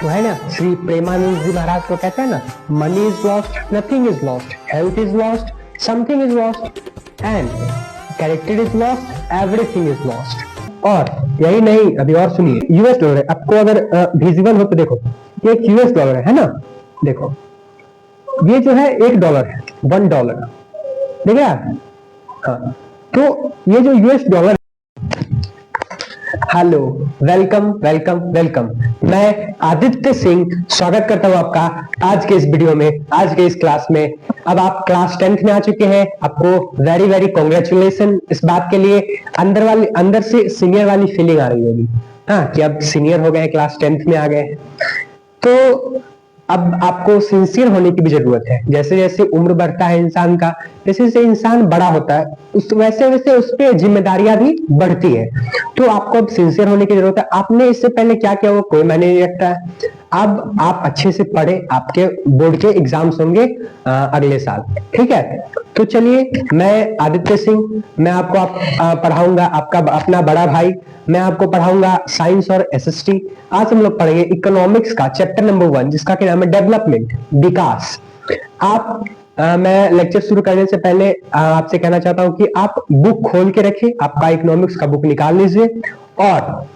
वो है ना, श्री प्रेमानंद जी महाराज को कहते हैं ना, money is lost, nothing is lost, health is lost, something is lost and character is lost, everything is lost. और यही नहीं, अभी और सुनिए, यूएस डॉलर है, आपको अगर विजिबल हो तो देखो, ये एक यूएस डॉलर है ना, देखो ये जो है $1 है, $1 ठीक है। हाँ, तो ये जो US dollar, hello, welcome welcome welcome, मैं आदित्य सिंह स्वागत करता हूं आपका आज के इस वीडियो में, आज के इस क्लास में। अब आप क्लास 10th में आ चुके हैं, आपको वेरी वेरी कॉन्ग्रेचुलेशन इस बात के लिए। अंदर से सीनियर वाली फीलिंग आ रही होगी, हाँ, कि अब सीनियर हो गए, क्लास 10th में आ गए। तो अब आपको सिंसियर होने की भी जरूरत है। जैसे जैसे उम्र बढ़ता है इंसान का, जैसे जैसे इंसान बड़ा होता है, वैसे वैसे उस पर जिम्मेदारियां भी बढ़ती है। तो आपको अब सिंसियर होने की जरूरत है। आपने इससे पहले क्या किया वो कोई मायने नहीं रखता है। अब आप अच्छे से पढ़े, आपके बोर्ड के एग्जाम्स होंगे अगले साल, ठीक है। तो चलिए, मैं आदित्य सिंह, मैं आपको पढ़ाऊंगा, आपका अपना बड़ा भाई, मैं आपको पढ़ाऊंगा साइंस और एसएसटी। आज हम लोग पढ़ेंगे इकोनॉमिक्स का चैप्टर नंबर 1, जिसका क्या नाम है, डेवलपमेंट, विकास। आप मैं लेक्चर शुरू करने से पहले आपसे कहना चाहता हूं कि आप बुक खोल के रखिए, आपका इकोनॉमिक्स का बुक निकाल लीजिए और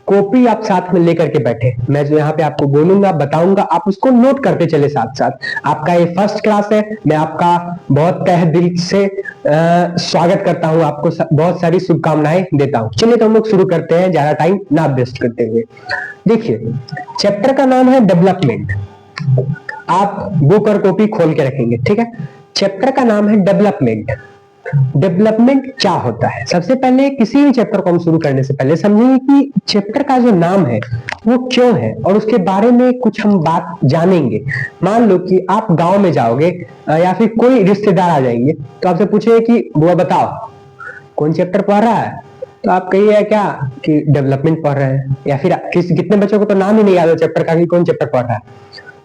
कॉपी आप साथ में लेकर के बैठे। मैं जो यहाँ पे आपको बोलूंगा, बताऊंगा, आप उसको नोट करते चले साथ साथ। आपका ये फर्स्ट क्लास है, मैं आपका बहुत तहे दिल से स्वागत करता हूँ, आपको बहुत सारी शुभकामनाएं देता हूँ। चलिए तो हम लोग शुरू करते हैं, ज्यादा टाइम ना वेस्ट करते हुए। देखिए, चैप्टर का नाम है डेवलपमेंट। आप बुक और कॉपी खोल के रखेंगे, ठीक है। चैप्टर का नाम है डेवलपमेंट। डेवलपमेंट क्या होता है? सबसे पहले किसी भी चैप्टर को हम शुरू करने से पहले समझेंगे कि चैप्टर का जो नाम है वो क्यों है, और उसके बारे में कुछ हम बात जानेंगे। मान लो कि आप गांव में जाओगे या फिर कोई रिश्तेदार आ जाएंगे, तो आपसे पूछेंगे कि बुआ बताओ कौन चैप्टर पढ़ रहा है, तो आप कहिए क्या कि डेवलपमेंट पढ़ रहे हैं, या फिर कितने बच्चों को तो नाम ही नहीं याद है चैप्टर का कि कौन चैप्टर पढ़ रहा है।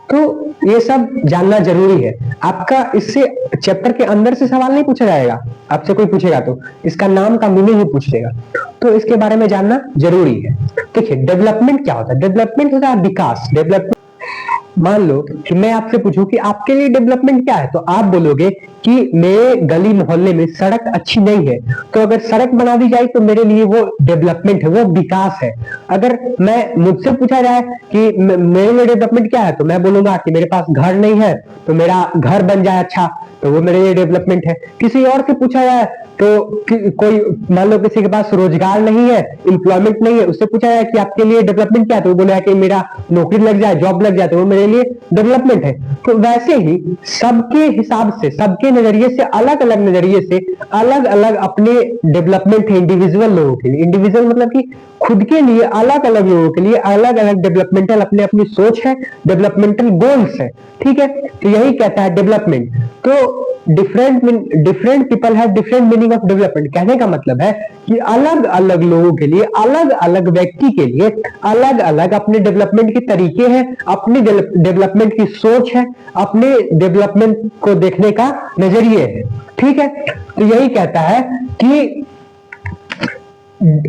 तो ये सब जानना जरूरी है। आपका इससे चैप्टर के अंदर से सवाल नहीं पूछा जाएगा, आपसे कोई पूछेगा तो इसका नाम का मीनिंग ही पूछेगा, तो इसके बारे में जानना जरूरी है। देखिए, डेवलपमेंट क्या होता है? डेवलपमेंट होता है विकास। डेवलपमेंट, मान लो कि मैं आपसे पूछूं कि आपके लिए डेवलपमेंट क्या है, तो आप बोलोगे कि मेरे गली मोहल्ले में सड़क अच्छी नहीं है, तो अगर सड़क बना दी जाए तो मेरे लिए वो डेवलपमेंट है, वो विकास है। अगर मैं मुझसे पूछा जाए कि मेरे लिए डेवलपमेंट क्या है, तो मैं बोलूंगा कि मेरे पास घर नहीं है, तो मेरा घर बन जाए अच्छा, तो वो मेरे लिए डेवलपमेंट है। किसी और से पूछा जाए तो कोई, मान लो किसी के पास रोजगार नहीं है, एम्प्लॉयमेंट नहीं है, उससे पूछा जाए कि आपके लिए डेवलपमेंट क्या है, तो वो बोलेगा कि मेरा नौकरी लग जाए, जॉब लग जाए, तो वो मेरे लिए डेवलपमेंट है। तो वैसे ही सबके हिसाब से, सबके नजरिए से, अलग अलग नजरिए से अलग अलग अपने डेवलपमेंट है इंडिविजुअल लोगों के लिए। इंडिविजुअल मतलब कि खुद के लिए, अलग अलग लोगों के लिए अलग अलग डेवलपमेंटल अपने अपनी सोच है, डेवलपमेंटल गोल्स है, ठीक है। तो यही कहता है डेवलपमेंट। तो different people have different meaning of development. कहने का मतलब है कि अलग अलग लोगों के लिए, अलग अलग व्यक्ति के लिए अलग अलग अपने डेवलपमेंट के तरीके हैं, अपनी डेवलपमेंट की सोच है, अपने डेवलपमेंट को देखने का नजरिए है, ठीक है। तो यही कहता है कि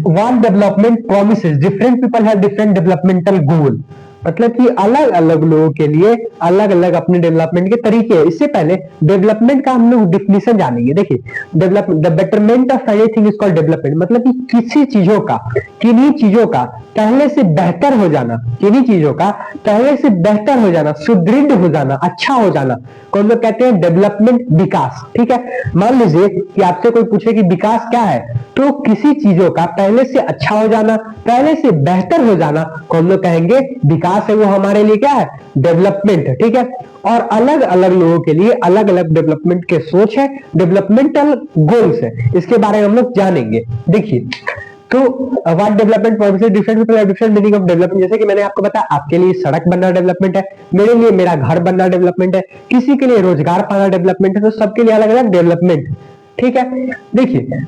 what development promises, different people have different developmental goal। मतलब कि अलग अलग लोगों के लिए अलग अलग अपने डेवलपमेंट के तरीके हैं। इससे पहले डेवलपमेंट का हम लोग डिफिनेशन जानेंगे। देखिए, the betterment of anything is called development. मतलब कि किसी चीजों का, किन्हीं चीजों का पहले से बेहतर हो जाना, किन्हीं चीजों का पहले से बेहतर हो जाना, सुदृढ़ हो जाना, अच्छा हो जाना, कौन लोग कहते हैं डेवलपमेंट, विकास, ठीक है। मान लीजिए कि आपसे कोई पूछे कि विकास क्या है, तो किसी चीजों का पहले से अच्छा हो जाना, पहले से बेहतर हो जाना, कौन लोग कहेंगे विकास है, वो हमारे लिए क्या है, डेवलपमेंट है, ठीक है। और अलग अलग लोगों के लिए अलग अलग डेवलपमेंट के सोच है, डेवलपमेंटल गोल्स है, इसके बारे में हम लोग जानेंगे। देखिए, तो what development promises, different people have different meaning of development. जैसे कि मैंने आपको बताया, आपके लिए सड़क बनना डेवलपमेंट है, मेरे लिए मेरा घर बनना डेवलपमेंट है, किसी के लिए रोजगार पाना डेवलपमेंट है, तो सबके लिए अलग अलग डेवलपमेंट, ठीक है। देखिए,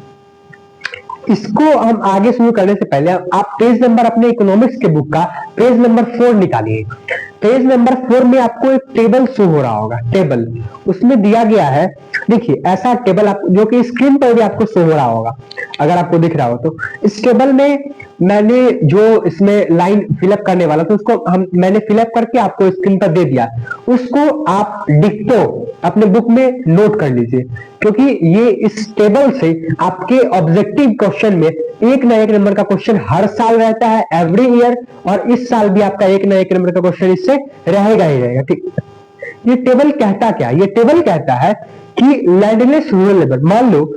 इसको हम आगे शुरू करने से पहले आप पेज नंबर अपने इकोनॉमिक्स के बुक का पेज नंबर 4 निकालिए। पेज नंबर 4 में आपको एक टेबल शो हो रहा होगा, टेबल उसमें दिया गया है। देखिए ऐसा टेबल आप जो कि स्क्रीन पर भी आपको शो हो रहा होगा, अगर आपको दिख रहा हो तो। इस टेबल में मैंने जो इसमें लाइन फिलअप करने वाला था उसको मैंने फिलअप करके आपको स्क्रीन पर दे दिया, उसको आप डिक्टो अपने बुक में नोट कर लीजिए, क्योंकि ये इस टेबल से आपके ऑब्जेक्टिव क्वेश्चन में एक ना एक नंबर का क्वेश्चन हर साल रहता है, एवरी ईयर, और इस साल भी आपका एक ना एक नंबर का क्वेश्चन इससे रहेगा ही रहेगा। ठीक, ये टेबल कहता क्या, ये टेबल कहता है कि लैंडलेस रूरल लेबर, मान लो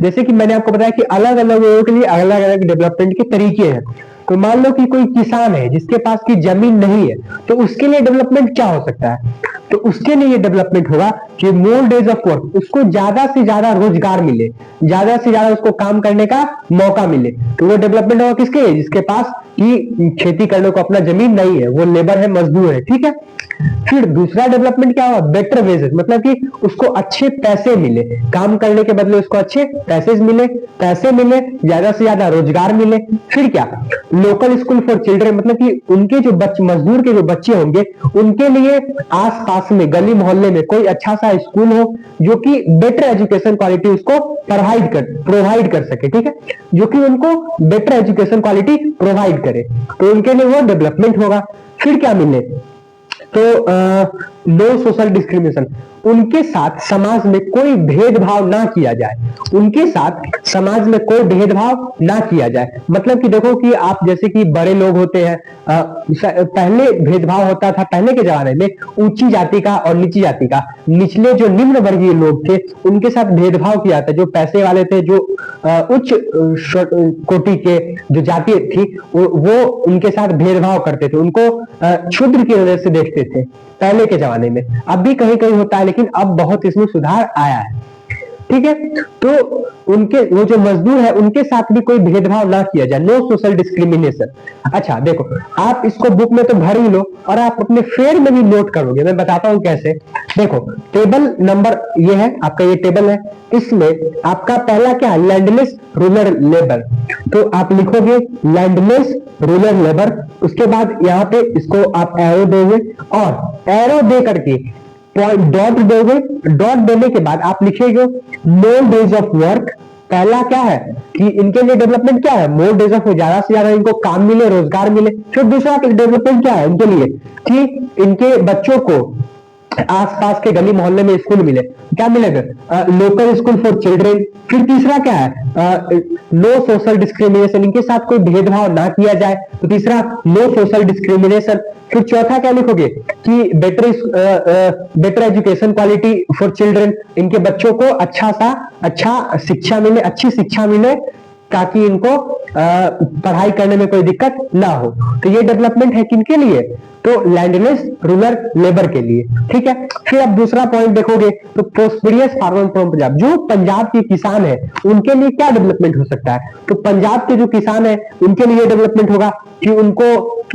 जैसे कि मैंने आपको बताया कि अलग अलग लोगों के लिए अलग अलग डेवलपमेंट के तरीके हैं। तो मान लो कि कोई किसान है जिसके पास की जमीन नहीं है, तो उसके लिए डेवलपमेंट क्या हो सकता है? तो उसके लिए डेवलपमेंट होगा कि मोर डेज ऑफ वर्क, उसको ज्यादा से ज्यादा रोजगार मिले, ज्यादा से ज्यादा उसको काम करने का मौका मिले। तो वो डेवलपमेंट होगा किसके लिए? जिसके पास की खेती करने को अपना जमीन नहीं है, वो लेबर है, मजदूर है। ठीक है, फिर दूसरा डेवलपमेंट क्या हुआ? बेटर वेजेस, मतलब कि उसको अच्छे पैसे मिले, काम करने के बदले उसको अच्छे पैसे मिले, ज्यादा से ज्यादा रोजगार मिले। फिर क्या? लोकल स्कूल फॉर चिल्ड्रन, मतलब कि उनके जो मजदूर के जो बच्चे होंगे उनके लिए आसपास में गली मोहल्ले में कोई अच्छा सा स्कूल हो जो कि बेटर एजुकेशन क्वालिटी उसको प्रोवाइड कर सके। ठीक है, जो कि उनको बेटर एजुकेशन क्वालिटी प्रोवाइड करे, तो उनके लिए वो डेवलपमेंट होगा। फिर क्या मिले? तो नो सोशल डिस्क्रिमिनेशन, उनके साथ समाज में कोई भेदभाव ना किया जाए, उनके साथ समाज में कोई भेदभाव ना किया जाए। मतलब कि देखो कि आप जैसे कि बड़े लोग होते हैं, पहले भेदभाव होता था, पहले के जमाने में ऊंची जाति का और नीची जाति का, निचले जो निम्न वर्गीय लोग थे उनके साथ भेदभाव किया था। जो पैसे वाले थे, जो उच्च कोटि के जो जाति थी, वो उनके साथ भेदभाव करते थे, उनको क्षुद्र की नजर से देखते थे पहले के जमाने में। अब भी कहीं कहीं होता है, लेकिन अब बहुत इसमें सुधार आया है। ठीक है, तो उनके वो जो मजदूर है उनके साथ भी कोई भेदभाव ना किया जाए, नो सोशल डिस्क्रिमिनेशन। अच्छा देखो, आप इसको बुक में तो भर ही लो और आप अपने फेयर में भी नोट करोगे, मैं बताता हूं कैसे। देखो टेबल नंबर ये है आपका, ये टेबल है, इसमें आपका पहला क्या है? Landless rural labour. तो आप लिखोगे लैंडलेस रूरल लेबर, उसके बाद यहाँ पे इसको आप एरो दोगे और एरो दे करके डॉट दोगे। डॉट देने के बाद आप लिखेंगे मोर डेज ऑफ वर्क। पहला क्या है कि इनके लिए डेवलपमेंट क्या है? मोर डेज ऑफ, ज्यादा से ज्यादा इनको काम मिले, रोजगार मिले। फिर दूसरा डेवलपमेंट क्या है इनके लिए? कि इनके बच्चों को आसपास के गली मोहल्ले में स्कूल मिले। क्या मिलेगा? Local school for children. फिर तीसरा क्या है? नो सोशल डिस्क्रिमिनेशन, इनके साथ कोई भेदभाव ना किया जाए, तो तीसरा नो सोशल डिस्क्रिमिनेशन। फिर चौथा क्या लिखोगे? कि better education quality for children, इनके बच्चों को अच्छा शिक्षा मिले, अच्छी शिक्षा मिले, ताकि इनको पढ़ाई करने में कोई दिक्कत ना हो। तो ये डेवलपमेंट है किनके लिए? तो लैंडलेस रूरल लेबर के लिए। ठीक है, फिर अब दूसरा पॉइंट देखोगे तो प्रोस्पेरियस फार्मर फ्रॉम पंजाब, जो पंजाब के किसान है उनके लिए क्या डेवलपमेंट हो सकता है? तो पंजाब के जो किसान है उनके लिए डेवलपमेंट होगा कि उनको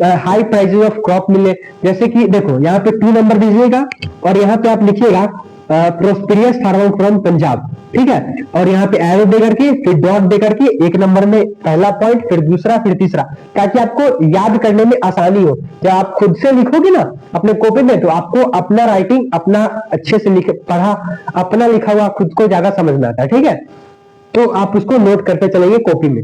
हाई प्राइसेस ऑफ क्रॉप मिले। जैसे कि देखो यहाँ पे 2 नंबर दीजिएगा और यहाँ पे आप लिखिएगा प्रोस्पेरियस फार्मर फ्रॉम पंजाब। ठीक है, और यहाँ पे एरो दे करके फिर डॉट दे करके 1 नंबर में पहला पॉइंट, फिर दूसरा, फिर तीसरा, ताकि आपको याद करने में आसानी हो। जब आप खुद से लिखोगे ना अपने कॉपी में, तो आपको अपना राइटिंग अपना अच्छे से पढ़ा, अपना लिखा हुआ खुद को ज्यादा समझ में आता है। ठीक है, तो आप उसको नोट करते चलेंगे कॉपी में।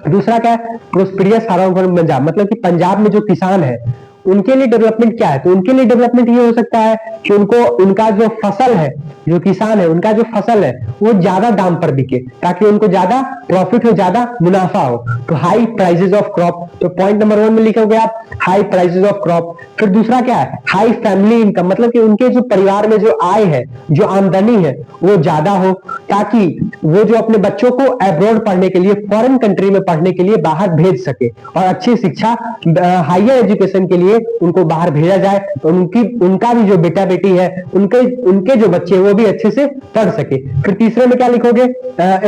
दूसरा क्या है? प्रोस्पेरियस फार्मर फ्रॉम पंजाब, मतलब कि पंजाब में जो किसान है उनके लिए डेवलपमेंट क्या है? तो उनके लिए डेवलपमेंट ये हो सकता है कि उनका जो फसल है, जो किसान है उनका जो फसल है वो ज्यादा दाम पर बिके, ताकि उनको ज्यादा प्रॉफिट हो, ज्यादा मुनाफा हो। तो हाई प्राइसेस ऑफ क्रॉप, तो पॉइंट नंबर 1 में लिखोगे आप हाई प्राइसेस ऑफ क्रॉप। फिर दूसरा क्या है? हाई फैमिली इनकम, मतलब कि उनके जो परिवार में जो आय है, जो आमदनी है वो ज्यादा हो, ताकि वो जो अपने बच्चों को अब्रॉड पढ़ने के लिए, फॉरेन कंट्री में पढ़ने के लिए बाहर भेज सके और अच्छी शिक्षा, हायर एजुकेशन के लिए उनको बाहर भेजा जाए, तो उनका भी जो बेटा बेटी है, उनके जो बच्चे वो भी अच्छे से पढ़ सके। फिर तीसरे में क्या लिखोगे?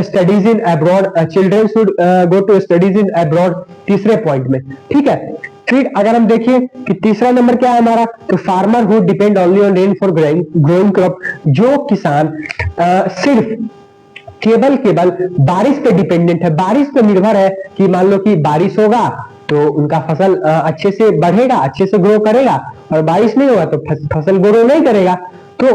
Studies in abroad, children should go to studies in abroad, तीसरे पॉइंट में। ठीक है, फिर अगर हम देखें कि तीसरा नंबर क्या है हमारा, तो farmer who depend only on rain for growing crop, जो किसान सिर्फ केवल बारिश पे डिपेंडेंट है, बारिश पे निर्भर है कि मान लो कि बारिश होगा तो उनका फसल अच्छे से बढ़ेगा, अच्छे से ग्रो करेगा। और बारिश नहीं होगा तो फसल ग्रो नहीं करेगा। तो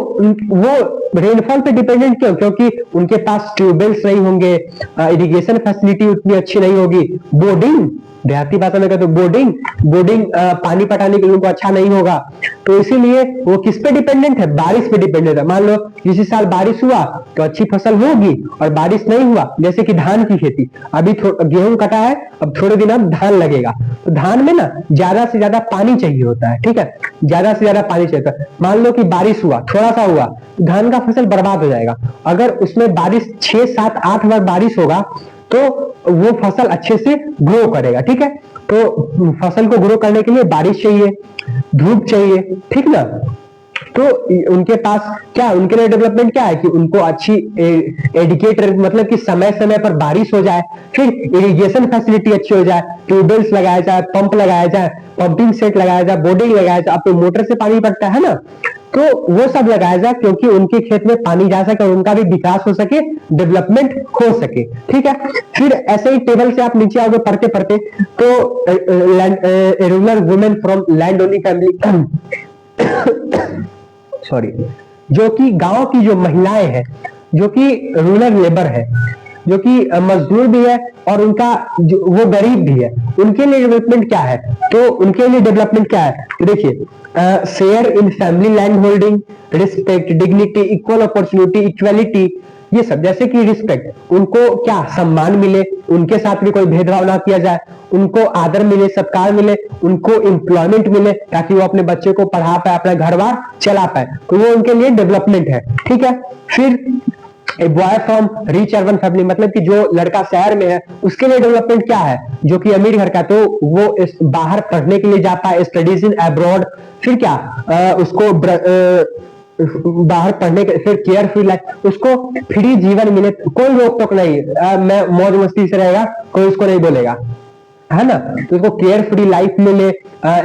वो रेनफॉल पे डिपेंडेंट क्यों? क्योंकि उनके पास ट्यूबवेल्स नहीं होंगे, इरिगेशन फैसिलिटी उतनी अच्छी नहीं होगी, बोर्डिंग, देहाती भाषा में कहते तो बोर्डिंग पानी पटाने के लिए उनको अच्छा नहीं होगा। तो इसीलिए वो किस पे डिपेंडेंट है? बारिश पे डिपेंडेंट है। मान लो किसी साल बारिश हुआ तो अच्छी फसल होगी, और बारिश नहीं हुआ, जैसे कि धान की खेती, अभी गेहूं कटा है, अब थोड़े दिन अब धान लगेगा, तो धान में ना ज्यादा से ज्यादा पानी चाहिए होता है, ठीक है, ज्यादा से ज्यादा पानी चाहिए होता है। मान लो कि बारिश हुआ, थोड़ा सा हुआ, धान का फसल बर्बाद हो जाएगा। अगर उसमें बारिश 6, 7, 8 बार बारिश होगा तो वो फसल अच्छे से ग्रो करेगा, ठीक है। तो फसल को ग्रो करने के लिए बारिश चाहिए, धूप चाहिए, ठीक ना। तो उनके पास क्या, उनके लिए डेवलपमेंट क्या है कि उनको अच्छी एडिकेटर, मतलब कि समय समय पर बारिश हो जाए, फिर इरिगेशन फैसिलिटी अच्छी हो जाए, ट्यूबवेल्स लगाया जाए, पंप लगाया जाए, पंपिंग सेट लगाया जाए, बोर्डिंग लगाया जाए। अब तो मोटर से पानी पड़ता है ना, तो वो सब लगाया जाए, क्योंकि उनके खेत में पानी जा सके और उनका भी विकास हो सके, डेवलपमेंट हो सके, ठीक है। फिर ऐसे ही टेबल से आप नीचे आओगे पढ़ते पढ़ते, तो rural women from land owning family sorry, जो कि गांव की जो महिलाएं हैं, जो कि रूरल लेबर है, जो कि मजदूर भी है और उनका वो गरीब भी है, उनके लिए डेवलपमेंट क्या है? तो उनके लिए डेवलपमेंट क्या है? तो देखिए, share in family land holding, respect, dignity, equal opportunity, equality, ये सब। जैसे कि रिस्पेक्ट, उनको क्या सम्मान मिले, उनके साथ भी कोई भेदभाव ना किया जाए, उनको आदर मिले, सत्कार मिले, उनको एम्प्लॉयमेंट मिले, ताकि वो अपने बच्चे को पढ़ा पाए, अपना घर बार चला पाए, तो वो उनके लिए डेवलपमेंट है, ठीक है। फिर a boy from rich urban family, मतलब कि जो लड़का शहर में है उसके लिए डेवलपमेंट क्या है? जो कि अमीर घर का, तो वो बाहर पढ़ने के लिए जा पाए, स्टडीज इन अब्रॉड। फिर क्या, उसको बाहर पढ़ने के, फिर केयर फ्री लाइफ, उसको फ्री जीवन मिले, कोई रोक टोक नहीं, मैं मौज मस्ती से रहेगा, कोई उसको नहीं बोलेगा, है ना। तो उसको केयर फ्री लाइफ मिले,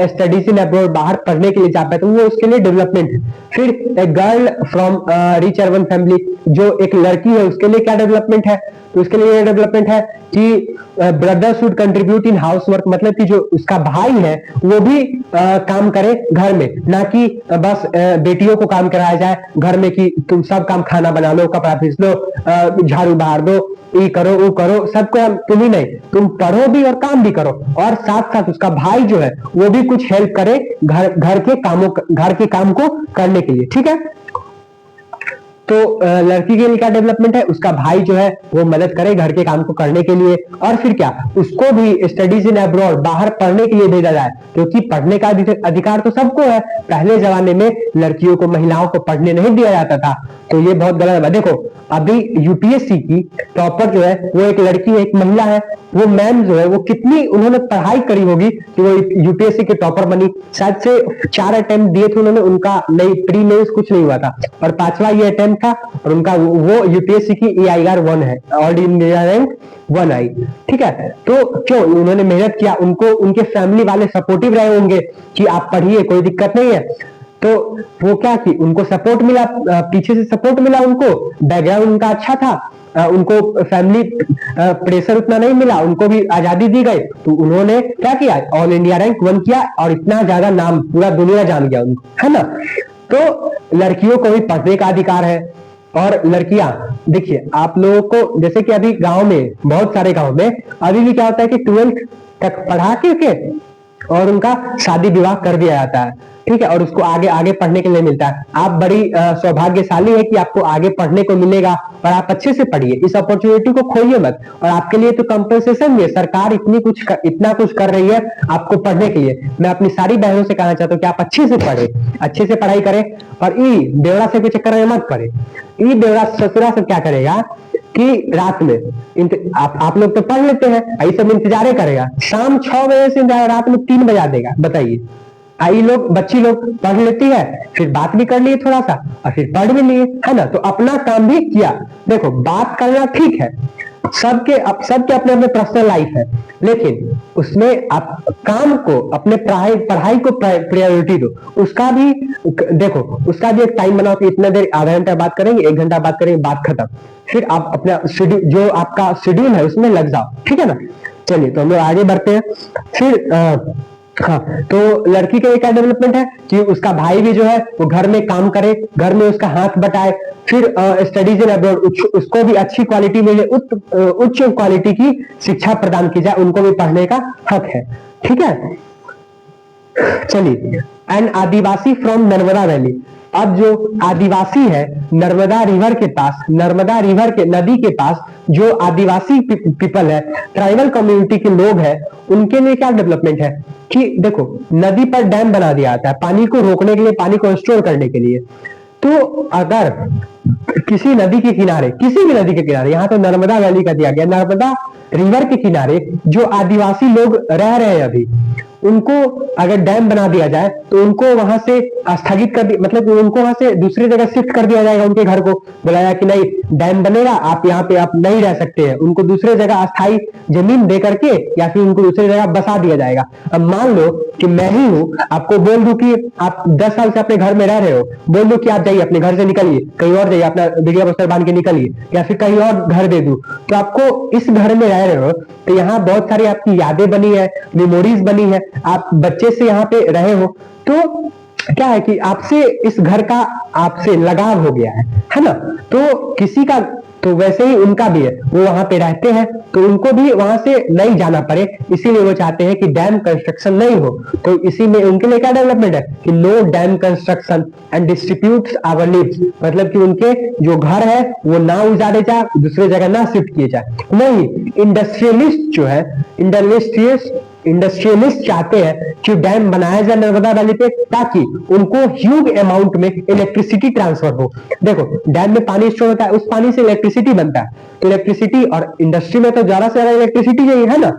स्टडीज इन अब्रॉड, बाहर पढ़ने के लिए जाता है, तो वो उसके लिए डेवलपमेंट है। फिर एक girl from rich urban family, जो एक लड़की है, उसके लिए क्या डेवलपमेंट है? तो उसके लिए डेवलपमेंट है कि brother should contribute in house work, मतलब कि जो उसका भाई है वो भी काम करे घर में, ना कि बस बेटियों को काम कराया जाए घर में कि तुम सब काम, खाना बना लो, कपड़ा फीस लो, झाड़ू बहार दो, ये करो वो करो, सबको तुम ही नहीं, तुम पढ़ो भी और काम भी करो, और साथ साथ उसका भाई जो है वो भी कुछ हेल्प करे घर के काम को करने के लिए, ठीक है। तो लड़की के लिए क्या डेवलपमेंट है? उसका भाई जो है वो मदद करे घर के काम को करने के लिए। और फिर क्या, उसको भी स्टडीज इन अब्रॉड, बाहर पढ़ने के लिए भेजा जाए, क्योंकि पढ़ने का अधिकार तो सबको है। पहले जमाने में लड़कियों को, महिलाओं को पढ़ने नहीं दिया जाता था, तो ये बहुत गलत है। देखो अभी यूपीएससी की टॉपर जो है वो एक लड़की है, एक महिला है। वो मैम जो है वो कितनी उन्होंने पढ़ाई करी होगी कि वो यूपीएससी के टॉपर बनी। शायद से 4 अटेम्प्ट दिए थे उन्होंने, उनका नहीं प्री मेंस कुछ नहीं हुआ था, और 5वां ये अटेम्प्ट था, और उनका वो यूपीएससी की EIR 1 है, ऑल इंडिया रैंक 1 आई, ठीक है। तो क्यों उन्होंने मेहनत किया, उनको उनके फैमिली वाले सपोर्टिव रहे होंगे कि आप पढ़िए, कोई दिक्कत नहीं है। तो वो क्या कि उनको सपोर्ट मिला, पीछे से सपोर्ट मिला, उनको बैकग्राउंड उनका अच्छा था, उनको फैमिली प्रेशर उतना नहीं मिला, उनको भी आजादी दी गई, तो उन्होंने क्या किया, ऑल इंडिया रैंक 1 किया, और इतना ज्यादा नाम पूरा दुनिया जान गया उनको, है ना। तो लड़कियों को भी पढ़ने का अधिकार है। और लड़कियां, देखिए आप लोगों को, जैसे कि अभी गांव में, बहुत सारे गांव में अभी भी क्या होता है कि 12th तक पढ़ा के और उनका शादी विवाह कर दिया जाता है, ठीक है, और उसको आगे आगे पढ़ने के लिए मिलता है। आप बड़ी सौभाग्यशाली है कि आपको आगे पढ़ने को मिलेगा, और आप अच्छे से पढ़िए, इस अपॉर्चुनिटी को खोइए मत। और आपके लिए तो कंपनसेशन भी है, सरकार इतना कुछ कर रही है आपको पढ़ने के लिए। मैं अपनी सारी बहनों से कहना चाहता हूँ कि आप अच्छे से पढ़े, अच्छे से पढ़ाई करें, और ई बेवड़ा से के चक्कर में मत पड़े। ई बेवड़ा ससुरा से क्या करेगा कि रात में आप लोग तो पढ़ लेते हैं, ये सब इंतजार करेगा, शाम 6 बजे से रात में 3 बजा देगा, बताइए। आई लोग, बच्ची लोग पढ़ लेती है, फिर बात भी कर लिए थोड़ा सा, और फिर पढ़ भी लिए, है ना, तो अपना काम भी किया। देखो बात करना ठीक है, सबके अपने अपने पर्सनल लाइफ है, लेकिन उसमें आप काम को, अपने पढ़ाई को प्रायोरिटी दो। उसका भी देखो, उसका भी एक टाइम बनाओ कि इतना देर, आधा घंटा बात करेंगे, 1 घंटा बात करेंगे, बात खत्म। फिर आप अपना शेड्यूल, जो आपका शेड्यूल है उसमें लग जाओ, ठीक है ना। चलिए तो हम लोग आगे बढ़ते हैं। फिर हाँ, तो लड़की के लिए क्या डेवलपमेंट है कि उसका भाई भी जो है वो घर में काम करे, घर में उसका हाथ बटाए, फिर स्टडीज इन अब्रॉड, उसको भी अच्छी क्वालिटी मिले, उच्च क्वालिटी की शिक्षा प्रदान की जाए, उनको भी पढ़ने का हक है। ठीक है, चलिए। And Adivasi from Narmada valley, अब जो आदिवासी है नर्मदा रिवर के पास, नर्मदा रिवर के नदी के पास जो आदिवासी पीपल है, ट्राइबल कम्युनिटी के लोग हैं, उनके लिए क्या डेवलपमेंट है कि देखो नदी पर डैम बना दिया जाता है पानी को रोकने के लिए, पानी को स्टोर करने के लिए। तो अगर किसी नदी के किनारे, किसी भी नदी के किनारे, यहां तो नर्मदा वैली का दिया गया, नर्मदा रिवर के किनारे जो आदिवासी लोग रह रहे हैं अभी, उनको अगर डैम बना दिया जाए तो उनको वहां से स्थगित कर, मतलब उनको वहां से दूसरी जगह शिफ्ट कर दिया जाएगा। उनके घर को बुलाया कि नहीं डैम बनेगा, आप यहाँ पे आप नहीं रह सकते हैं, उनको दूसरे जगह अस्थायी जमीन दे करके या फिर उनको दूसरी जगह बसा दिया जाएगा। अब मान लो कि मैं ही हूं, आपको बोल दूं कि आप 10 साल से अपने घर में रह रहे हो, बोल दो कि आप जाइए अपने घर से निकलिए, कहीं और जाइए, अपना बिगड़ा बस्तर बांध के निकलिए, या फिर कहीं और घर दे दूं, तो आपको इस घर में रह रहे हो तो यहाँ बहुत सारी आपकी यादें बनी है, मेमोरीज बनी है, आप बच्चे से यहाँ पे रहे हो, तो क्या है कि आपसे इस घर का आपसे लगाव हो गया है ना। तो किसी का तो वैसे ही उनका भी है, वो वहां पे रहते हैं तो उनको भी वहां से नहीं जाना पड़े, इसीलिए वो चाहते हैं कि डैम कंस्ट्रक्शन नहीं हो। तो इसी में उनके लिए क्या डेवलपमेंट है कि no dam construction and distributes our leaves, मतलब कि उनके जो घर है वो ना उजाड़े जाए, दूसरी जगह ना शिफ्ट किए जाए। नहीं, इंडस्ट्रियलिस्ट जो है, इंडस्ट्रियलिस्ट चाहते हैं कि डैम बनाया जाए नर्मदा वैली पे, ताकि उनको ह्यूज अमाउंट में इलेक्ट्रिसिटी ट्रांसफर हो। देखो डैम में पानी स्टोर होता है, उस पानी से इलेक्ट्रिसिटी बनता है, तो इलेक्ट्रिसिटी, और इंडस्ट्री में तो ज्यादा से ज्यादा इलेक्ट्रिसिटी चाहिए है ना।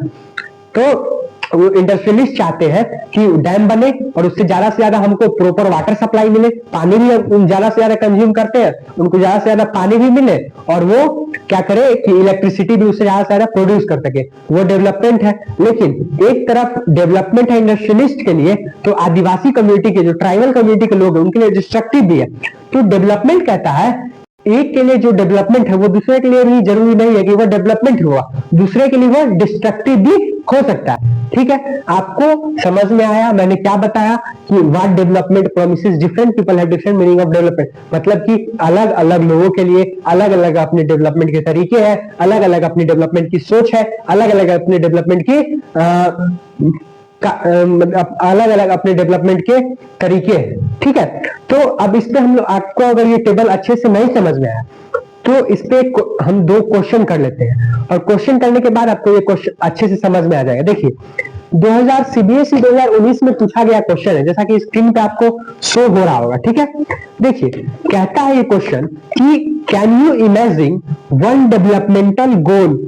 तो वो इंडस्ट्रियलिस्ट चाहते हैं कि डैम बने और उससे ज्यादा से ज्यादा हमको प्रॉपर वाटर सप्लाई मिले, पानी भी ज्यादा से ज्यादा कंज्यूम करते हैं, उनको ज्यादा से ज्यादा पानी भी मिले, और वो क्या करे कि इलेक्ट्रिसिटी भी उससे ज्यादा से ज्यादा प्रोड्यूस कर सके, वो डेवलपमेंट है। लेकिन एक तरफ डेवलपमेंट है इंडस्ट्रियलिस्ट के लिए, तो आदिवासी कम्युनिटी के जो ट्राइबल कम्युनिटी के लोग हैं उनके लिए डिस्ट्रक्टिव भी है। तो डेवलपमेंट कहता है एक के लिए जो डेवलपमेंट है वो दूसरे के लिए भी जरूरी नहीं है कि वो डेवलपमेंट हुआ, दूसरे के लिए वो डिस्ट्रक्टिव भी हो सकता है। ठीक है, आपको समझ में आया मैंने क्या बताया कि what development promises different people have different meaning of development, मतलब कि अलग अलग लोगों के लिए अलग अलग अपने डेवलपमेंट के तरीके हैं, अलग अलग अपनी डेवलपमेंट की सोच है, अलग अलग अपने डेवलपमेंट की अलग अलग अपने डेवलपमेंट के तरीके हैं। ठीक है, तो अब इस पे हम लोग, आपको अगर ये टेबल अच्छे से नहीं समझ में आया तो इस पे हम 2 क्वेश्चन कर लेते हैं, और क्वेश्चन करने के बाद आपको ये क्वेश्चन अच्छे से समझ में आ जाएगा। देखिए 2019 में पूछा गया क्वेश्चन है, जैसा कि स्क्रीन पे आपको शो हो रहा होगा। ठीक है, देखिए कहता है ये क्वेश्चन कि can you imagine one developmental goal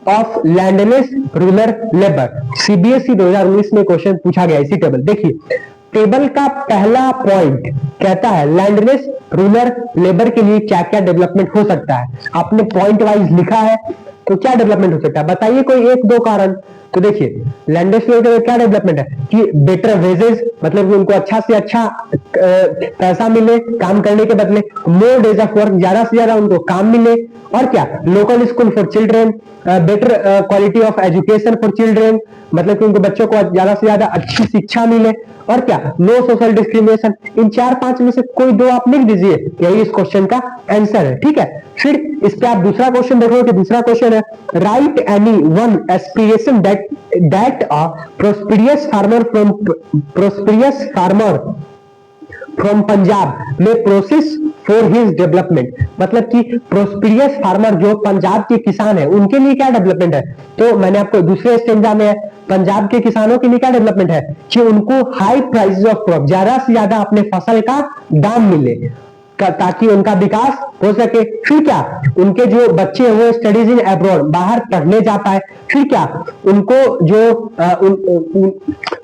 of landless rural labour. CBSE 2019 में क्वेश्चन पूछा गया इसी टेबल। देखिए टेबल का पहला पॉइंट कहता है लैंडलेस रूरल लेबर के लिए क्या क्या डेवलपमेंट हो सकता है। आपने पॉइंट वाइज लिखा है, तो क्या डेवलपमेंट हो सकता है बताइए कोई 1-2 कारण। तो देखिए लैंडलेस रूरल के क्या डेवलपमेंट है कि बेटर वेजेस, मतलब कि उनको अच्छा से अच्छा पैसा मिले काम करने के बदले, मोर डेज ऑफ वर्क, ज्यादा से ज्यादा उनको काम मिले, और क्या local school for children, better quality of education for children, मतलब कि उनको बच्चों को ज्यादा से ज्यादा अच्छी शिक्षा मिले, और क्या नो सोशल डिस्क्रिमिनेशन। इन 4-5 में से कोई 2 आप लिख दीजिए, यही इस क्वेश्चन का आंसर है। ठीक है, फिर इस पे आप दूसरा क्वेश्चन देखो कि दूसरा क्वेश्चन है write any one aspiration that a prosperous farmer from Punjab में प्रोसेस फॉर हिज डेवलपमेंट, मतलब कि प्रोस्पेरियस फार्मर जो पंजाब के किसान है उनके लिए क्या डेवलपमेंट है। तो मैंने आपको दूसरे स्टेंजा में पंजाब के किसानों के लिए क्या डेवलपमेंट है कि उनको हाई प्राइसेस ऑफ क्रॉप, ज्यादा से ज्यादा अपने फसल का दाम मिले ताकि उनका विकास हो सके। फिर क्या उनके जो बच्चे हैं वो स्टडीज इन अब्रॉड, बाहर पढ़ने जा पाए। फिर क्या उनको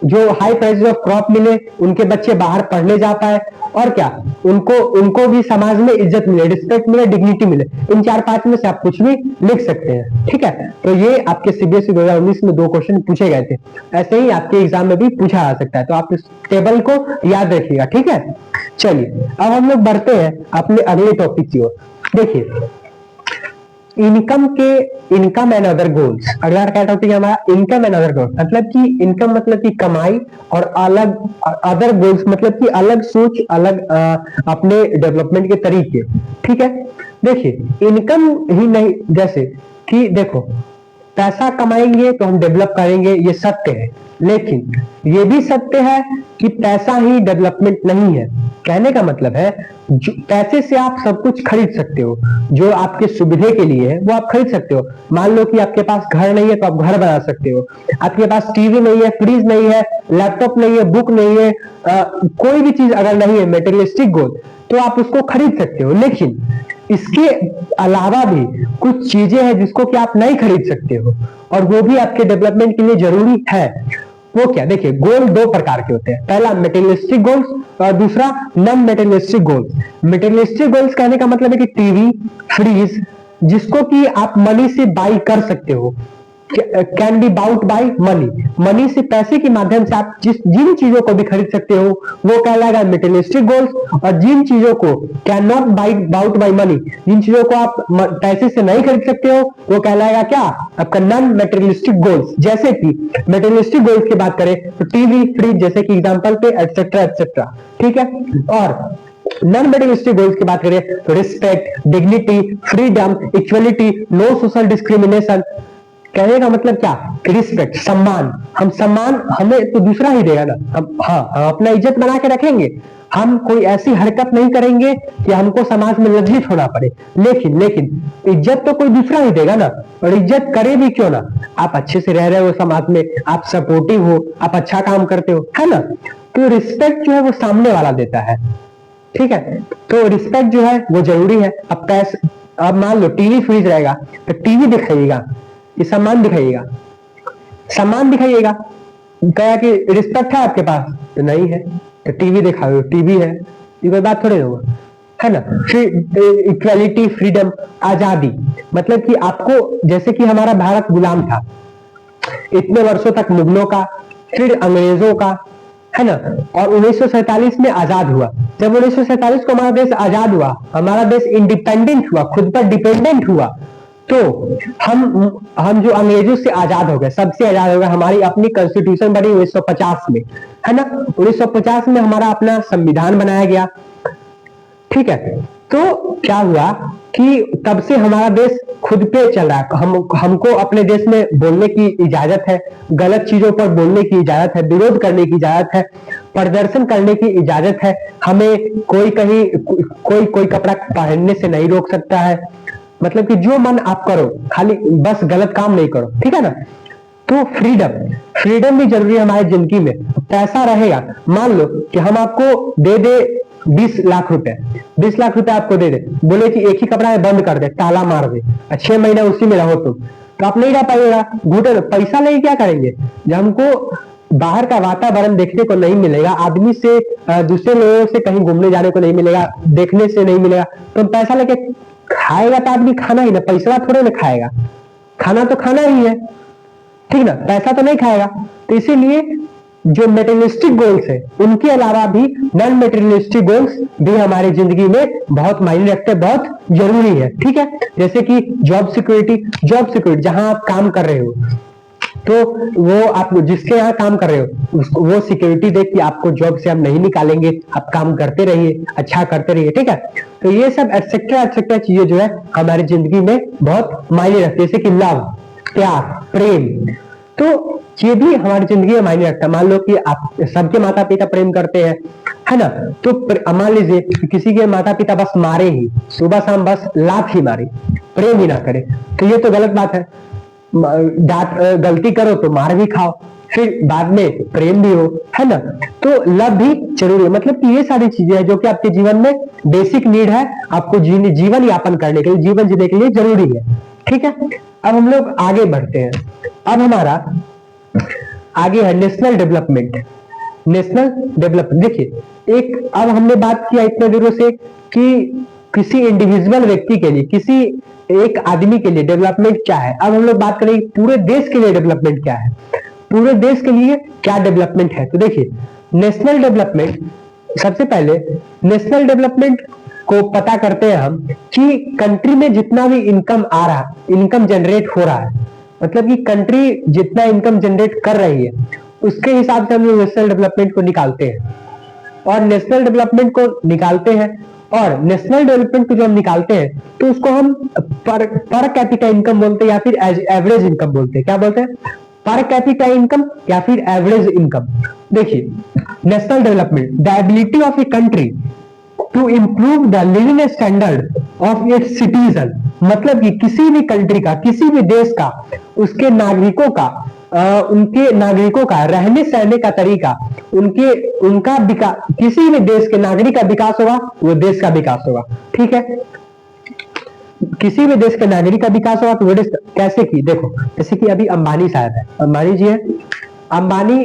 जो हाई प्राइस ऑफ क्रॉप मिले, उनके बच्चे बाहर पढ़ने जा पाए, और क्या उनको भी समाज में इज्जत मिले, रिस्पेक्ट मिले, डिग्निटी मिले। इन 4-5 में से आप कुछ भी लिख सकते हैं। ठीक है, तो ये आपके सीबीएसई 2019 में 2 क्वेश्चन पूछे गए थे, ऐसे ही आपके एग्जाम में भी पूछा जा सकता है, तो आप इस टेबल को याद रखिएगा। ठीक है, चलिए अब हम लोग बढ़ते हैं अपने अगले टॉपिक की ओर। देखिए इनकम एंड अदर गोल्स। अगला क्या टॉपिक है हमारा, इनकम एंड अदर गोल्स। मतलब कि इनकम मतलब कि कमाई, और अलग अदर गोल्स मतलब कि अलग सोच, अलग अपने डेवलपमेंट के तरीके। ठीक है, देखिए इनकम ही नहीं, जैसे कि देखो पैसा कमाएंगे तो हम डेवलप करेंगे, ये सत्य है, लेकिन ये भी सत्य है कि पैसा ही डेवलपमेंट नहीं है। कहने का मतलब है पैसे से आप सब कुछ खरीद सकते हो, जो आपके सुविधे के लिए है वो आप खरीद सकते हो। मान लो कि आपके पास घर नहीं है तो आप घर बना सकते हो, आपके पास टीवी नहीं है, फ्रिज नहीं है, लैपटॉप नहीं है, बुक नहीं है, कोई भी चीज अगर नहीं है मेटेरियलिस्टिक गोल, तो आप उसको खरीद सकते हो। लेकिन इसके अलावा भी कुछ चीजें हैं जिसको कि आप नहीं खरीद सकते हो, और वो भी आपके डेवलपमेंट के लिए जरूरी है। वो क्या, देखिए गोल दो प्रकार के होते हैं, पहला मेटेरियलिस्टिक गोल्स और दूसरा non materialistic goals. Materialistic goals कहने का मतलब है कि टीवी, फ्रिज, जिसको कि आप मनी से बाई कर सकते हो, can be bought by money. Money से, पैसे के माध्यम से आप जिन चीजों को भी खरीद सकते हो वो कहलाएगा मेटेरियलिस्टिक गोल्स, और जिन चीजों को can not bought by money, जिन चीजों को आप पैसे से नहीं खरीद सकते हो, वो कहलाएगा क्या, आपका नॉन मेटेरियलिस्टिक गोल्स। जैसे कि मेटेरियलिस्टिक गोल्स की बात करें तो टीवी, फ्रिज जैसे कि एग्जांपल पे, एटसेट्रा एटसेट्रा। ठीक है, और नॉन मेटेरियलिस्टिक गोल्स की बात करें तो respect, dignity, freedom, equality, no social discrimination. कहने का मतलब क्या, रिस्पेक्ट, सम्मान। हम सम्मान हमें तो दूसरा ही देगा ना, हम अपना इज्जत बना के रखेंगे, हम कोई ऐसी हरकत नहीं करेंगे कि हमको समाज में लज्जित होना पड़े, लेकिन इज्जत तो कोई दूसरा ही देगा ना। और इज्जत करे भी क्यों ना, आप अच्छे से रह रहे हो समाज में, आप सपोर्टिव हो, आप अच्छा काम करते हो, है ना, तो रिस्पेक्ट जो है वो सामने वाला देता है। ठीक है, तो रिस्पेक्ट जो है वो जरूरी है। अब मान लो टीवी फ्रिज रहेगा तो टीवी दिखाइएगा, ये सम्मान दिखाइएगा, सम्मान दिखाइएगा, कहा कि रिस्पेक्ट है आपके पास तो नहीं है, तो टीवी दिखाओ, टीवी है, ये कोई बात थोड़ी होगा, है ना। फिर इक्वालिटी, फ्रीडम, आजादी, मतलब कि आपको, जैसे कि हमारा भारत गुलाम था इतने वर्षों तक, मुगलों का, फिर अंग्रेजों का, है ना, और 1947 में आजाद हुआ। जब 1947 को हमारा देश आजाद हुआ, हमारा देश इंडिपेंडेंट हुआ, खुद पर डिपेंडेंट हुआ, तो हम जो अंग्रेजों से आजाद हो गए, सबसे आजाद हो गए, हमारी अपनी कॉन्स्टिट्यूशन बनी 1950 में, है ना। 1950 में हमारा अपना संविधान बनाया गया। ठीक है, तो क्या हुआ कि तब से हमारा देश खुद पे चल रहा है। हमको अपने देश में बोलने की इजाजत है, गलत चीजों पर बोलने की इजाजत है, विरोध करने की इजाजत है, प्रदर्शन करने की इजाजत है। हमें कोई कहीं कोई कपड़ा पहनने से नहीं रोक सकता है, मतलब कि जो मन आप करो, खाली बस गलत काम नहीं करो, ठीक है ना। तो फ्रीडम भी जरूरी है हमारी जिंदगी में। पैसा रहेगा, मान लो कि हम आपको दे दे 20 लाख रुपए, 20 लाख रुपए आपको दे दे, बोले कि एक ही कपड़ा में बंद कर दे, ताला मार दे, 6 महीना उसी में रहो तुम, तो आप नहीं रह पाइएगा, घूटे। पैसा लेके क्या करेंगे जब हमको बाहर का वातावरण देखने को नहीं मिलेगा, आदमी से, दूसरे लोगों से कहीं घूमने जाने को नहीं मिलेगा, देखने से नहीं मिलेगा, तो हम पैसा लेके खाएगा तो आदमी खाना ही ना, पैसा थोड़े ना खाएगा, खाना तो खाना ही है, ठीक ना, पैसा तो नहीं खाएगा। तो इसीलिए जो मेटेरियलिस्टिक गोल्स है उनके अलावा भी नॉन मेटेरियलिस्टिक गोल्स भी हमारी जिंदगी में बहुत मायने रखते हैं, बहुत जरूरी है। ठीक है, जैसे कि जॉब सिक्योरिटी, जहां आप काम कर रहे हो तो वो आप जिसके यहाँ काम कर रहे हो उसको वो सिक्योरिटी दे कि आपको जॉब से हम नहीं निकालेंगे, आप काम करते रहिए, अच्छा करते रहिए, ठीक है। तो ये सब एटसेट्रा चीजें जो है हमारी जिंदगी में बहुत मायने रखती है, जैसे कि लव, प्यार, प्रेम, तो ये भी हमारी जिंदगी में मायने रखता है। मान लो कि आप सबके माता पिता प्रेम करते हैं, है ना, तो मान लीजिए किसी के माता पिता बस मारे ही, सुबह शाम बस लात ही मारे, प्रेम ही ना करे, तो ये तो गलत बात है। गलती करो तो मार भी खाओ, फिर बाद में प्रेम भी हो, है ना, तो लव भी जरूरी है। मतलब कि ये सारी चीजें हैं जो कि आपके जीवन में बेसिक नीड है, आपको जीवन यापन करने के लिए, जीवन जीने के लिए जरूरी है। ठीक है, अब हम लोग आगे बढ़ते हैं। अब हमारा आगे है नेशनल डेवलपमेंट। देखिए एक, अब हमने बात किया इतने दिनों से कि किसी इंडिविजुअल व्यक्ति के लिए, किसी एक आदमी के लिए डेवलपमेंट क्या है। अब हम लोग बात करेंगे पूरे देश के लिए डेवलपमेंट क्या है, पूरे देश के लिए क्या डेवलपमेंट है। तो देखिए नेशनल डेवलपमेंट, सबसे पहले नेशनल डेवलपमेंट को पता करते हैं हम कि कंट्री में जितना भी इनकम आ रहा है, इनकम जनरेट हो रहा है, मतलब कि कंट्री जितना इनकम जनरेट कर रही है उसके हिसाब से हम लोग नेशनल डेवलपमेंट को निकालते हैं। और नेशनल डेवलपमेंट को निकालते हैं, और नेशनल डेवलपमेंट को जो हम निकालते हैं तो उसको हम पर कैपिटा इनकम बोलते हैं या फिर एवरेज इनकम बोलते हैं। क्या बोलते हैं? पर कैपिटा इनकम या फिर एवरेज इनकम। देखिए, national development, the ability of a country to improve the living standard of its citizen, मतलब कि किसी भी कंट्री का, किसी भी देश का, उसके नागरिकों का उनके नागरिकों का रहने सहने का तरीका, उनका विकास, किसी भी देश के नागरिक का विकास होगा वो देश का विकास होगा। ठीक है, किसी भी देश के नागरिक का विकास होगा तो वो देश कैसे की, देखो जैसे कि अभी अंबानी साहब है, अंबानी जी है, अंबानी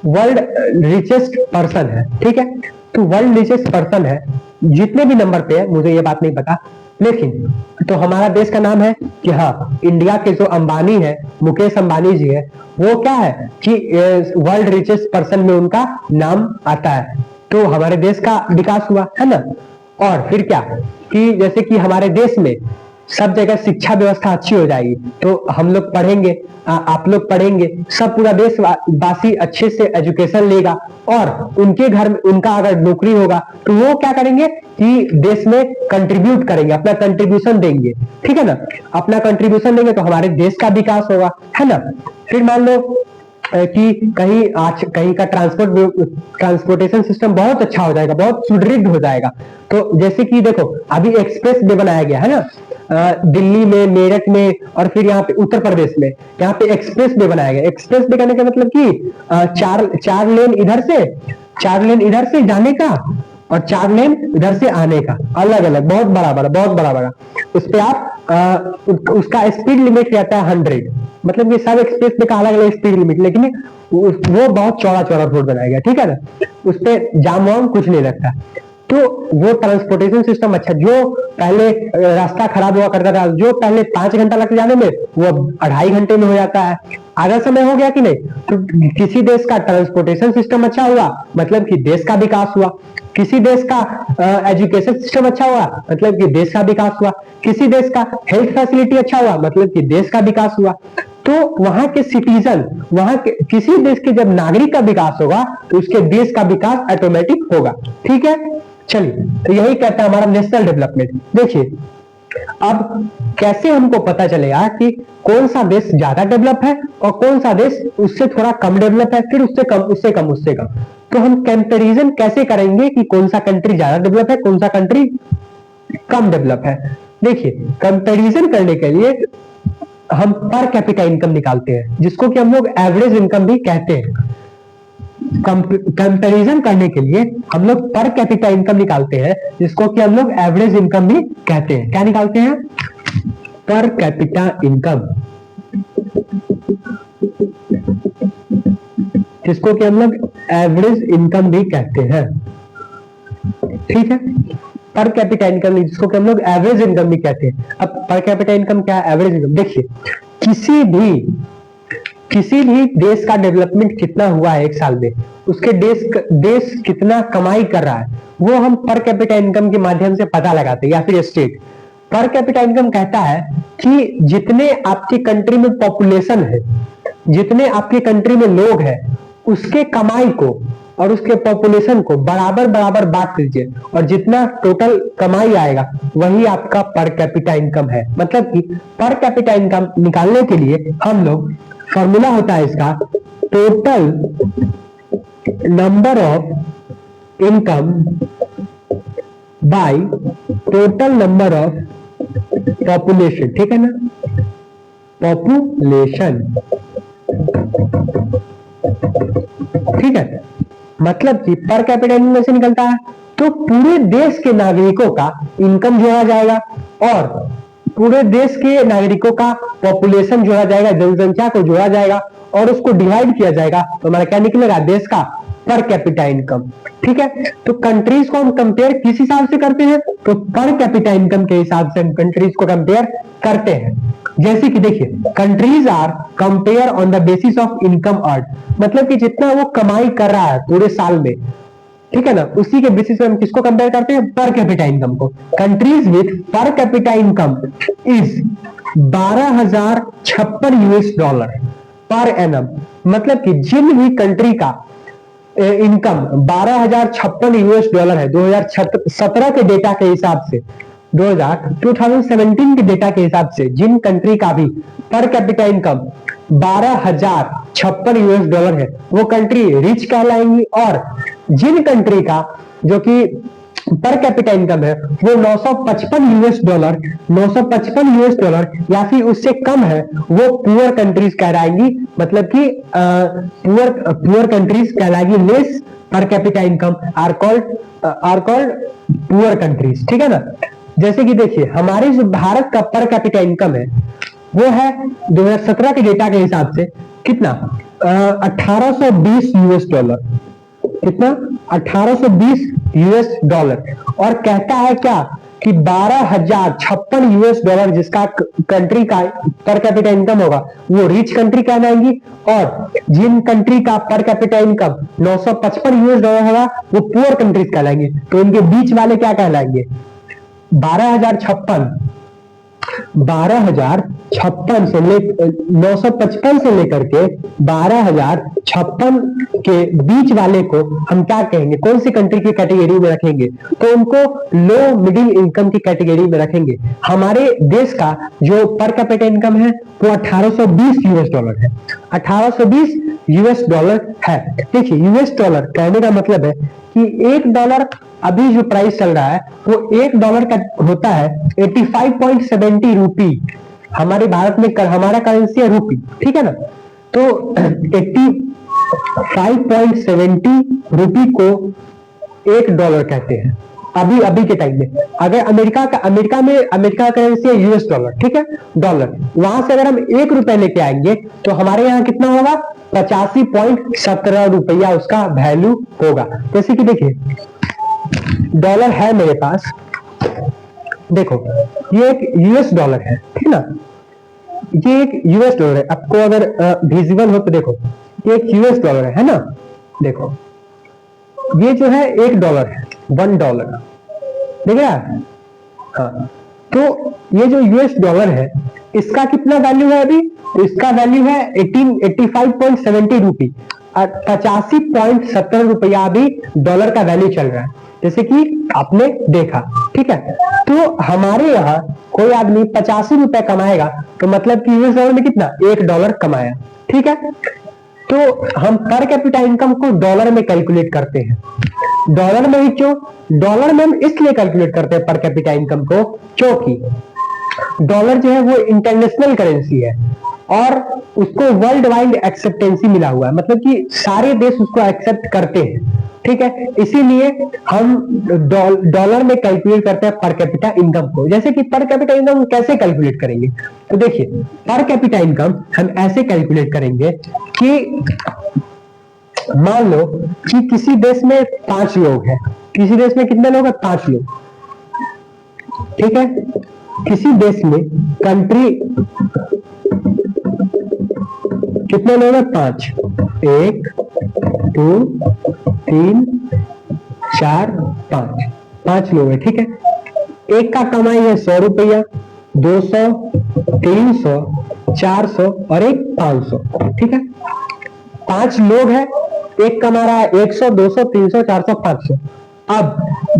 वर्ल्ड रिचेस्ट पर्सन है। ठीक है, तो वर्ल्ड रिचेस्ट पर्सन है, जितने भी नंबर पे है मुझे ये बात नहीं पता, लेकिन तो हमारा देश का नाम है कि हाँ, इंडिया के जो अंबानी है, मुकेश अंबानी जी है, वो क्या है कि वर्ल्ड रिचेस्ट पर्सन में उनका नाम आता है, तो हमारे देश का विकास हुआ है ना। और फिर क्या कि जैसे कि हमारे देश में सब जगह शिक्षा व्यवस्था अच्छी हो जाएगी, तो हम लोग पढ़ेंगे, आप लोग पढ़ेंगे, सब पूरा देशवासी अच्छे से एजुकेशन लेगा, और उनके घर में उनका अगर नौकरी होगा तो वो क्या करेंगे कि देश में कंट्रीब्यूट करेंगे, अपना कंट्रीब्यूशन देंगे। ठीक है ना, अपना कंट्रीब्यूशन देंगे तो हमारे देश का विकास होगा, है ना। फिर मान लो कि कहीं का ट्रांसपोर्टेशन सिस्टम बहुत अच्छा हो जाएगा, बहुत सुदृढ़ हो जाएगा। तो जैसे कि देखो अभी एक्सप्रेस वे बनाया गया है ना, दिल्ली में, मेरठ में, और फिर यहाँ पे उत्तर प्रदेश में, यहाँ पे एक्सप्रेस वे बनाया गया। एक्सप्रेस वे करने का मतलब कि चार लेन इधर से जाने का और 4 लेन इधर से आने का, अलग अलग, बहुत बड़ा। उस पे आप उसका स्पीड लिमिट रहता है 100, मतलब ये सब एक्सप्रेस वे का अलग अलग स्पीड लिमिट, लेकिन वो बहुत चौड़ा रोड बनाया गया। ठीक है ना, उस पे जाम वाम कुछ नहीं लगता। तो वो ट्रांसपोर्टेशन सिस्टम अच्छा, जो पहले रास्ता खराब हुआ करता था, जो पहले 5 घंटा लगते जाने में, वो 2.5 घंटे में हो जाता है। आधा समय हो गया कि नहीं, तो किसी देश का ट्रांसपोर्टेशन सिस्टम अच्छा हुआ मतलब कि देश का विकास हुआ, किसी देश का एजुकेशन सिस्टम अच्छा हुआ मतलब कि देश का विकास हुआ, किसी देश का हेल्थ फैसिलिटी अच्छा हुआ मतलब कि देश का विकास हुआ। तो वहां के सिटीजन, वहां के किसी देश के जब नागरिक का विकास होगा तो उसके देश का विकास ऑटोमेटिक होगा। ठीक है, चलिए, तो यही कहता है हमारा नेशनल डेवलपमेंट। देखिए, अब कैसे हमको पता चलेगा कि कौन सा देश ज्यादा डेवलप है और कौन सा देश उससे थोड़ा कम डेवलप है, फिर उससे कम। तो हम कंपैरिजन कैसे करेंगे कि कौन सा कंट्री ज्यादा डेवलप है, कौन सा कंट्री कम डेवलप है। देखिए, कंपैरिजन करने के लिए हम पर कैपिटा इनकम निकालते हैं, जिसको कि हम लोग एवरेज इनकम भी कहते हैं। कंपैरिजन करने के लिए हम लोग पर कैपिटा इनकम निकालते हैं, जिसको कि हम लोग एवरेज इनकम भी कहते हैं। क्या निकालते हैं? पर कैपिटा इनकम, जिसको कि हम लोग एवरेज इनकम भी कहते हैं। ठीक है, पर कैपिटा इनकम, जिसको कि हम लोग एवरेज इनकम भी कहते हैं। अब पर कैपिटा इनकम क्या है, एवरेज इनकम। देखिए, किसी भी देश का डेवलपमेंट कितना हुआ है एक साल में, उसके देश कितना कमाई कर रहा है, वो हम पर कैपिटा इनकम के माध्यम से पता लगाते हैं, या फिर स्टेट। पर कैपिटा इनकम कहता है कि जितने आपकी कंट्री में पॉपुलेशन है, जितने आपकी कंट्री में लोग हैं, उसके कमाई को और उसके पॉपुलेशन को बराबर बांट दीजिए, और जितना टोटल कमाई आएगा वही आपका पर कैपिटा इनकम है। मतलब कि पर कैपिटा इनकम निकालने के लिए हम लोग, फॉर्मूला होता है इसका, total number of income by total number of population. ठीक है ना, पॉपुलेशन। ठीक है, मतलब कि पर कैपिटा इनकम में से निकलता है तो पूरे देश के नागरिकों का इनकम जोड़ा जाएगा और पूरे देश के नागरिकों का पॉपुलेशन जोड़ा जाएगा, जनसंख्या को जोड़ा जाएगा और उसको डिवाइड किया जाएगा, तो हमारा क्या निकलेगा? देश का पर कैपिटा इनकम। ठीक है, तो कंट्रीज को हम कंपेयर किस हिसाब से करते हैं? तो पर कैपिटा इनकम के हिसाब से हम कंट्रीज को कंपेयर करते हैं। जैसे कि देखिए, countries are compare on the basis of income earn, मतलब कि जितना वो कमाई कर रहा है पूरे साल में, ठीक है ना, उसी के बेसिस पे हम किसको कंपेयर करते हैं, पर कैपिटा इनकम को। कंट्रीज विथ पर capita income is 12,056 US$ per annum, मतलब कि जिन भी कंट्री का इनकम 12,056 US$ है 2017 के डेटा के हिसाब से, 2017 के डेटा के हिसाब से जिन कंट्री का भी पर कैपिटा इनकम 12,056 US$ है वो कंट्री रिच कहलाएंगी, और जिन कंट्री का जो कि पर कैपिटा इनकम है वो 955 US$ या फिर उससे कम है वो पुअर कंट्रीज कहलाएंगी, मतलब कि पुअर कंट्रीज कहलाएंगी। Less per capita income are called poor countries, ठीक है ना। जैसे कि देखिए हमारे जो भारत का पर कैपिटा इनकम है वो है 2017 के डेटा के हिसाब से कितना, 1820 US$, कितना 1820 US$, और कहता है क्या कि 12,056 US$, जिसका कंट्री का पर कैपिटा इनकम होगा वो रिच कंट्री कहलाएंगी, और जिन कंट्री का पर कैपिटा इनकम 955 US$ होगा वो पुअर कंट्रीज कहलाएंगे। तो इनके बीच वाले क्या कहलाएंगे, 12,056 से 955 से लेकर के 12,056 के बीच वाले को हम क्या कहेंगे, कौन सी कंट्री की कैटेगरी में रखेंगे, तो उनको लो मिडिल इनकम की कैटेगरी में रखेंगे। हमारे देश का जो पर कैपिटा इनकम है वो 1820 US$ है, 1820 US$ है। देखिए US$ कहने का मतलब है कि $1 अभी जो प्राइस चल रहा है वो $1 का होता है 85.70 रुपी। हमारे भारत में हमारा करेंसी है रुपी, ठीक है ना, तो 85.70 रुपी को $1 कहते हैं अभी के टाइम में। अगर अमेरिका करेंसी है US$, ठीक है, डॉलर, वहां से अगर हम ₹1 लेके आएंगे तो हमारे यहाँ कितना होगा, 85.17 रुपया उसका वैल्यू होगा। जैसे कि देखिए डॉलर है मेरे पास, देखो ये एक US$ है, ठीक है ना, ये एक US$ है। आपको अगर विजिबल हो तो देखो ये एक US$ है ना, देखो ये जो है $1 है, $1 देख रहा है, हाँ। तो ये जो US$ है इसका कितना वैल्यू है अभी, तो इसका वैल्यू है 85.70 रुपी, 85.70 रुपया अभी डॉलर का वैल्यू चल रहा है, जैसे कि आपने देखा, ठीक है। तो हमारे यहाँ कोई आदमी 85 रुपए कमाएगा तो मतलब कि US$ में कितना, $1 कमाया, ठीक है। तो हम पर कैपिटा इनकम को डॉलर में कैलकुलेट करते हैं। डॉलर में ही क्यों, डॉलर में हम इसलिए कैलकुलेट करते हैं पर कैपिटा इनकम को क्योंकि डॉलर जो है वो इंटरनेशनल करेंसी है और उसको वर्ल्ड वाइड एक्सेप्टेंसी मिला हुआ है, मतलब कि सारे देश उसको एक्सेप्ट करते हैं, ठीक है। इसीलिए हम डॉलर में कैलकुलेट करते हैं पर कैपिटा इनकम को। जैसे कि पर कैपिटा इनकम कैसे कैलकुलेट करेंगे, तो देखिए पर कैपिटा इनकम हम ऐसे कैलकुलेट करेंगे कि मान लो कि किसी देश में 5 लोग हैं, किसी देश में कितने लोग हैं, 5 लोग, ठीक है। किसी देश में कंट्री कितने लोग हैं, 5, 1 2 3 4 5 लोग हैं, ठीक है। एक का कमाई है 100 रुपया, 200, 300, 400 और एक 500, ठीक है। 5 लोग हैं, एक कमा रहा है 100, 200, 300, 400, 500। अब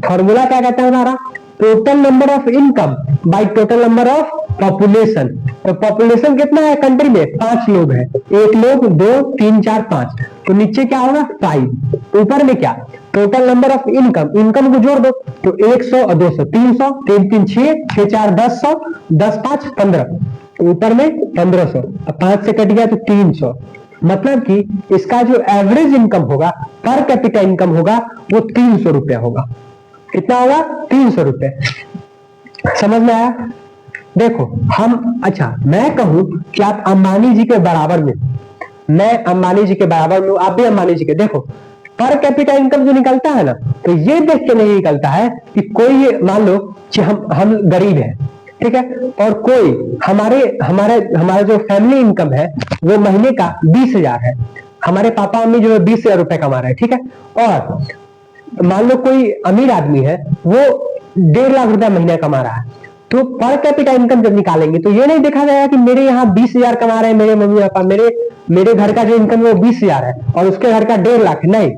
फॉर्मूला क्या कहता है हमारा, total number of income by total number of population. तो पॉपुलेशन कितना है कंट्री में, 5 लोग हैं, 1 लोग 2 3 4 5, तो नीचे क्या होगा 5, ऊपर में क्या, total number of income, income को जोड़ दो तो 100 और 200, 300, 3 3 6, 6 4 10, 100, 10 5 15, तो ऊपर में 1500, अब 5 से कट गया तो 300, मतलब कि इसका जो एवरेज इनकम होगा, पर कैपिटा इनकम होगा वो 300 रुपया होगा। कितना होगा, 300 रुपए। समझ में आया। देखो हम, अच्छा मैं कहूं कि आप अंबानी जी के बराबर में, मैं अंबानी जी के बराबर में, आप भी अंबानी जी के, देखो पर कैपिटा इनकम जो निकलता है ना, तो ये देख के नहीं निकलता है कि कोई, मान लो कि हम गरीब हैं, ठीक है, और कोई हमारा जो फैमिली इनकम है वो महीने का 20,000 है, हमारे पापा मम्मी जो है 20,000 रुपए कमा रहे हैं, ठीक है, और मान लो कोई अमीर आदमी है, वो 1.5 लाख रुपया महीना कमा रहा है, तो पर कैपिटा इनकम जब निकालेंगे तो ये नहीं देखा जाएगा कि मेरे यहाँ 20,000 कमा रहे हैं मेरे मम्मी पापा, मेरे घर का जो इनकम है वो 20,000 है और उसके घर का 1.5 लाख है। नहीं,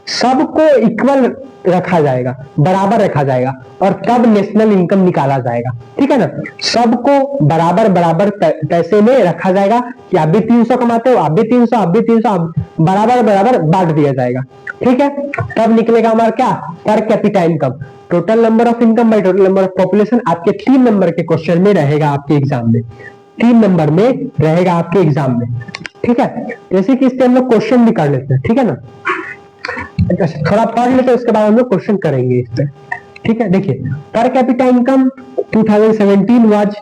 सबको इक्वल रखा जाएगा, बराबर रखा जाएगा, और तब नेशनल इनकम निकाला जाएगा। ठीक है ना, सबको बराबर बराबर पैसे में रखा जाएगा कि आप भी 300 कमाते हो, आप भी 300, आप भी 300, बराबर बराबर बांट दिया जाएगा। ठीक है, तब निकलेगा हमारा क्या, पर capita income. Total number of income by total number of population आपके 3 नंबर के क्वेश्चन में रहेगा, आपके एग्जाम में 3 नंबर में रहेगा आपके एग्जाम में। ठीक है, जैसे कि इससे हम लोग क्वेश्चन भी कर लेते हैं। ठीक है ना, थोड़ा पढ़ लेते हैं, उसके बाद हम लोग क्वेश्चन करेंगे इस पे। ठीक है, देखिए पर कैपिटा इनकम 2017 वाज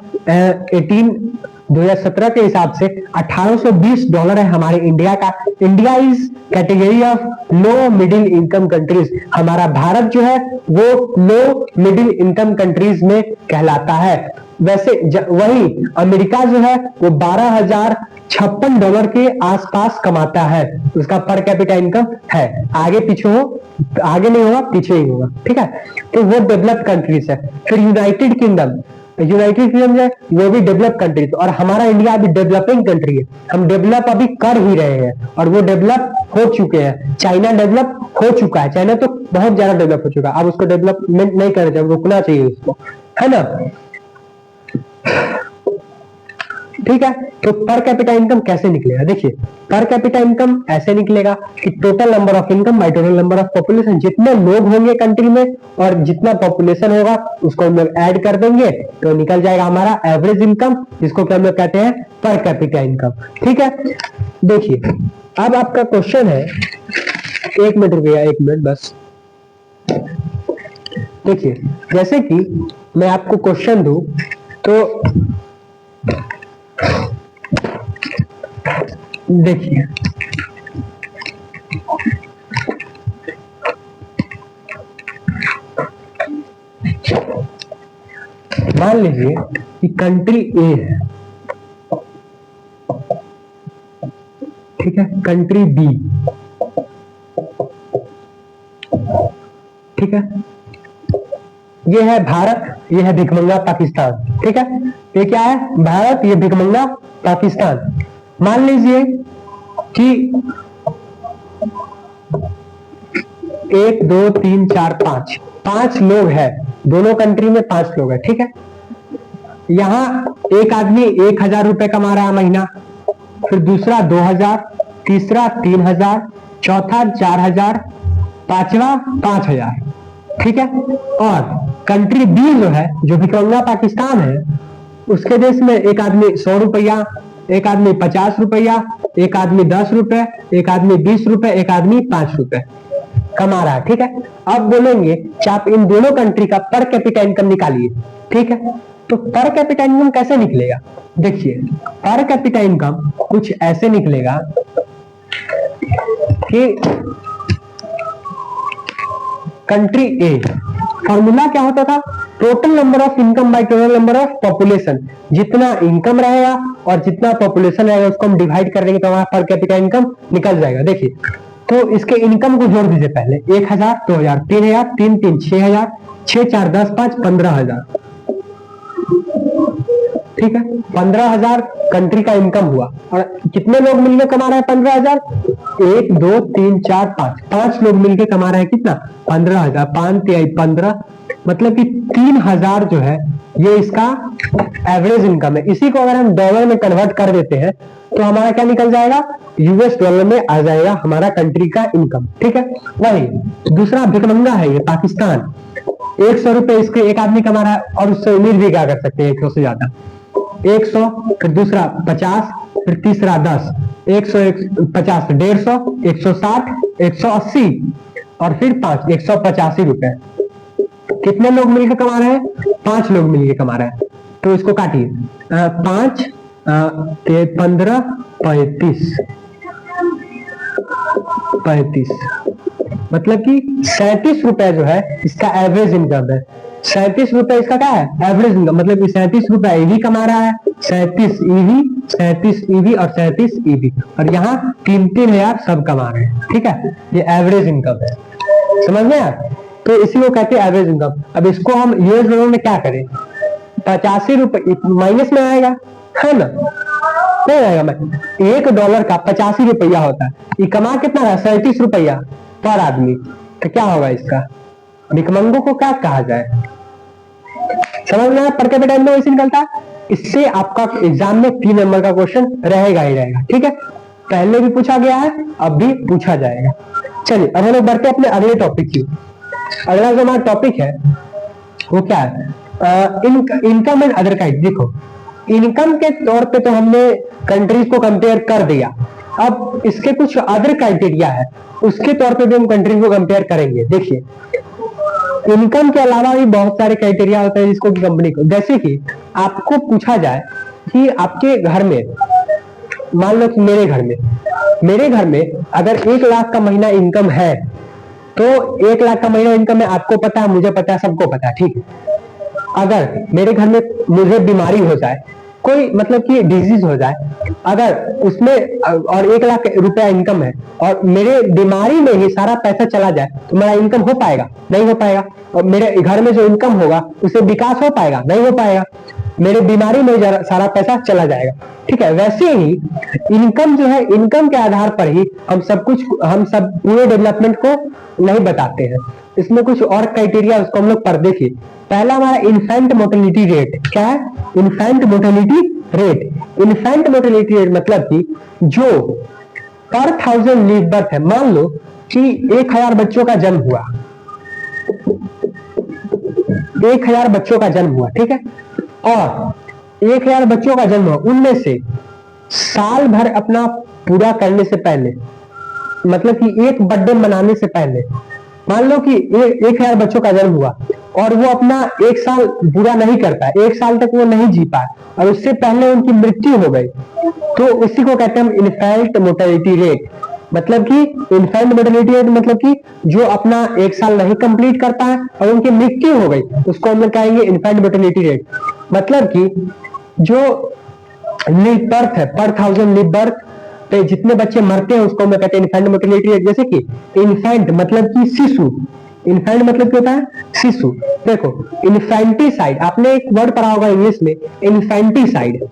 2017 के हिसाब से $1820 है हमारे इंडिया का। India is category of low middle income countries. हमारा भारत जो है वो लो मिडिल इनकम कंट्रीज में कहलाता है। वैसे वही अमेरिका जो है वो $12,056 के आसपास कमाता है, उसका पर कैपिटा इनकम है। आगे पीछे हो, आगे नहीं होगा, पीछे ही होगा। ठीक है, तो वो डेवलप्ड कंट्रीज है। फिर यूनाइटेड किंगडम जो है वो भी डेवलप कंट्रीज, और हमारा इंडिया अभी डेवलपिंग कंट्री है। हम डेवलप अभी कर ही रहे हैं और वो डेवलप हो चुके हैं। चाइना डेवलप हो चुका है, चाइना तो बहुत ज्यादा डेवलप हो चुका है। अब उसको डेवलपमेंट नहीं करना चाहिए, रुकना चाहिए उसको, है ना। ठीक है, तो पर कैपिटा इनकम कैसे निकलेगा, देखिए पर कैपिटा इनकम ऐसे निकलेगा कि total number of income by total number of population. जितने लोग होंगे कंट्री में और जितना पॉपुलेशन होगा उसको हम लोग ऐड कर देंगे तो निकल जाएगा हमारा एवरेज इनकम, जिसको हम लोग कहते हैं पर कैपिटा इनकम। ठीक है, देखिए अब आपका क्वेश्चन है, 1 मिनट रुकिएगा, 1 मिनट बस। देखिए जैसे कि मैं आपको क्वेश्चन दूं तो देखिए मान लीजिए कि कंट्री ए है, ठीक है, कंट्री बी, ठीक है, ये है भारत, ये है भिखमंगा पाकिस्तान। ठीक है, ये क्या है, भारत, ये भिखमंगा पाकिस्तान। मान लीजिए कि 1 2 3 4 5 लोग हैं, दोनों कंट्री में 5 लोग हैं। ठीक है, यहां एक आदमी 1,000 रुपए कमा रहा है महीना, फिर दूसरा 2,000, तीसरा 3,000, चौथा 4,000, पांचवा 5,000। ठीक है, और कंट्री बी जो है, जो भिखमंगा पाकिस्तान है, उसके देश में एक आदमी 100 रुपया, एक आदमी 50 रुपया, एक आदमी 10 रुपए, एक आदमी 20 रुपए, एक आदमी 5 रुपए कमा रहा है। ठीक है, अब बोलेंगे कि आप इन दोनों कंट्री का पर कैपिटा इनकम निकालिए। ठीक है, तो पर कैपिटा इनकम कैसे निकलेगा, देखिए पर कैपिटा इनकम कुछ ऐसे निकलेगा कि कंट्री ए, फॉर्मूला क्या होता था, total number of income by total number of population. जितना इनकम रहेगा और जितना पॉपुलेशन रहेगा उसको हम डिवाइड कर देंगे तो हमारा पर कैपिटा इनकम निकल जाएगा। देखिए तो इसके इनकम को जोड़ दीजिए पहले, 1,000, 2,000, 3,000, 3 3 6,000, 6 4 10 5 15,000। ठीक है, 15,000 कंट्री का इनकम हुआ, और कितने लोग मिलकर कमा रहे हैं 15,000, 1 2 3 4 5 लोग मिलकर कमा रहे हैं कितना, 15,000, 5 3 15, मतलब कि 3,000 जो है ये इसका एवरेज इनकम है। इसी को अगर हम डॉलर में कन्वर्ट कर देते हैं तो हमारा क्या निकल जाएगा, यूएस डॉलर में आ जाएगा हमारा कंट्री का इनकम। ठीक है, वही दूसरा भिखमंगा है ये पाकिस्तान, 100 रुपए इसके एक आदमी कमा रहा है, और उससे उम्मीद भी क्या कर सकते हैं 100 से ज्यादा, 100, फिर दूसरा 50, फिर तीसरा 10, 150, 150, 160, 180 और फिर 5, 185 रुपए। कितने लोग मिलकर कमा रहे हैं, 5 लोग मिलकर कमा रहे हैं। तो इसको काटिए, 5 15 35, मतलब कि 37 रुपए जो है इसका एवरेज इनकम है। 37 रुपए इसका क्या है, एवरेज इनकम, मतलब कि 37 रुपए ईवी कमा रहा है, 37 ईवी, 37 ईवी और 37 ईवी, और यहाँ 3-3 हजार सब कमा रहे हैं। ठीक है, ये एवरेज इनकम है, समझ में आया। तो इसी को कहते हैं एवरेज इनकम। अब इसको हम यूएस डॉलर में क्या करें, 85 रुपए माइनस में आएगा, है ना, नहीं आएगा। मैं $1 का 85 रुपया होता है, ये कमा कितना रहा, 37 रुपया पर आदमी। तो क्या होगा इसका, भिखमंगों को क्या कहा जाए, समझ में आया, पर कैपिटा इनकम वैसे निकलता है। इससे आपका एग्जाम में 3 नंबर का क्वेश्चन रहेगा ही रहेगा, ठीक है, पहले भी पूछा गया है, अब भी पूछा जाएगा। चलिए अब हम लोग बढ़ते अपने अगले टॉपिक की। अगला जो हमारा टॉपिक है वो क्या है, इनकम एंड अदर काइंड। देखो इनकम के तौर पे तो हमने कंट्रीज को कंपेयर कर दिया, अब इसके कुछ अदर क्राइटेरिया है, उसके तौर पे भी हम कंट्रीज को कंपेयर करेंगे। देखिए इनकम के अलावा भी बहुत सारे क्राइटेरिया होते हैं जिसको कंपनी को, जैसे कि आपको पूछा जाए कि आपके घर में, मान लो कि मेरे घर में अगर 1 लाख का महीना इनकम है, तो 1 लाख का महीना इनकम है, आपको पता है, मुझे पता है, सबको पता है, ठीक है। अगर मेरे घर में मुझे बीमारी हो जाए, कोई मतलब कि डिजीज हो जाए, अगर उसमें और 1 लाख रुपया इनकम है और मेरे बीमारी में ही सारा पैसा चला जाए, तो मेरा इनकम हो पाएगा, नहीं हो पाएगा। और मेरे घर में जो इनकम होगा उससे विकास हो पाएगा, नहीं हो पाएगा, मेरे बीमारी में सारा पैसा चला जाएगा, ठीक है। वैसे ही इनकम जो है, इनकम के आधार पर ही हम सब पूरे डेवलपमेंट को नहीं बताते हैं, इसमें कुछ और क्राइटेरिया, उसको हम लोग पर देखिए। पहला हमारा इन्फेंट मोर्टेलिटी रेट, क्या है, infant mortality rate. Infant mortality rate मतलब कि जो पर 1000 लीव बर्थ है, मान लो कि 1000 बच्चों का जन्म हुआ, 1000 बच्चों का जन्म हुआ, ठीक है, और 1000 बच्चों का जन्म हुआ, उनमें से साल भर अपना पूरा करने से पहले, मतलब कि एक बर्थडे मनाने से पहले, मान लो कि 1000 बच्चों का जन्म हुआ और वो अपना 1 साल पूरा नहीं करता, 1 साल तक वो नहीं जी पाए और उससे पहले उनकी मृत्यु हो गई, तो उसी को कहते हैं हम इन्फेंट मोर्टेलिटी रेट। मतलब कि इन्फेंट मोर्टेलिटी रेट मतलब कि जो अपना 1 साल नहीं कंप्लीट करता है और उनकी मृत्यु हो गई, उसको हम लोग कहेंगे इन्फेंट मोर्टेलिटी रेट। मतलब कि जो लीव बर्थ है, पर 1000 लीव बर्थ पे जितने बच्चे मरते हैं उसको हम कहते हैं इन्फेंट मोर्टेलिटी रेट। जैसे कि इन्फेंट मतलब कि शिशु, इन्फेंट मतलब क्या होता है, शिशु। देखो इन्फेंटिसाइड, आपने एक वर्ड पढ़ा होगा इंग्लिश में, इन्फेंटिसाइड।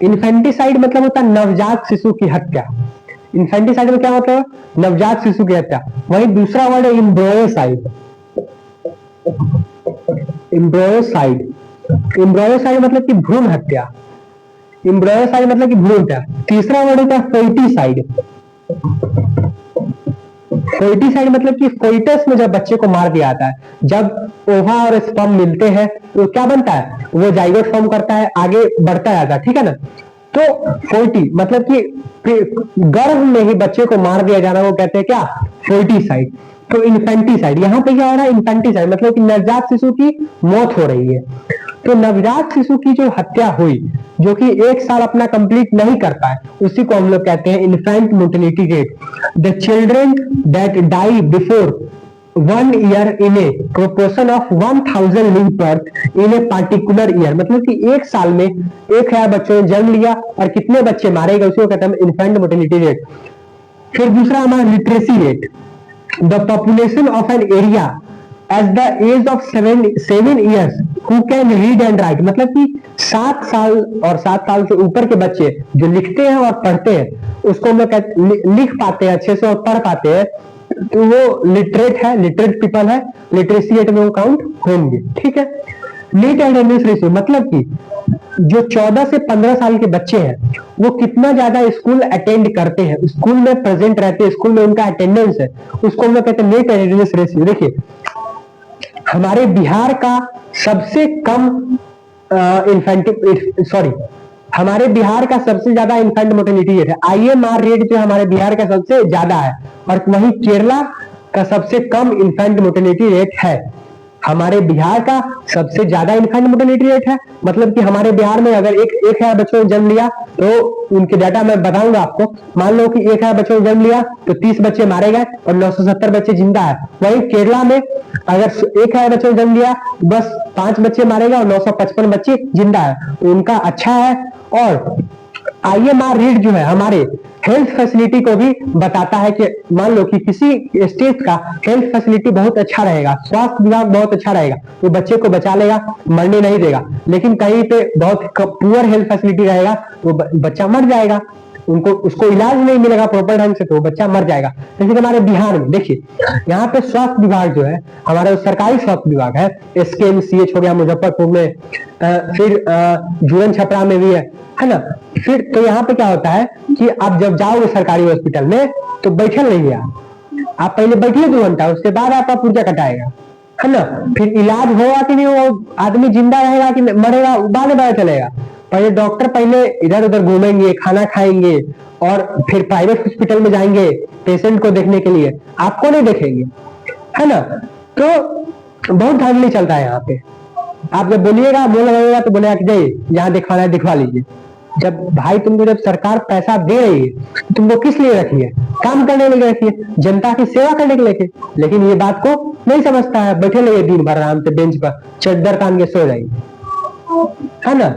इन्फेंटिसाइड मतलब होता है नवजात शिशु की हत्या। इन्फेंटिसाइड में क्या होता है, नवजात शिशु की हत्या। वहीं दूसरा वर्ड है एम्ब्रोयोसाइड। एम्ब्रोयोसाइड, एम्ब्रोयोसाइड मतलब कि भ्रूण हत्या, एम्ब्रोयोसाइड मतलब कि भ्रूण हत्या। तीसरा वर्ड होता है फोइटिसाइड। फोइटिसाइड मतलब कि फोइटस में जब बच्चे को मार दिया जाता है, जब ओवा और स्पर्म मिलते हैं तो क्या बनता है, वो जाइगोट फॉर्म करता है, आगे बढ़ता जाता है, ठीक है ना। तो फोइटी मतलब कि गर्भ में ही बच्चे को मार दिया जाना, वो कहते हैं क्या, फोइटिसाइड। तो इन्फेंटिसाइड, यहाँ पे क्या हो रहा है, इन्फेंटिसाइड मतलब कि नवजात शिशु की मौत हो रही है। तो नवजात शिशु की जो हत्या हुई, जो कि 1 साल अपना कंप्लीट नहीं कर पाए, उसी को हम लोग कहते हैं infant mortality rate. The children that die before 1 year in a proportion of 1000 live birth in a particular year. मतलब कि 1 साल में 1000 बच्चों ने जन्म लिया और कितने बच्चे मारे गए, उसी को कहते हैं इन्फेंट मोर्टेलिटी रेट। फिर दूसरा हमारा literacy rate. The population of an area at the age of 7 years who can read and write। मतलब कि 7 साल और 7 साल से ऊपर के बच्चे जो लिखते हैं और पढ़ते हैं, उसको हम लोग लिख पाते हैं अच्छे से और पढ़ पाते हैं, तो वो लिटरेट है, लिटरेट पीपल है, लिटरेसी रेट में वो काउंट होंगे, ठीक है। नीट अटेंडेंस रेशियो मतलब कि जो 14 से 15 साल के बच्चे हैं वो कितना ज्यादा स्कूल अटेंड करते हैं, स्कूल में प्रेजेंट रहते हैं, स्कूल में उनका अटेंडेंस है, उसको हम लोग कहते हैं नीट अटेंडेंस रेशियो। देखिए हमारे बिहार का सबसे कम हमारे बिहार का सबसे ज्यादा इन्फेंट मोर्टेलिटी रेट है, IMR रेट जो हमारे बिहार का सबसे ज्यादा है, और वहीं केरला का सबसे कम इन्फेंट मोर्टेलिटी रेट है। हमारे बिहार का सबसे ज्यादा इन्फेंट मोर्टेलिटी रेट है, मतलब कि हमारे बिहार में अगर 1000 बच्चों ने जन्म लिया, तो उनके डाटा मैं बताऊंगा आपको। मान लो कि 1000 बच्चों ने जन्म लिया तो 30 बच्चे मारे गए और 970 बच्चे जिंदा है। वहीं केरला में अगर 1000 बच्चों ने जन्म लिया, बस 5 बच्चे मारे गए और 955 बच्चे जिंदा है, तो उनका अच्छा है। और IMR रेट जो है हमारे हेल्थ फैसिलिटी को भी बताता है कि मान लो कि किसी स्टेट का हेल्थ फैसिलिटी बहुत अच्छा रहेगा, स्वास्थ्य विभाग बहुत अच्छा रहेगा, वो बच्चे को बचा लेगा, मरने नहीं देगा। लेकिन कहीं पे बहुत पुअर हेल्थ फैसिलिटी रहेगा तो बच्चा मर जाएगा, उनको उसको इलाज नहीं मिलेगा प्रॉपर ढंग से तो बच्चा मर जाएगा। लेकिन हमारे बिहार में देखिए, यहाँ पे स्वास्थ्य विभाग जो है हमारा सरकारी स्वास्थ्य विभाग है, SKMCH हो गया मुजफ्फरपुर में, फिर जुड़न छपरा में भी है ना। फिर तो यहाँ पे क्या होता है कि आप जब जाओगे सरकारी हॉस्पिटल में तो बैठे नहीं आप पहले बैठिए 2 घंटा, उसके बाद आपका पुर्जा कटाएगा, है ना। फिर इलाज होगा कि नहीं होगा, आदमी जिंदा रहेगा कि मरेगा, बाद में पता चलेगा। पहले डॉक्टर पहले इधर उधर घूमेंगे, खाना खाएंगे और फिर प्राइवेट हॉस्पिटल में जाएंगे पेशेंट को देखने के लिए, आपको नहीं देखेंगे, है ना। तो बहुत धांधली चलता है यहाँ पे। आप जब बोलिएगा बोलेगा तो बोलेगा कि नहीं यहाँ दिखवाना है दिखवा लीजिए। जब भाई तुमको जब सरकार पैसा दे रही है तो तुमको किस लिए रखी है? काम करने के लिए रखी है, जनता की सेवा करने के लिए। लेकिन ये बात को नहीं समझता है, बैठे रहिए दिन भर आराम से बेंच पर चद्दर तान के सो जाइए, है ना।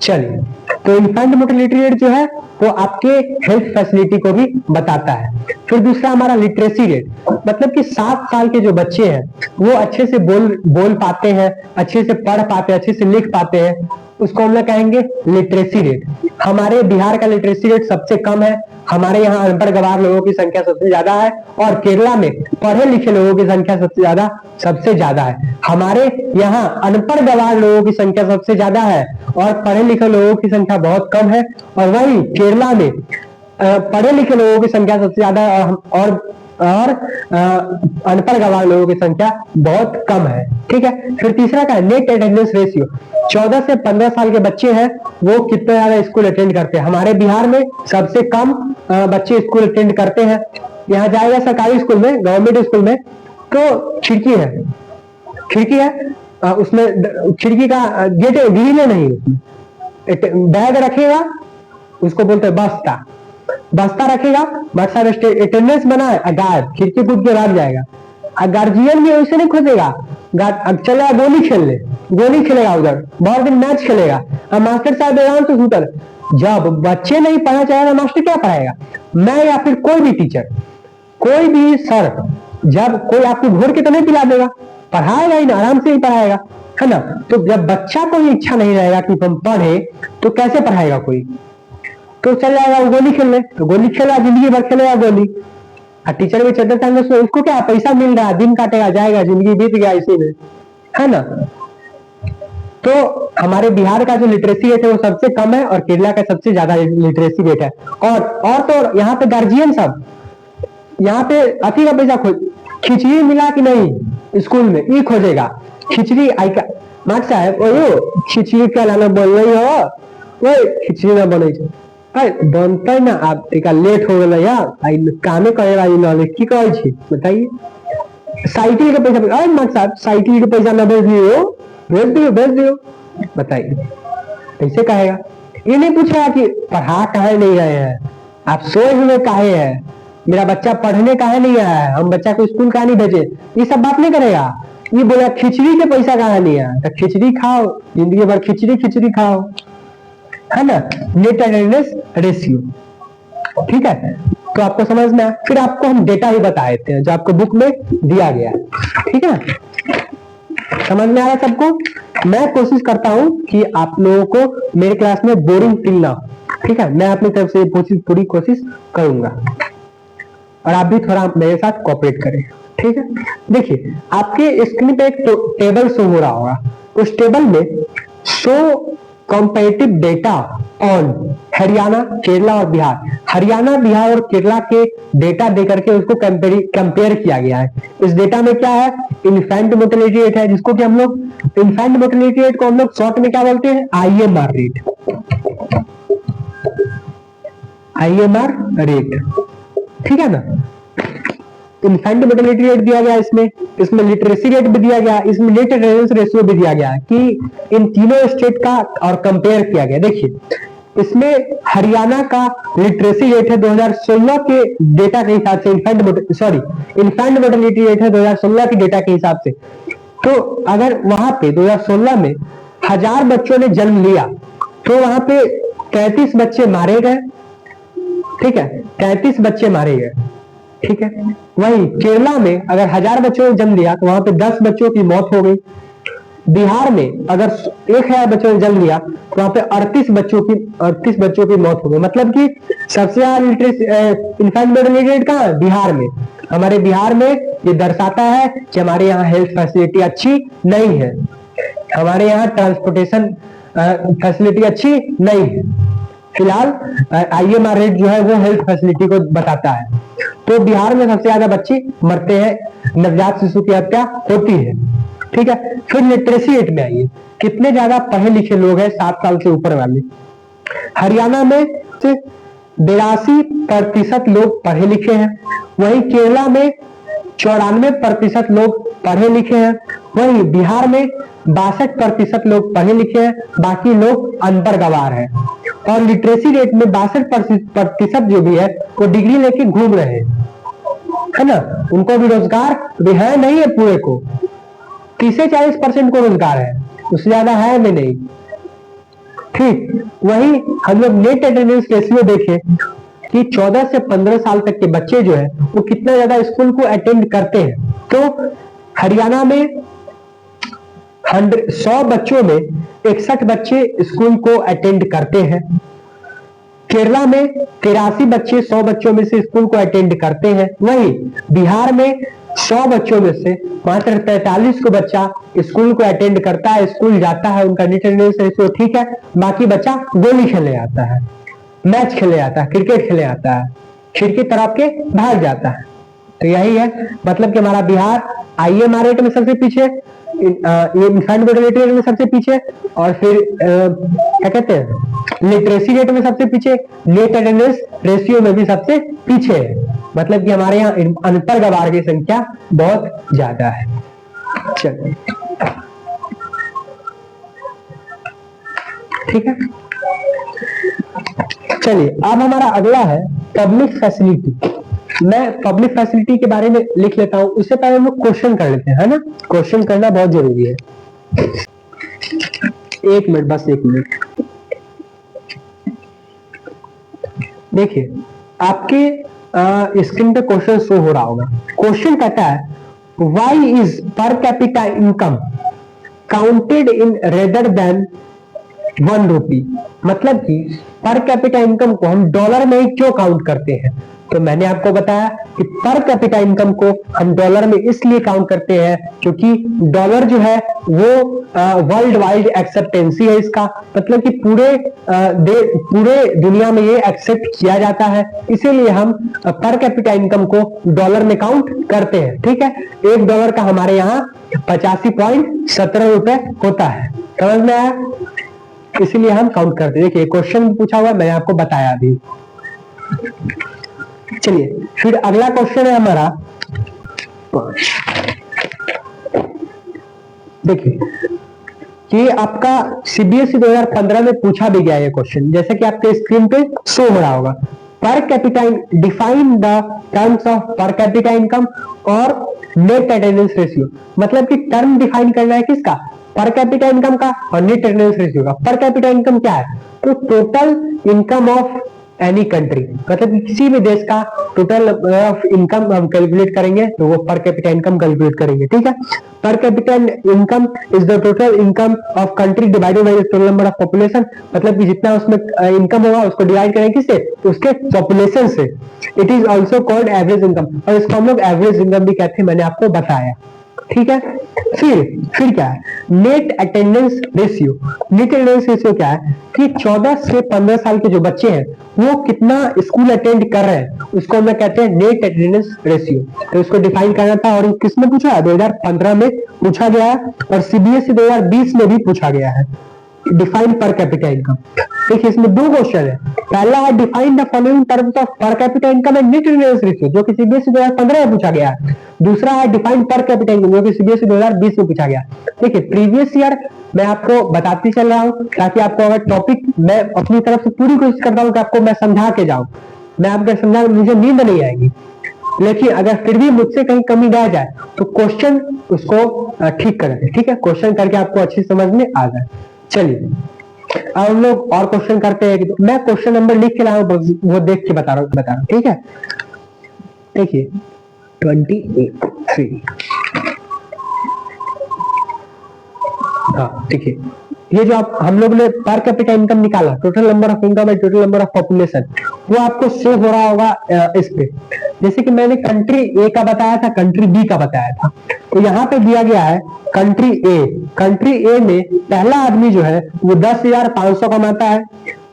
चलिए, तो इन्फेंट मोर्टेलिटी रेट जो है वो आपके हेल्थ फैसिलिटी को भी बताता है। फिर दूसरा हमारा लिटरेसी रेट, मतलब कि 7 साल के जो बच्चे हैं वो अच्छे से बोल पाते हैं, अच्छे से पढ़ पाते हैं, अच्छे से लिख पाते हैं, उसको हम लोग कहेंगे लिटरेसी रेट। हमारे बिहार का लिटरेसी रेट सबसे कम है, हमारे यहाँ अनपढ़ गवार लोगों की संख्या सबसे ज्यादा है, और केरला में पढ़े लिखे लोगों की संख्या सबसे ज्यादा है। हमारे यहाँ अनपढ़ गवार लोगों की संख्या सबसे ज्यादा है और पढ़े लिखे लोगों की संख्या बहुत कम है, और वही केरला में पढ़े लिखे लोगों की संख्या सबसे ज्यादा है और अनपढ़ गवार लोगों की संख्या बहुत कम है। ठीक है। फिर तीसरा का नेट अटेंडेंस रेशियो, 14 से 15 साल के बच्चे हैं वो कितने ज्यादा स्कूल अटेंड करते हैं? हमारे बिहार में सबसे कम बच्चे स्कूल अटेंड करते हैं। यहाँ जाएगा सरकारी स्कूल में, गवर्नमेंट स्कूल में, तो खिड़की है, उसमें खिड़की का गेट ग्रिल नहीं, उसमें बैग रखेगा, उसको बोलते हैं बस्ता रखेगा, बट अटेंडेंस बना है, गायब, खिड़की कूद के भाग जाएगा। गार्जियन भी वैसे नहीं खोजेगा, चलेगा गोली खेलेगा, उधर बहुत दिन मैच खेलेगा, और मास्टर साहब आराम से सुतर। जब बच्चे नहीं पढ़ना चाहेगा मास्टर क्या पढ़ाएगा? मैं या फिर कोई भी टीचर, कोई भी सर, जब कोई आपको घोर के तो नहीं पिला देगा, पढ़ाएगा ही ना, आराम से ही पढ़ाएगा, है ना। तो जब बच्चा को इच्छा नहीं रहेगा कि हम पढ़े तो कैसे पढ़ाएगा कोई? तो चल जाएगा वो गोली खेलने, तो गोली खेला, जिंदगी भर खेलेगा गोली। टीचर भी चद्दर टांगे सो, उसको क्या पैसा मिल रहा है, दिन काटेगा, जाएगा, जिंदगी बीत गया इसी में, है ना। तो हमारे बिहार का जो लिटरेसी रेट है वो सबसे कम है और केरला का सबसे ज्यादा लिटरेसी रेट है। और तो यहाँ पे गार्जियन सब यहाँ पे अति का पैसा खिचड़ी मिला कि नहीं स्कूल में ये खोजेगा। खिचड़ी मास्टर साहब वो खिचड़ी क्या लाना बोल रही हो, वो खिचड़ी ना बने बनते ना, आप एक लेट हो गया यार, कामे करेगा नॉलेज की कहे छी बताइए। साइकिल के पैसा, अरे मास्टर साहब साइकिल के पैसा ना भेज दियो, बताइए कैसे कहेगा? ये नहीं पूछेगा कि पढ़ा काहे नहीं रहे हैं, आप सोए हुए काहे हैं, मेरा बच्चा पढ़ने काहे नहीं आया है, हम बच्चा को स्कूल काहे नहीं भेजे, ये सब बात नहीं करेगा। ये बोला खिचड़ी के पैसा काहे नहीं आया, तो खिचड़ी खाओ, जिंदगी भर खिचड़ी खाओ, है ना। नेट अटेंडेंस रेशियो, ठीक है। तो आपको समझ में आया। फिर आपको हम डेटा ही बता देते हैं जो आपको बुक में दिया गया है, ठीक है। समझ में आ रहा सबको? मैं कोशिश करता हूं कि आप लोगों को मेरे क्लास में बोरिंग फील ना हो, ठीक है। मैं अपनी तरफ से पूरी कोशिश करूंगा और आप भी थोड़ा मेरे साथ कोऑपरेट करें, ठीक है। देखिए आपके स्क्रीन पे एक टेबल शो हो रहा होगा, उस टेबल में show comparative data on Haryana, Kerala और बिहार। हरियाणा, बिहार और केरला के डेटा देकर के उसको कंपेयर किया गया है। इस डेटा में क्या है? इन्फेंट मोर्टेलिटी रेट है, जिसको कि हम लोग इन्फेंट मोर्टेलिटी रेट को हम लोग शॉर्ट में क्या बोलते हैं? IMR रेट, IMR रेट, ठीक है ना। इन्फेंट मोर्टेलिटी रेट दिया गया, इसमें लिटरेसी रेट भी दिया गया, इसमें नेट अटेंडेंस रेशियो भी दिया गया कि इन तीनों स्टेट का और कंपेयर किया गया। देखिए इसमें हरियाणा का लिटरेसी रेट है 2016 के डेटा के हिसाब से, इन्फेंट मोर्टेलिटी रेट है 2016 के डेटा के हिसाब से। तो अगर वहां पे 2016 में 1000 बच्चों ने जन्म लिया तो वहां पे 33 बच्चे मारे गए, ठीक है, 33 बच्चे मारे गए, ठीक है। वही केरला में अगर 1000 बच्चों ने जन्म लिया तो वहां पे 10 बच्चों की मौत हो गई। बिहार में अगर 1000 बच्चों ने जन्म लिया तो वहां पे 38 बच्चों की मौत हो गई। मतलब कि सबसे ज्यादा इन्फेंट रिलेटेड कहाँ है? बिहार में। हमारे बिहार में ये दर्शाता है कि हमारे यहाँ हेल्थ फैसिलिटी अच्छी नहीं है, हमारे यहाँ ट्रांसपोर्टेशन फैसिलिटी अच्छी नहीं है। फिलहाल IMR रेट जो है वो हेल्थ फैसिलिटी को बताता है। तो बिहार में सबसे ज्यादा बच्चे मरते हैं, नवजात शिशु की हत्या होती है, ठीक है। फिर लिटरेसी रेट में आइए, कितने ज्यादा पढ़े लिखे लोग हैं 7 साल से ऊपर वाले। हरियाणा में 82% लोग पढ़े लिखे हैं, वहीं केरला में 94% लोग पढ़े लिखे हैं, वहीं बिहार में 62% लोग पढ़े लिखे हैं, बाकी लोग अनपढ़ गवार हैं। और लिटरेसी रेट में 62% जो भी है वो डिग्री लेके घूम रहे हैं, है ना। उनको भी रोजगार भी है नहीं है, पूरे को 30 से 40% को रोजगार है, उससे ज्यादा है भी नहीं, ठीक। वहीं हम लोग नेट अटेंडेंस रेशियो देखें कि 14 से 15 साल तक के बच्चे जो है वो कितना ज्यादा स्कूल को अटेंड करते हैं। तो हरियाणा में 100 बच्चों में 61 बच्चे स्कूल को अटेंड करते हैं। केरला में 83 बच्चे 100 बच्चों में से स्कूल को अटेंड करते हैं। वहीं बिहार में 100 बच्चों में से मात्र 43 को बच्चा स्कूल को अटेंड करता है, स्कूल जाता है, उनका नेट अटेंडेंस रेशियो ठीक है। बाकी बच्चा गोली खेलने आता है, मैच खेलने आता है, क्रिकेट खेलने आता है, खिड़की तरफ के भाग जाता है। तो यही है, मतलब कि हमारा बिहार IMR रेट में सबसे पीछे, इन्फेंट मोर्टेलिटी रेट में सबसे पीछे, और फिर क्या कहते हैं लिटरेसी रेट में सबसे पीछे, नेट अटेंडेंस रेशियो में भी सबसे पीछे है। मतलब कि हमारे यहाँ अनपढ़ गवार की संख्या बहुत ज्यादा है। चलिए ठीक है, चलिए अब हमारा अगला है पब्लिक फैसिलिटी। मैं पब्लिक फैसिलिटी के बारे में लिख लेता हूं, उससे पहले हम लोग क्वेश्चन कर लेते हैं, है ना। क्वेश्चन करना बहुत जरूरी है। 1 मिनट, बस 1 मिनट। देखिए आपके स्क्रीन पे क्वेश्चन शो हो रहा होगा। क्वेश्चन कहता है why is per capita income counted in rather than 1 rupee. मतलब कि पर कैपिटा इनकम को हम डॉलर में ही क्यों काउंट करते हैं। तो मैंने आपको बताया कि पर कैपिटा इनकम को हम डॉलर में इसलिए काउंट करते हैं क्योंकि डॉलर जो है वो वर्ल्ड वाइड एक्सेप्टेंसी है इसका, मतलब कि पूरे दुनिया में ये एक्सेप्ट किया जाता है, इसीलिए हम पर कैपिटा इनकम को डॉलर में काउंट करते हैं। ठीक है, $1 का हमारे यहाँ 85.17 रुपए होता है, समझ में आया, इसीलिए हम काउंट करते हैं। देखिए क्वेश्चन पूछा हुआ मैंने आपको बताया अभी। चलिए फिर अगला क्वेश्चन है हमारा, देखिए ये आपका CBSE 2015 में पूछा भी गया ये क्वेश्चन, जैसे कि आपके स्क्रीन पे शो हो रहा होगा। Per capita define the terms of पर कैपिटा इनकम और नेट अटेंडेंस रेशियो। मतलब कि टर्म डिफाइन करना है किसका, पर कैपिटा इनकम का और नेट अटेंडेंस रेशियो का। पर कैपिटा इनकम क्या है, तो total income of any country, मतलब किसी भी देश का टोटल ऑफ इनकम हम कैलकुलेट करेंगे तो वो पर कैपिटा इनकम कैलकुलेट करेंगे। ठीक है, पर capita income is the total income of country divided by the total number of population. मतलब कि जितना उसमें इनकम होगा उसको डिवाइड करेंगे किससे, उसके पॉपुलेशन से। It is also called average income, और इसको हम लोग एवरेज इनकम भी कहते हैं, मैंने आपको बताया। ठीक है, फिर क्या है net attendance ratio. Net attendance ratio क्या है कि 14 से 15 साल के जो बच्चे हैं वो कितना स्कूल अटेंड कर रहे हैं, उसको हम कहते हैं नेट अटेंडेंस रेशियो। तो इसको डिफाइन करना था, और किसमें पूछा है, 2015 में पूछा गया है, और CBSE 2020 में भी पूछा गया है, डिफाइन पर कैपिटा इनकम। देखिए इसमें 2 क्वेश्चन है। पहला है define the following terms of पर capita income and net attendance ratio, जो कि CBSE 2015 में पूछा गया है। दूसरा है डिफाइन पर कैपिटा इनकम, जो कि CBSE 2020 में पूछा गया। देखिए प्रीवियस ईयर मैं आपको बताते चल रहा हूं ताकि आपको अगर टॉपिक, मैं अपनी तरफ से पूरी कोशिश करता हूं कि आपको मैं समझा के जाऊं। मैं आपको समझा, मुझे नींद नहीं आएगी, लेकिन अगर फिर भी मुझसे कहीं कमी रह जाए तो क्वेश्चन उसको ठीक करें। ठीक है, क्वेश्चन करके आपको अच्छी समझ में आ जाए। चलिए अब हम लोग और क्वेश्चन करते हैं। मैं क्वेश्चन नंबर लिख के लाया हूं, वो देख के बता रहा हूँ, ठीक है। देखिए 28 हाँ देखिए, ये जो आप हम लोग ने पर कैपिटा इनकम निकाला, total number of income and total number of population, वो आपको सेव हो रहा होगा इस पे। जैसे कि मैंने कंट्री ए का बताया था, कंट्री बी का बताया था, तो यहाँ पे दिया गया है कंट्री ए। कंट्री ए में पहला आदमी जो है वो 10,500 कमाता है,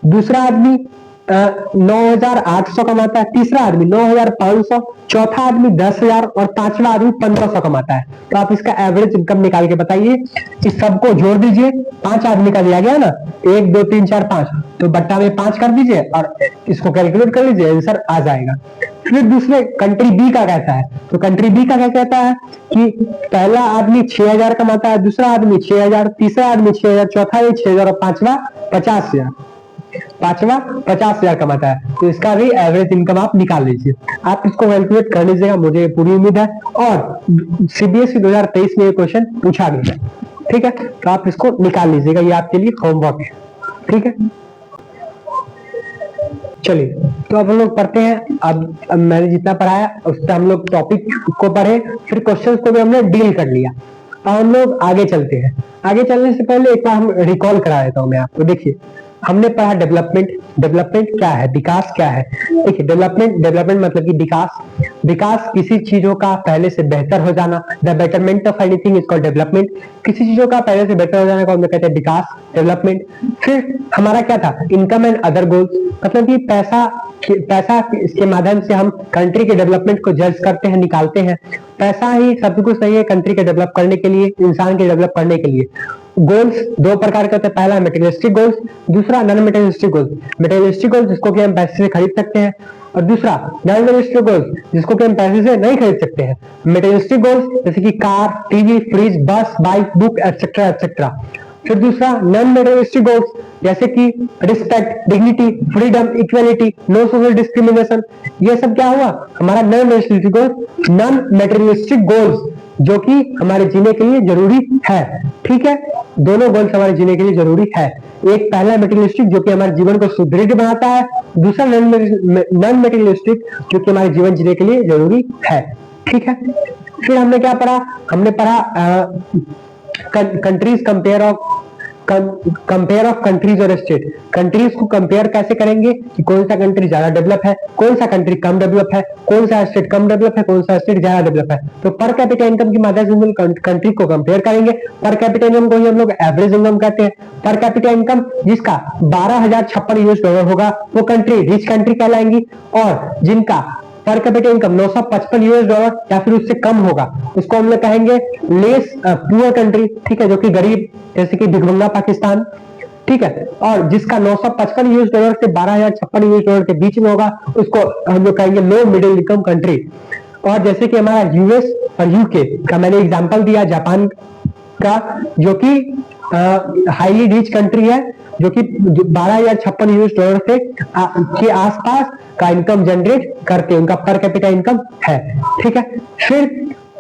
दूसरा आदमी 9,800 कमाता है, तीसरा आदमी 9,500, चौथा आदमी 10,000 और पांचवा आदमी 1,500 कमाता है। तो आप इसका एवरेज इनकम निकाल के बताइए। इस सबको जोड़ दीजिए, 5 आदमी का दिया गया ना, 1 2 3 4 5, तो बट्टा में 5 कर दीजिए और इसको कैलकुलेट कर लीजिए, आंसर आ जाएगा। फिर दूसरे कंट्री बी का कहता है, तो कंट्री बी का क्या कहता है कि पहला आदमी 6,000 कमाता है, दूसरा आदमी 6,000, तीसरा आदमी 6,000, चौथा ये 6,000 और पांचवा 50,000, पांचवा 50,000 कमाता है। तो इसका भी एवरेज इनकम आप निकाल लीजिए। आप इसको कैलकुलेट कर लीजिएगा, मुझे पूरी उम्मीद है। और सीबीएसई 2023 में ये क्वेश्चन पूछा गया है, ठीक है, तो आप इसको निकाल लीजिएगा, ये आपके लिए होमवर्क है, ठीक है। चलिए तो अब हम लोग पढ़ते हैं। अब मैंने जितना पढ़ाया उससे हम लोग टॉपिक को पढ़े, फिर क्वेश्चंस को भी हमने डील कर लिया। अब हम लोग आगे चलते हैं। आगे चलने से पहले एक बार हम रिकॉल करा देता हूं मैं आपको। देखिए हमने पढ़ा डेवलपमेंट। डेवलपमेंट क्या है, विकास क्या है। देखिए डेवलपमेंट मतलब कि विकास किसी चीजों का पहले से बेहतर हो जाना। The betterment of anything is called development. किसी चीजों का पहले से बेहतर हो जाने को हम लोग कहते हैं विकास, डेवलपमेंट। फिर हमारा क्या था, इनकम एंड अदर गोल्स, मतलब कि पैसा इसके माध्यम से हम कंट्री के डेवलपमेंट को जज करते हैं, निकालते हैं। पैसा ही सब कुछ नहीं है कंट्री के डेवलप करने के लिए, इंसान के डेवलप करने के लिए। गोल्स दो प्रकार के होते हैं, पहला मटेरियलिस्टिक गोल्स, दूसरा non materialistic goals. Materialistic goals जिसको कि हम पैसे से खरीद सकते हैं, और दूसरा नॉन मटेरियलिस्टिक गोल्स जिसको कि हम पैसे से नहीं खरीद सकते हैं। मटेरियलिस्टिक गोल्स जैसे कि car, TV, fridge, bus, bike, book etcetera etcetera. फिर दूसरा नॉन मटेरियलिस्टिक गोल्स जैसे कि respect, dignity, freedom, equality, no social discrimination. ये सब क्या हुआ, हमारा non materialistic goals. Non materialistic goals जो कि हमारे जीने के लिए जरूरी है, ठीक है। दोनों गोल्स हमारे जीने के लिए जरूरी है। एक पहला मटेरियलिस्टिक जो कि हमारे जीवन को सुदृढ़ बनाता है, दूसरा नॉन मटेरियलिस्टिक जो कि हमारे जीवन जीने के लिए जरूरी है, ठीक है। फिर हमने क्या पढ़ा, हमने पढ़ा कंट्रीज कंपेयर ऑफ कंट्रीज और स्टेट। कंट्रीज को कंपेयर कैसे करेंगे कि कौन सा कंट्री ज्यादा डेवलप है, कौन सा कंट्री कम डेवलप है, कौन सा स्टेट कम डेवलप है, कौन सा स्टेट ज्यादा डेवलप है। तो पर कैपिटा इनकम की माध्यम से हम लोग कंट्री को कंपेयर करेंगे। पर कैपिटा इनकम को ही हम लोग एवरेज इनकम कहते हैं। पर कैपिटा इनकम जिसका 12,056 यूएस डॉलर होगा वो कंट्री रिच कंट्री कहलाएंगी, और जिनका पर कैपिटा इनकम 955 यूएस डॉलर या फिर उससे कम होगा उसको हम लोग कहेंगे लेस पुअर कंट्री, ठीक है, जो कि गरीब, जैसे कि भिखमंगा पाकिस्तान, ठीक है। और जिसका 955 यूएस डॉलर से 12,056 यूएस डॉलर के बीच में होगा उसको हम लोग कहेंगे लो मिडिल इनकम कंट्री। और जैसे कि हमारा यूएस और यूके का मैंने एग्जांपल दिया, जापान का, जो कि हाईली रिच कंट्री है, जो कि 12,056 यूएस डॉलर से के आसपास का इनकम जनरेट करते हैं, उनका पर कैपिटा इनकम है, ठीक है। फिर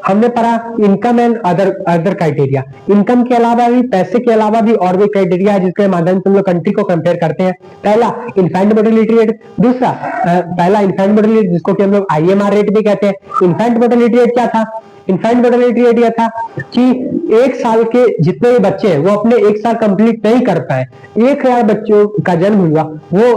हमने पढ़ा income and other criteria. Income के अलावा भी, पैसे के अलावा भी और भी क्राइटेरिया है जिसके माध्यम से हम लोग कंट्री को कंपेयर करते हैं। पहला इन्फेंट मोर्टेलिटी रेट, दूसरा पहला इन्फेंट मोर्टेलिटी जिसको कि हम लोग IMR रेट भी कहते हैं। इन्फेंट मोर्टेलिटी रेट क्या था, इन्फेंट मोर्टेलिटी रेट यह था कि 1 साल के जितने भी बच्चे हैं वो अपने 1 साल कंप्लीट नहीं कर पाए, 1,000 बच्चों का जन्म हुआ, वो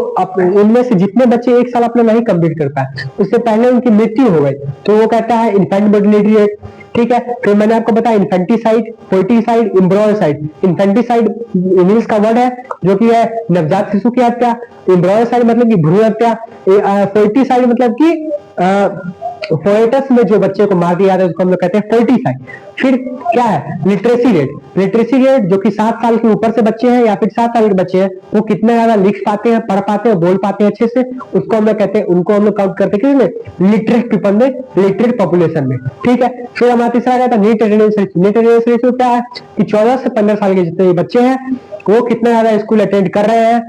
उनमें से जितने बच्चे 1 साल अपने नहीं कंप्लीट कर पाए उससे पहले उनकी मृत्यु हो गई, तो वो कहता है इन्फेंट मोर्टेलिटी रेट, ठीक है। फिर मैंने आपको बताया इन्फेंटिसाइड, पोर्टिसाइड, एम्ब्रॉयसाइड। इन्फेंटिसाइड इंग्लिश का वर्ड है जो कि है नवजात शिशु की हत्या, एम्ब्रॉयसाइड मतलब कि भ्रूण हत्या, पोर्टिसाइड मतलब कि फोएटस में जो बच्चे को मार दिया जाता है उसको हम लोग कहते हैं फोर्टिसाइड। फिर क्या है लिटरेसी रेट। लिटरेसी रेट जो कि 7 साल के ऊपर से बच्चे हैं या फिर 7 साल के बच्चे हैं वो कितने ज्यादा लिख पाते हैं, पढ़ पाते हैं, बोल पाते हैं अच्छे से, उसको हम लोग कहते हैं, उनको हम लोग काउंट करते हैं किसमें, लिटरेट पीपल में, लिटरेट पॉपुलेशन में, ठीक है। फिर हमारा तीसरा क्या था, net attendance ratio. Net attendance ratio क्या है कि 14 से 15 साल के जितने बच्चे हैं वो कितना ज्यादा स्कूल अटेंड कर रहे हैं,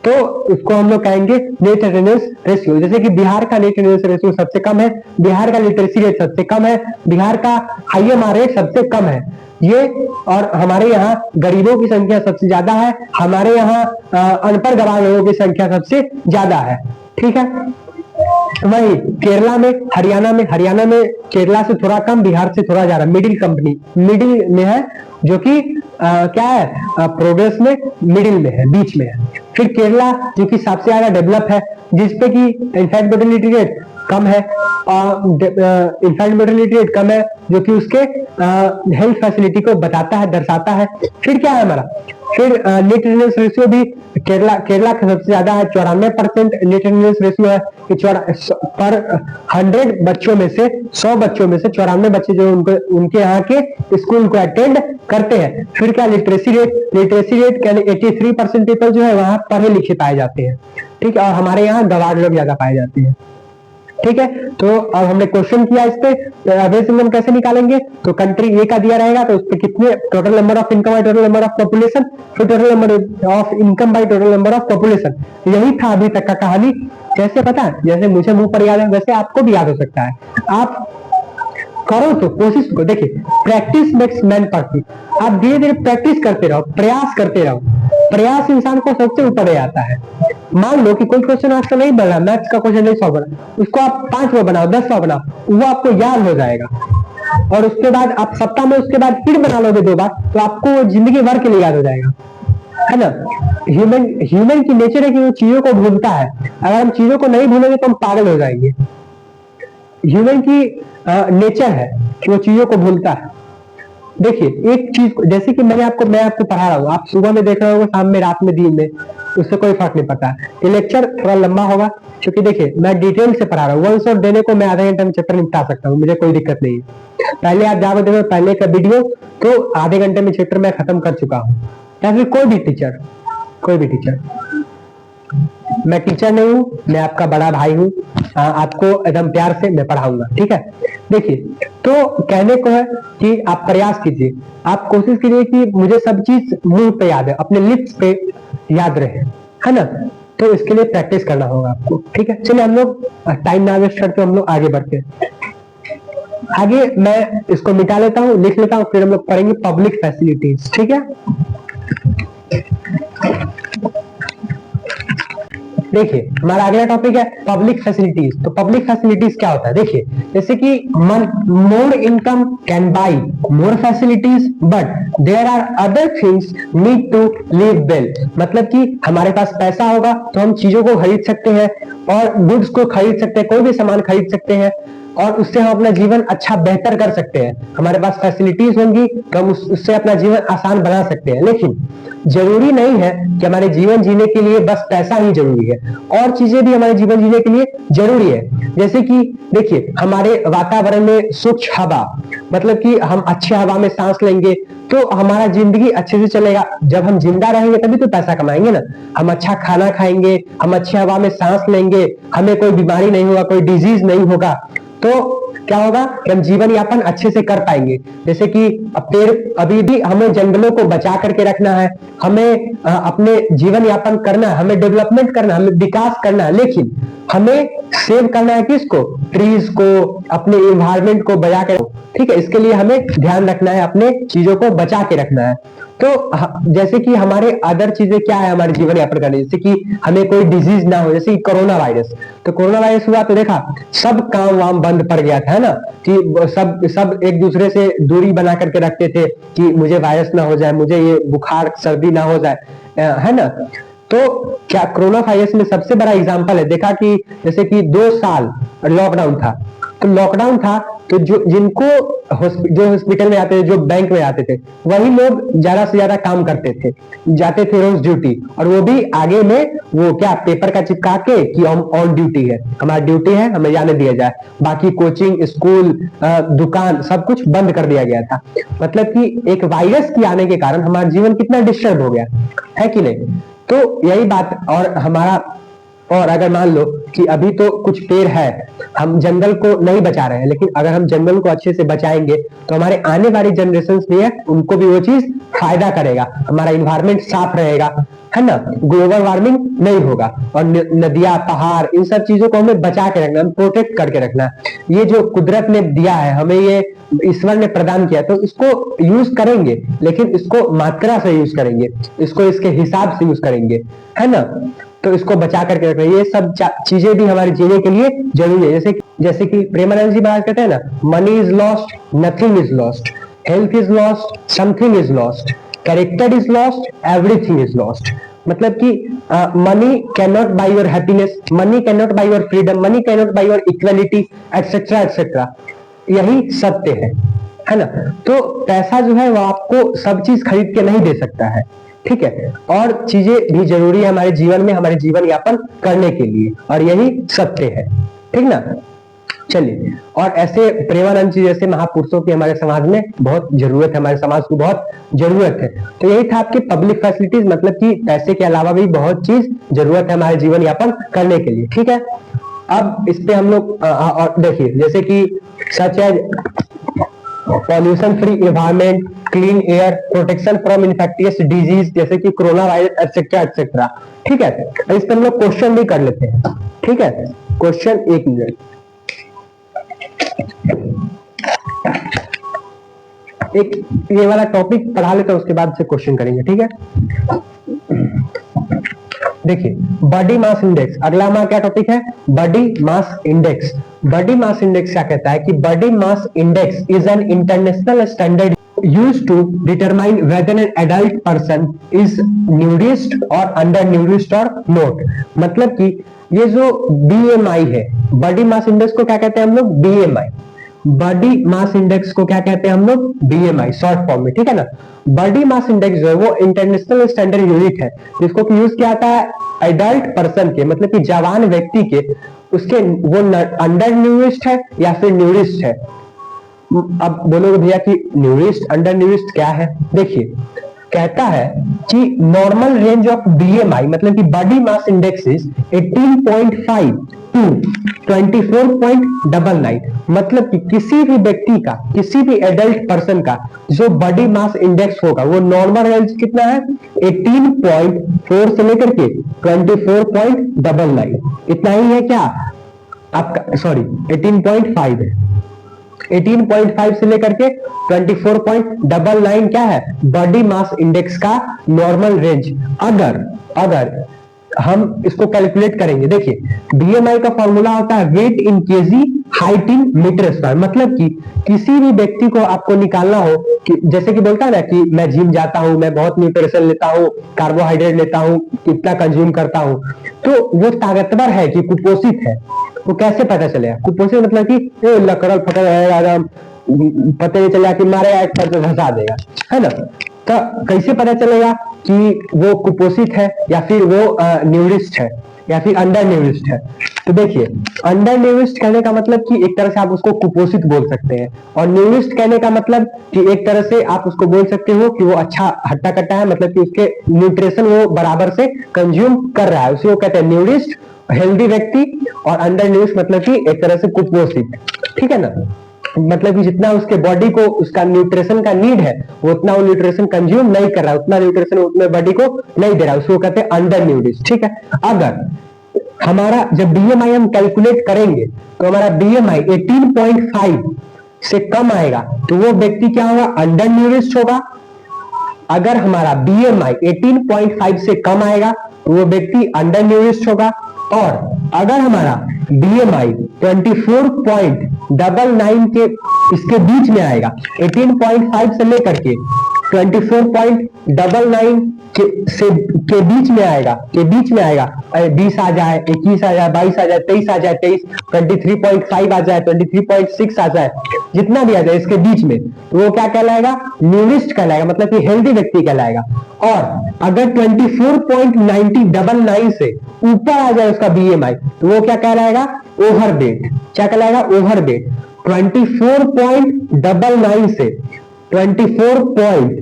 तो उसको हम लोग कहेंगे नेट अटेंडेंस रेशियो। जैसे कि बिहार का नेट अटेंडेंस रेशियो सबसे कम है, बिहार का लिटरेसी रेट सबसे कम है, बिहार का IMR रेट सबसे कम है, ये, और हमारे यहाँ गरीबों की संख्या सबसे ज्यादा है, हमारे यहाँ अनपढ़ गवार लोगों की संख्या सबसे ज्यादा है। ठीक है, वही केरला में, हरियाणा में केरला से थोड़ा कम, बिहार से थोड़ा ज्यादा, मिडिल में है, जो कि क्या है, प्रोग्रेस में मिडिल में है, बीच में है। फिर केरला जो कि सबसे ज्यादा डेवलप है, जिसपे कि इनफैक्ट मोर्टेलिटी रेट कम है, जो कि उसके हेल्थ फैसिलिटी को बताता है, दर्शाता है। फिर क्या है हमारा, फिर नेट रिटेंस रेशियो भी केरला का सबसे ज्यादा है, 94% नेट रिटेंस रेशियो है कि पर 100 बच्चों में से 100 बच्चों में से 94 बच्चे जो उनके यहाँ के स्कूल को अटेंड करते हैं। फिर क्या लिटरेसी रेट 83% पीपल जो है वहां पढ़े लिखे पाए जाते हैं। ठीक है, और हमारे यहाँ गंवार लोग ज्यादा पाए जाते हैं। ठीक है, तो अब हमने क्वेश्चन किया इस पे एवरेज इनकम कैसे निकालेंगे, तो कंट्री ए का दिया रहेगा, तो उस पे कितने total number of income by total number of population, फिर total number of income by total number of population. यही था अभी तक का कहानी। कैसे पता है, जैसे मुझे मुंह पर याद है वैसे आपको भी याद हो सकता है। आप करो तो कोशिश को, देखिए प्रैक्टिस मेक्स मैन परफेक्ट। आप धीरे धीरे प्रैक्टिस करते रहो, प्रयास करते रहो, प्रयास इंसान को सबसे ऊपर ले आता है। मान लो कि कोई क्वेश्चन आज तो नहीं बन रहा, मैथ्स का क्वेश्चन नहीं सॉल्व बना, उसको आप 5 बार बनाओ, 10 बार बनाओ, वो आपको याद हो जाएगा। और उसके बाद आप सप्ताह में उसके बाद फिर बना लोगे 2 बार, तो आपको वो जिंदगी भर के लिए याद हो जाएगा, है ना। ह्यूमन की नेचर है कि वो चीजों को भूलता है। अगर हम चीजों को नहीं भूलेंगे तो हम पागल हो जाएंगे। ह्यूमन की नेचर है कि वो चीजों को भूलता है। देखिए एक चीज, जैसे कि मैं आपको पढ़ा रहा हूँ, आप सुबह में देख रहे हो, शाम में, रात में, दिन में, उससे कोई फर्क नहीं पड़ता। ये लेक्चर थोड़ा लंबा होगा क्योंकि देखिए मैं डिटेल से पढ़ा रहा हूँ। 1 शॉट देने को मैं आधे घंटे में चैप्टर निपटा सकता हूँ, मुझे कोई दिक्कत नहीं है। पहले आप जाओ देखो पहले का वीडियो, तो आधे घंटे में चैप्टर मैं खत्म कर चुका हूँ। या फिर कोई भी टीचर, मैं टीचर नहीं हूँ, मैं आपका बड़ा भाई हूँ, आपको एकदम प्यार से मैं पढ़ाऊंगा। ठीक है, देखिए तो कहने को है कि आप प्रयास कीजिए, आप कोशिश कीजिए कि मुझे सब चीज मुंह पे याद है, अपने लिप्स पे याद रहे, है ना। तो इसके लिए प्रैक्टिस करना होगा आपको। ठीक है, चलिए हम लोग टाइम ना वेस्ट करते, हम लोग आगे बढ़ते हैं। आगे मैं इसको मिटा लेता हूँ, लिख लेता हूँ, फिर हम लोग पढ़ेंगे पब्लिक फैसिलिटीज। ठीक है, देखिए हमारा अगला टॉपिक है पब्लिक फैसिलिटीज। तो पब्लिक फैसिलिटीज क्या होता है, देखिए जैसे कि more income can buy more facilities but there are other things need to live well. मतलब कि हमारे पास पैसा होगा तो हम चीजों को खरीद सकते हैं और गुड्स को खरीद सकते हैं, कोई भी सामान खरीद सकते हैं और उससे हम अपना जीवन अच्छा बेहतर कर सकते हैं। हमारे पास फैसिलिटीज होंगी तो हम उससे अपना जीवन आसान बना सकते हैं। लेकिन जरूरी नहीं है कि हमारे जीवन जीने के लिए बस पैसा ही जरूरी है, और चीजें भी हमारे जीवन जीने के लिए जरूरी है। जैसे कि देखिए हमारे वातावरण में स्वच्छ हवा, मतलब कि हम अच्छी हवा में सांस लेंगे तो हमारा जिंदगी अच्छे से चलेगा। जब हम जिंदा रहेंगे तभी तो पैसा कमाएंगे ना। हम अच्छा खाना खाएंगे, हम अच्छी हवा में सांस लेंगे, हमें कोई बीमारी नहीं होगा, कोई डिजीज नहीं होगा, तो क्या होगा कि हम जीवन यापन अच्छे से कर पाएंगे। जैसे कि पेड़, अभी भी हमें जंगलों को बचा करके रखना है, हमें अपने जीवन यापन करना है, हमें डेवलपमेंट करना है, हमें विकास करना है, लेकिन हमें सेव करना है किसको, ट्रीज को, अपने इन्वायरमेंट को बचा के। ठीक है, इसके लिए हमें ध्यान रखना है, अपने चीजों को बचा के रखना है। तो जैसे कि हमारे अदर चीजें क्या है हमारे जीवन यापन करने, जैसे कि हमें कोई डिजीज ना हो, जैसे कि कोरोना वायरस। तो कोरोना वायरस हुआ तो देखा सब काम वाम बंद पड़ गया था, है ना, कि सब एक दूसरे से दूरी बना करके रखते थे कि मुझे वायरस ना हो जाए, मुझे ये बुखार सर्दी ना हो जाए, है ना। तो क्या कोरोना वायरस में सबसे बड़ा एग्जांपल है, देखा कि जैसे कि 2 साल लॉकडाउन था, तो लॉकडाउन था तो जो हॉस्पिटल में आते थे, जो बैंक में आते थे, वही लोग ज्यादा से ज्यादा काम करते थे, जाते थे रोज ड्यूटी, और वो भी आगे में वो क्या पेपर का चिपका के कि हम ऑन ड्यूटी है, हमारा ड्यूटी है, हमें जाने दिया जाए। बाकी कोचिंग, स्कूल, दुकान सब कुछ बंद कर दिया गया था। मतलब कि एक वायरस के आने के कारण हमारा जीवन कितना डिस्टर्ब हो गया, है कि नहीं। तो यही बात, और हमारा और अगर मान लो कि अभी तो कुछ पेड़ है, हम जंगल को नहीं बचा रहे हैं, लेकिन अगर हम जंगल को अच्छे से बचाएंगे तो हमारे आने वाली जनरेशन भी है, उनको भी वो चीज फायदा करेगा, हमारा इन्वायरमेंट साफ रहेगा, है ना, ग्लोबल वार्मिंग नहीं होगा। और नदियां, पहाड़, इन सब चीजों को हमें बचा के रखना, प्रोटेक्ट करके रखना। ये जो कुदरत ने दिया है हमें, ये ईश्वर ने प्रदान किया, तो इसको यूज करेंगे, लेकिन इसको मात्रा से यूज करेंगे, इसको इसके हिसाब से यूज करेंगे, है ना। तो इसको बचा करके रखना, ये सब चीजें भी हमारे जीने के लिए जरूरी है। जैसे कि प्रेमानंद जी महाराज कहते हैं ना, money is lost, nothing is lost, health is lost, something is lost, character is lost, everything is lost. मतलब कि money can not by your happiness, money can not by your freedom, money can not by your equality, etcetera etcetera. यही सत्य है ना। तो पैसा जो है वो आपको सब चीज खरीद के नहीं दे सकता है, ठीक है, और चीजें भी जरूरी है हमारे जीवन में, हमारे जीवन यापन करने के लिए, और यही सत्य है, ठीक ना। चलिए, और ऐसे प्रेमानंद जी जैसे महापुरुषों की हमारे समाज में बहुत जरूरत है, हमारे समाज को बहुत जरूरत है। तो यही था आपकी पब्लिक फैसिलिटीज, मतलब कि पैसे के अलावा भी बहुत चीज जरूरत है हमारे जीवन यापन करने के लिए, ठीक है। अब इस पे हम लोग देखिए, जैसे कि such as pollution free environment, clean air, protection from infectious disease जैसे कि कोरोना वायरस एटसेट्रा एटसेट्रा, ठीक है। इस पे हम लोग क्वेश्चन भी कर लेते हैं, ठीक है। क्वेश्चन 1 मिनट, एक ये वाला टॉपिक पढ़ा लेते हैं, उसके बाद से क्वेश्चन करेंगे, ठीक है। देखिए, बॉडी मास इंडेक्स, अगला हमारा क्या टॉपिक है, body mass index. Body mass index क्या कहता है कि body mass index is an international standard used to determine whether an adult person is nourished or undernourished or not। मतलब कि ये जो BMI है, बॉडी मास इंडेक्स को क्या कहते हैं हम लोग, BMI। बॉडी मास इंडेक्स को क्या कहते हैं हम लोग, BMI शॉर्ट फॉर्म में, ठीक है ना। बॉडी मास इंडेक्स जो है वो इंटरनेशनल स्टैंडर्ड यूनिट है, जिसको यूज किया जाता है एडल्ट पर्सन के, मतलब कि जवान व्यक्ति के, उसके वो अंडर न्यूरिस्ड है या फिर न्यूरिस्ड है। अब बोलोगे भैया कि न्यूरिस्ट अंडर न्यूरिस्ट क्या है, देखिए कहता है कि नॉर्मल रेंज ऑफ बीएमआई, मतलब कि body mass index is 18.5 to 24.99। मतलब कि किसी भी व्यक्ति का, किसी भी एडल्ट पर्सन का जो बॉडी मास इंडेक्स होगा वो नॉर्मल रेंज कितना है, 18.4 से लेकर के 24.99, इतना ही है क्या आपका, सॉरी 18.5 है, 18.5 से लेकर के 24.99 क्या है बॉडी मास इंडेक्स का नॉर्मल रेंज। अगर हम इसको कैलकुलेट करेंगे, देखिए बीएमआई का फॉर्मूला होता है weight in KG, height in metre square. मतलब कि किसी भी व्यक्ति को आपको निकालना हो कि जैसे कि बोलता है ना कि मैं जिम जाता हूं, मैं बहुत न्यूट्रिशन लेता हूं, कार्बोहाइड्रेट लेता हूं, इतना कंज्यूम करता हूं, तो वो ताकतवर है कि कुपोषित है, वो कैसे पता चलेगा। कुपोषित मतलब कि लकड़ल फकड़ रहेगा, पता नहीं चलेगा कि मारे एक पर तो धंसा देगा, है ना। तो कैसे पता चलेगा कि वो कुपोषित है या फिर वो न्यूरिस्ट है या फिर अंडर न्यूरिस्ट है। तो देखिए, अंडर न्यूरिस्ट कहने का मतलब कि एक तरह से आप उसको कुपोषित बोल सकते हैं, और न्यूरिस्ट कहने का मतलब कि एक तरह से आप उसको बोल सकते हो कि वो अच्छा हट्टा कट्टा है, मतलब कि उसके न्यूट्रिशन वो बराबर से कंज्यूम कर रहा है, उसी को कहते हैं न्यूरिस्ट, हेल्दी व्यक्ति। और अंडर न्यूरिस्ट मतलब कि एक तरह से कुपोषित, ठीक है ना। मतलब कि जितना उसके बॉडी को उसका न्यूट्रिशन का नीड है वो उतना वो न्यूट्रिशन कंज्यूम नहीं कर रहा है, उतना न्यूट्रिशन उतने बॉडी को नहीं दे रहा है, उसको कहते हैं अंडर न्यूरिस्ट, ठीक है। अगर हमारा जब बीएमआई हम कैलकुलेट करेंगे तो हमारा बीएमआई 18.5 से कम आएगा तो वो व्यक्ति क्या होगा, अंडर न्यूरिस्ट होगा। अगर हमारा बीएमआई 18.5 से कम आएगा तो वो व्यक्ति अंडर न्यूरिस्ट होगा। और अगर हमारा बीएमआई 24.99 के इसके बीच में आएगा, 18.5 से लेकर के 24.99 के बीच में आएगा, 20 आ जाए, 21 आ जाए, 22 आ जाए, 23 आ जाए, 23.5 आ जाए, 23.6 आ जाए, जितना भी आ जाए इसके बीच में, तो वो क्या कहलाएगा, न्यूरिस्ट कहलाएगा, मतलब कि हेल्दी व्यक्ति कहलाएगा। और अगर 24.99 से ऊपर आ जाए उसका बीएमआई तो वो क्या कहलाएगा, ओवरवेट। क्या कहलाएगा, ओवरवेट। 24.99 से 24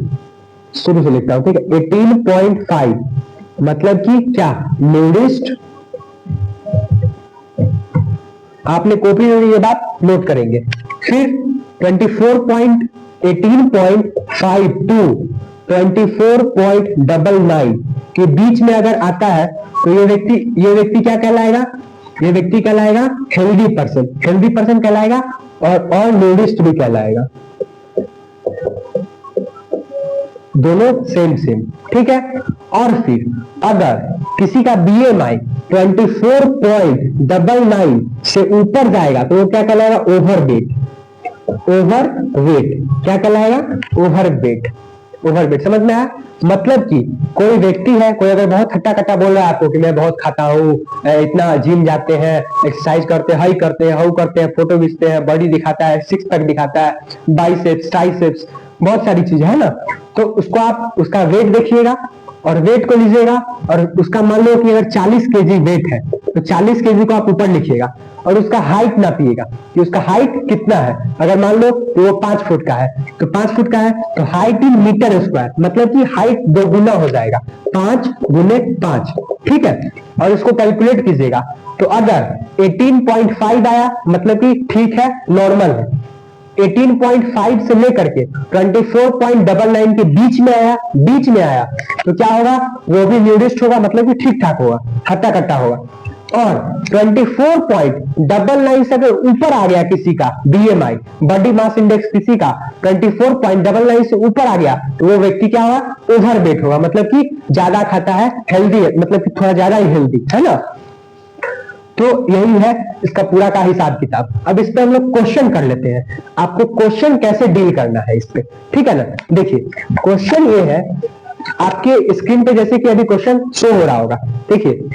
शुरू से लिखता हूं, ठीक है, 18.5 मतलब कि क्या, न्यूरिस्ट, आपने कॉपी में ये बात नोट करेंगे। फिर 24.18.52 24.99 के बीच में अगर आता है तो ये व्यक्ति क्या कहलाएगा? ये व्यक्ति कहलाएगा हेल्दी पर्सन। हेल्दी पर्सन कहलाएगा और न्यूडिस्ट भी कहलाएगा, दोनों सेम, ठीक है। और फिर अगर किसी का BMI 24.99 से ऊपर जाएगा तो वो क्या कहलाएगा? ओवरवेट। क्या कहलाएगा? ओवरवेट। समझ में आया? मतलब कि कोई व्यक्ति है, कोई अगर बहुत हट्टा कट्टा बोल रहा है आपको कि मैं बहुत खाता हूँ, इतना जिम जाते हैं, एक्सरसाइज करते हैं, हाई करते हैं, हाउ करते हैं, फोटो खींचते हैं, बॉडी दिखाता है, सिक्स पैक दिखाता है, बाइसेप्स, ट्राइसेप्स, बहुत सारी चीजें है ना, तो उसको आप उसका वेट देखिएगा और वेट को लीजिएगा और उसका मान लो कि अगर 40 केजी वेट है तो 40 केजी को आप ऊपर लिखिएगा और उसका हाइट नापिएगा कि उसका हाइट कितना है। अगर मान लो कि वो 5 फुट का है तो 5 फुट का है तो हाइट इन मीटर स्क्वायर, मतलब कि हाइट 2 गुना हो जाएगा, 5 गुने 5, ठीक है। और इसको कैलकुलेट कीजिएगा तो अगर 18.5 आया मतलब कि ठीक है, नॉर्मल है। 18.5 से लेकर के 24.99 के बीच में आया तो क्या होगा? वो भी न्यूडिस्ट होगा, मतलब कि ठीक ठाक होगा, हट्टा कट्टा होगा। और 24.99 से अगर ऊपर आ गया किसी का BMI, बॉडी मास इंडेक्स किसी का 24.99 से ऊपर आ गया तो वो व्यक्ति क्या होगा? ओवरवेट होगा, मतलब कि ज्यादा खाता है, हेल्दी है, मतलब कि थोड़ा ज्यादा ही हेल्दी है ना। तो यही है इसका पूरा का हिसाब किताब। अब इस पे हम लोग क्वेश्चन कर लेते हैं, आपको क्वेश्चन कैसे डील करना है इस पे, ठीक है ना। देखिए क्वेश्चन ये है, आपके स्क्रीन पे जैसे कि अभी क्वेश्चन शो हो रहा होगा, देखिए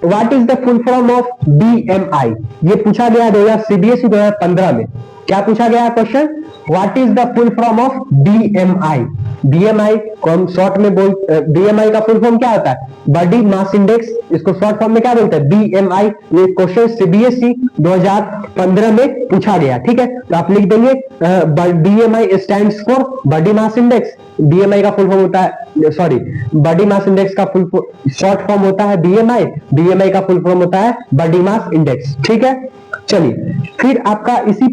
what is the full form of BMI, ये पूछा गया 2015 में। क्या पूछा गया question? What is the full form of BMI। BMI को हम शॉर्ट में BMI का फुल फॉर्म क्या होता है? बॉडी मास इंडेक्स, इसको शॉर्ट फॉर्म में क्या बोलते हैं? BMI। ये क्वेश्चन CBSE 2015 में पूछा गया, ठीक है। तो आप लिख देंगे BMI stands for body mass index. BMI का फुल फॉर्म होता है, सॉरी, बॉडी मास इंडेक्स का फुल शॉर्ट फॉर्म होता है BMI, BMI का फुल फॉर्म होता है बॉडी मास इंडेक्स, ठीक है। चलिए फिर आपका इसी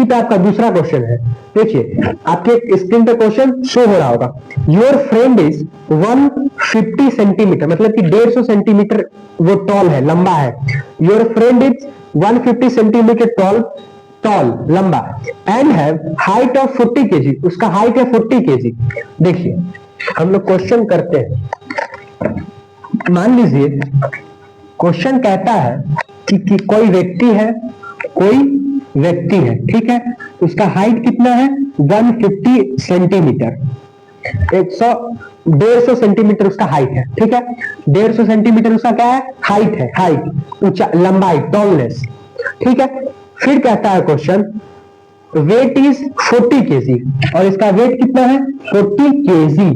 पे आपका दूसरा क्वेश्चन है। देखिए आपके स्क्रीन पे क्वेश्चन शो हो रहा होगा, योर फ्रेंड इज 150 सेंटीमीटर, मतलब कि 150 सेंटीमीटर वो टॉल है, लंबा है। Your friend is 150 centimetre tall लंबा and have height of 40 KG, उसका हाइट है 40 केजी। देखिए हम लोग क्वेश्चन करते हैं, मान लीजिए क्वेश्चन कहता है कि कोई व्यक्ति है, ठीक है, उसका हाइट कितना है? 150 सेंटीमीटर, 150 सेंटीमीटर उसका हाइट है, ठीक है। 150 सेंटीमीटर उसका क्या है? हाइट है, हाइट, ऊंचा, लंबाई, टॉलनेस, ठीक है। फिर कहता है क्वेश्चन वेट इज 40 केजी और इसका वेट कितना है? 40 केजी।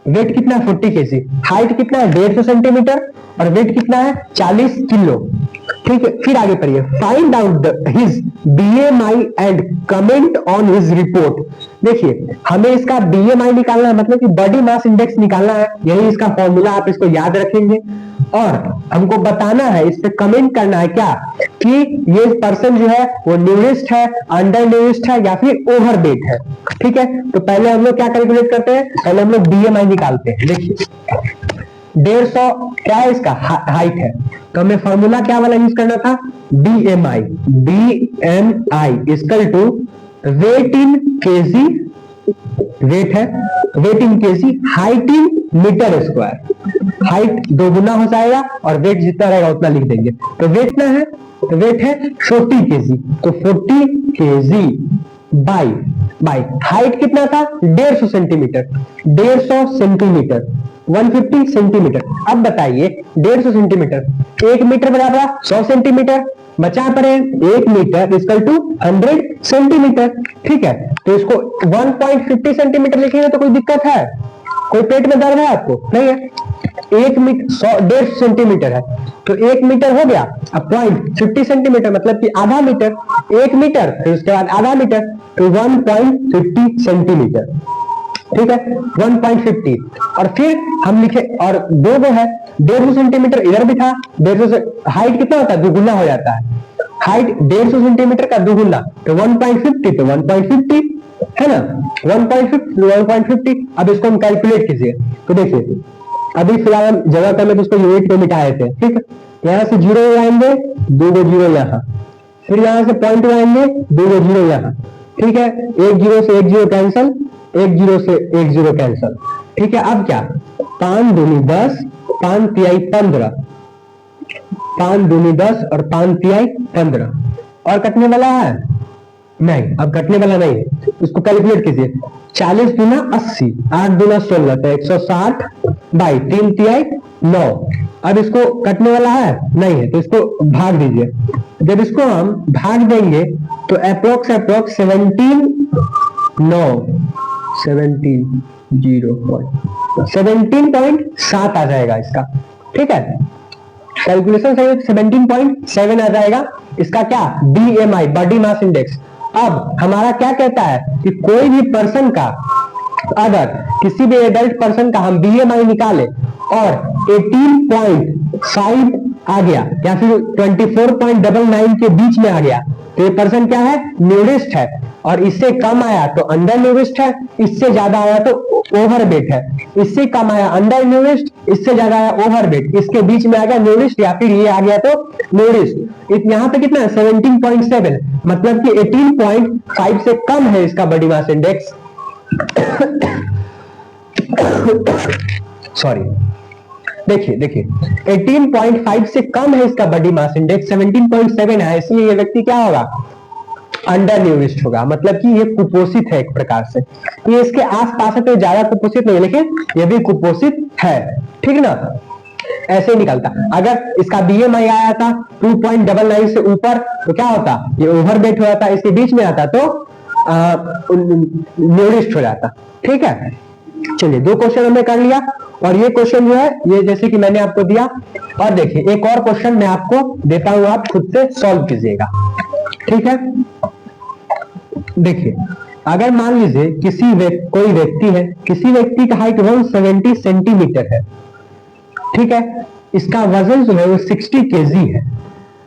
वेट कितना है? 40 केजी। हाइट कितना है? 150 सेंटीमीटर और वेट कितना है? 40 किलो, ठीक है। फिर आगे पढ़िए, find out his BMI and comment on his report. देखिए हमें इसका BMI निकालना है, मतलब कि बॉडी मास इंडेक्स निकालना है, यही इसका फॉर्मूला, आप इसको याद रखेंगे और हमको बताना है, इस पे कमेंट करना है क्या कि ये पर्सन जो है वो न्यूडिस्ट है, अंडर न्यूडिस्ट है या फिर ओवरवेट है, ठीक है। तो पहले हम लोग क्या कैलकुलेट करते हैं? पहले हम लोग BMI निकालते हैं। देखिए 150 क्या है? इसका हाइट है, तो हमें फॉर्मूला क्या वाला यूज करना था? BMI equal to weight in KG, weight है, weight in KG, height in metre square. Height 2 गुना हो जाएगा और वेट जितना रहेगा उतना लिख देंगे। तो वेट कितना है? तो वेट है 40 केजी, तो 40 केजी बाई हाइट कितना था? 150 सेंटीमीटर, 150 सेंटीमीटर, 150 सेंटीमीटर। अब बताइए 150 सेंटीमीटर, 1 मीटर बराबर 100 सेंटीमीटर, बचा पड़े 1 मीटर इक्वल टू 100 सेंटीमीटर, ठीक है। तो इसको 1.50 सेंटीमीटर लिखेंगे तो कोई दिक्कत है? कोई पेट में दर्द है आपको? नहीं है। 1 मीटर 150 सेंटीमीटर है तो 1 मीटर हो गया, अब 0.50 सेंटीमीटर मतलब कि आधा मीटर, 1 मीटर फिर उसके बाद आधा मीटर, तो 1.50 सेंटीमीटर। ठीक है 1.50, और फिर हम लिखे और 2 है 150 सेंटीमीटर इधर भी था 150 से, हाइट कितना होता है दुगुना हो जाता है, हाइट 150 सेंटीमीटर का दुगुना, तो 1.50 तो 1.50 है ना, 1.50 अब इसको हम कैलकुलेट कीजिए। तो देखिए अभी फिलहाल हम जगह पे में तो उसको यूनिट में मिटाए थे, ठीक है, यहां से 0 आएंगे 2 0 यहाँ, फिर यहां से पॉइंट आएंगे 2 0 यहाँ, ठीक है, 1 0 से 1 0 कैंसल, 1 0 से 1 0 कैंसल, ठीक है। अब क्या 5 दूनी 10 5 तिहाई 15, 5 दूनी 10 और 5 तिहाई 15, और कटने वाला है नहीं, अब कटने वाला नहीं है, इसको कैलकुलेट कीजिए, 40 दूना 80, 8 दूना 16 तो 160 बाई 3 तिहाई 9, अब इसको कटने वाला है नहीं है तो इसको भाग दीजिए, जब इसको हम भाग देंगे तो अप्रोक्स 17.7 आ जाएगा इसका, ठीक है, कैलकुलेशन से 17.7 आ जाएगा इसका क्या BMI बॉडी मास इंडेक्स। अब हमारा क्या कहता है कि कोई भी पर्सन का, अगर किसी भी एडल्ट पर्सन का हम BMI निकाले और 18.5 आ गया या फिर 24.99 के बीच में आ गया तो ये पर्सन क्या है न्यूरिस्ट है, और इससे कम आया तो अंडर न्यूरिस्ट है, इससे ज्यादा आया तो ओवरवेट है, इससे कम आया अंडर न्यूरिस्ट, इससे ज्यादा आया ओवरवेट, इसके बीच में आ गया न्यूरिस्ट या फिर ये आ गया तो न्यूरिस्ट। यहाँ पे कितना है 17.7, मतलब कि 18.5 से कम है इसका बॉडी मास इंडेक्स सॉरी, देखिए 18.5 से कम है इसका बॉडी मास इंडेक्स, 17.7 है, इसलिए ये व्यक्ति क्या होगा अंडर न्यूरिस्ट होगा, मतलब कि ये कुपोषित है एक प्रकार से, ये इसके आसपास है तो ज्यादा कुपोषित नहीं है लेकिन ये भी कुपोषित है, ठीक ना, ऐसे ही निकलता। अगर इसका BMI आया था 2.99 से ऊपर तो क्या होता, ये ओवरवेट हो जाता, इसके बीच में आता तो न्यूरिस्ट हो जाता, ठीक है। चलिए 2 क्वेश्चन हमने कर लिया, और ये क्वेश्चन जो है ये जैसे कि मैंने आपको दिया, और देखिए एक और क्वेश्चन मैं आपको देता हूं, आप खुद से सॉल्व कीजिएगा, ठीक है। देखिए अगर मान लीजिए कोई व्यक्ति है, किसी व्यक्ति का हाइट 170 सेंटीमीटर है, ठीक है, इसका वजन जो है वो 60 केजी है,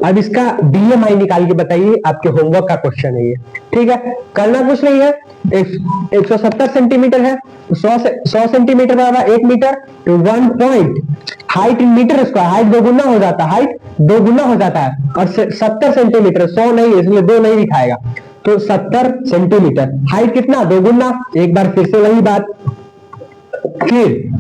अब इसका BMI निकाल के बताइए, आपके होमवर्क का क्वेश्चन है ये, ठीक है, करना कुछ नहीं है, 170 सेंटीमीटर है, 100 सेंटीमीटर बराबर 1 मीटर, तो 1 point height in metre square, height 2 गुना हो जाता है, हाइट 2 गुना हो जाता है, और 70 सेंटीमीटर 100 नहीं है इसलिए 2 नहीं दिखाएगा, तो 70 सेंटीमीटर, हाइट कितना 2 गुना, एक बार फिर से वही बात, फिर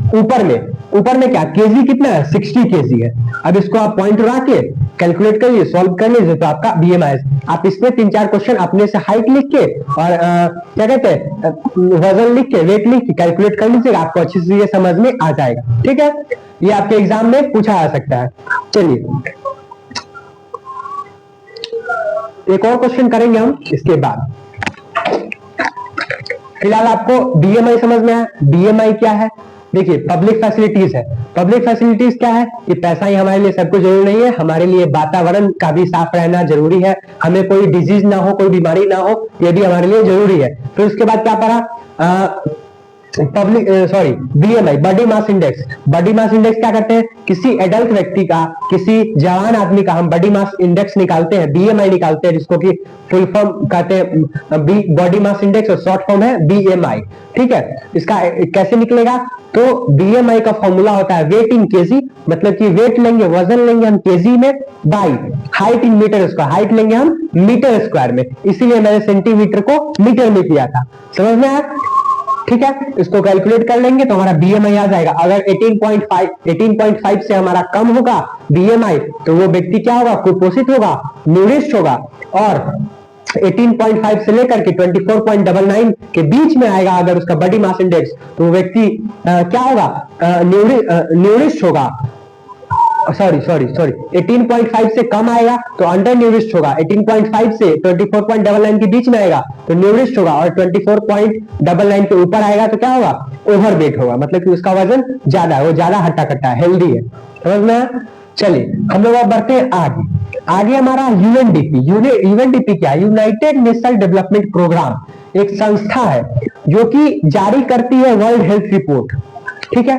ऊपर में क्या केजी कितना है 60 केजी है, अब इसको आप पॉइंट उड़ा के कैलकुलेट करिए, सॉल्व कर लीजिए तो आपका BMI, आप इसमें 3-4 क्वेश्चन अपने से हाइट लिख के और क्या कहते हैं वजन लिख के वेट लिख के कैलकुलेट कर लीजिएगा, आपको अच्छी से ये समझ में आ जाएगा, ठीक है, ये आपके एग्जाम में पूछा जा सकता है। चलिए एक और क्वेश्चन करेंगे हम इसके बाद, फिलहाल आपको BMI समझ में आया, BMI क्या है, देखिए पब्लिक फैसिलिटीज है, पब्लिक फैसिलिटीज क्या है कि पैसा ही हमारे लिए सब कुछ जरूरी नहीं है, हमारे लिए वातावरण का भी साफ रहना जरूरी है, हमें कोई डिजीज ना हो, कोई बीमारी ना हो, ये भी हमारे लिए जरूरी है। फिर उसके बाद क्या पढ़ा BMI body mass index, body mass index क्या करते हैं, किसी एडल्ट व्यक्ति का, किसी जवान आदमी का हम बॉडी मास इंडेक्स निकालते हैं, BMI निकालते हैं, जिसको कि फुल फॉर्म कहते हैं बॉडी मास इंडेक्स, और शॉर्ट फॉर्म है BMI, ठीक है। इसका कैसे निकलेगा, तो BMI का फॉर्मूला होता है वेट इन केजी, मतलब कि वेट लेंगे, वजन लेंगे हम केजी में, by height in metre square, height लेंगे हम मीटर स्क्वायर में, इसीलिए मैंने सेंटीमीटर को मीटर में किया था, समझ में आया, ठीक है। इसको कैलकुलेट कर लेंगे तो हमारा BMI आ जाएगा, अगर 18.5 से हमारा कम होगा BMI तो वो व्यक्ति क्या होगा कुपोषित होगा, न्यूरिस्ट होगा, और 18.5 से लेकर के 24.99 के बीच में आएगा अगर उसका बॉडी मास इंडेक्स, तो वो व्यक्ति क्या होगा न्यूरिस्ट होगा, सॉरी 18.5 से कम आएगा तो अंडर न्यूरिस्ट होगा, 18.5 से 24.99 के बीच में आएगा तो न्यूरिस्ट होगा, और 24.99 के ऊपर आएगा तो क्या होगा ओवरवेट होगा, मतलब कि उसका वजन ज्यादा है, वो ज्यादा हट्टा कट्टा है, हेल्दी है, समझ में। चलिए हम लोग अब बढ़ते हैं आगे हमारा UNDP क्या है, यूनाइटेड नेशनल डेवलपमेंट प्रोग्राम एक संस्था है, जो कि जारी करती है वर्ल्ड हेल्थ रिपोर्ट, ठीक है,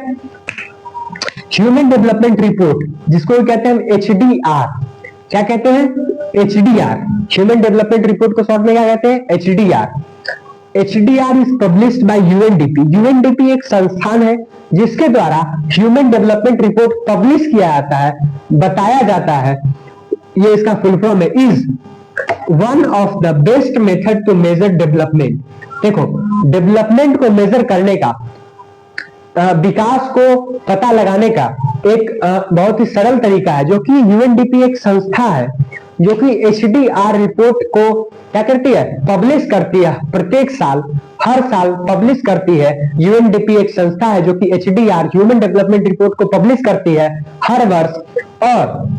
ह्यूमन डेवलपमेंट रिपोर्ट, जिसको कहते हैं HDR। क्या कहते हैं? HDR, ह्यूमन डेवलपमेंट रिपोर्ट को शॉर्ट में क्या कहते हैं? HDR। HDR is published by UNDP। UNDP एक संस्थान है जिसके द्वारा ह्यूमन डेवलपमेंट रिपोर्ट पब्लिश किया जाता है, बताया जाता है। ये इसका फुल फॉर्म है, is one of the best method to measure development. देखो, डेवलपमेंट को मेजर करने का, विकास को पता लगाने का एक बहुत ही सरल तरीका है, जो कि UNDP एक संस्था है जो कि HDR रिपोर्ट को क्या करती है? पब्लिश करती है प्रत्येक साल, हर साल पब्लिश करती है। UNDP एक संस्था है जो कि HDR ह्यूमन डेवलपमेंट रिपोर्ट को पब्लिश करती है हर वर्ष, और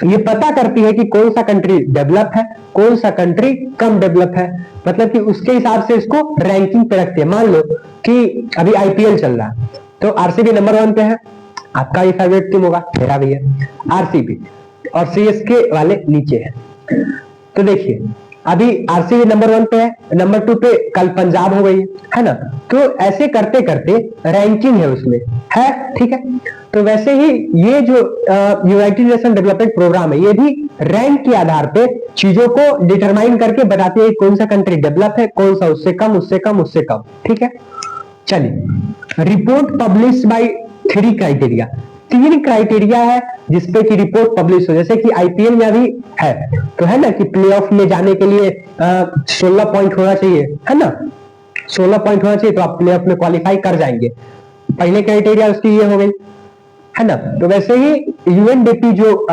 ये पता करती है कि कौन सा कंट्री डेवलप है, कौन सा कंट्री कम डेवलप है, मतलब कि उसके हिसाब से इसको रैंकिंग पे रखती है। मान लो कि अभी IPL चल रहा है, तो RCB नंबर 1 पे है, आपका ये फेवरेट टीम होगा, मेरा भी है RCB, और CSK वाले नीचे है। तो देखिए, अभी RCB नंबर 1 पे है, नंबर 2 पे कल पंजाब हो गई है ना। तो ऐसे करते करते रैंकिंग है उसमें, है, ठीक है। तो वैसे ही ये जो यूनाइटेड नेशन डेवलपमेंट प्रोग्राम है, ये भी रैंक के आधार पे चीजों को डिटरमाइन करके बताती है कौन सा कंट्री डेवलप है, कौन सा उससे कम, उससे कम, उससे कम, ठीक है। चलिए, report publish by 3 criteria. 3 criteria है जिसपे कि रिपोर्ट पब्लिश हो। जैसे कि IPL में अभी है, तो है ना कि प्लेऑफ में जाने के लिए 16 पॉइंट होना चाहिए, है ना, 16 पॉइंट होना चाहिए, तो आप प्लेऑफ में क्वालिफाई कर जाएंगे। पहले क्राइटेरिया उसकी ये हो गई, है ना। तो वैसे ही UNDP जो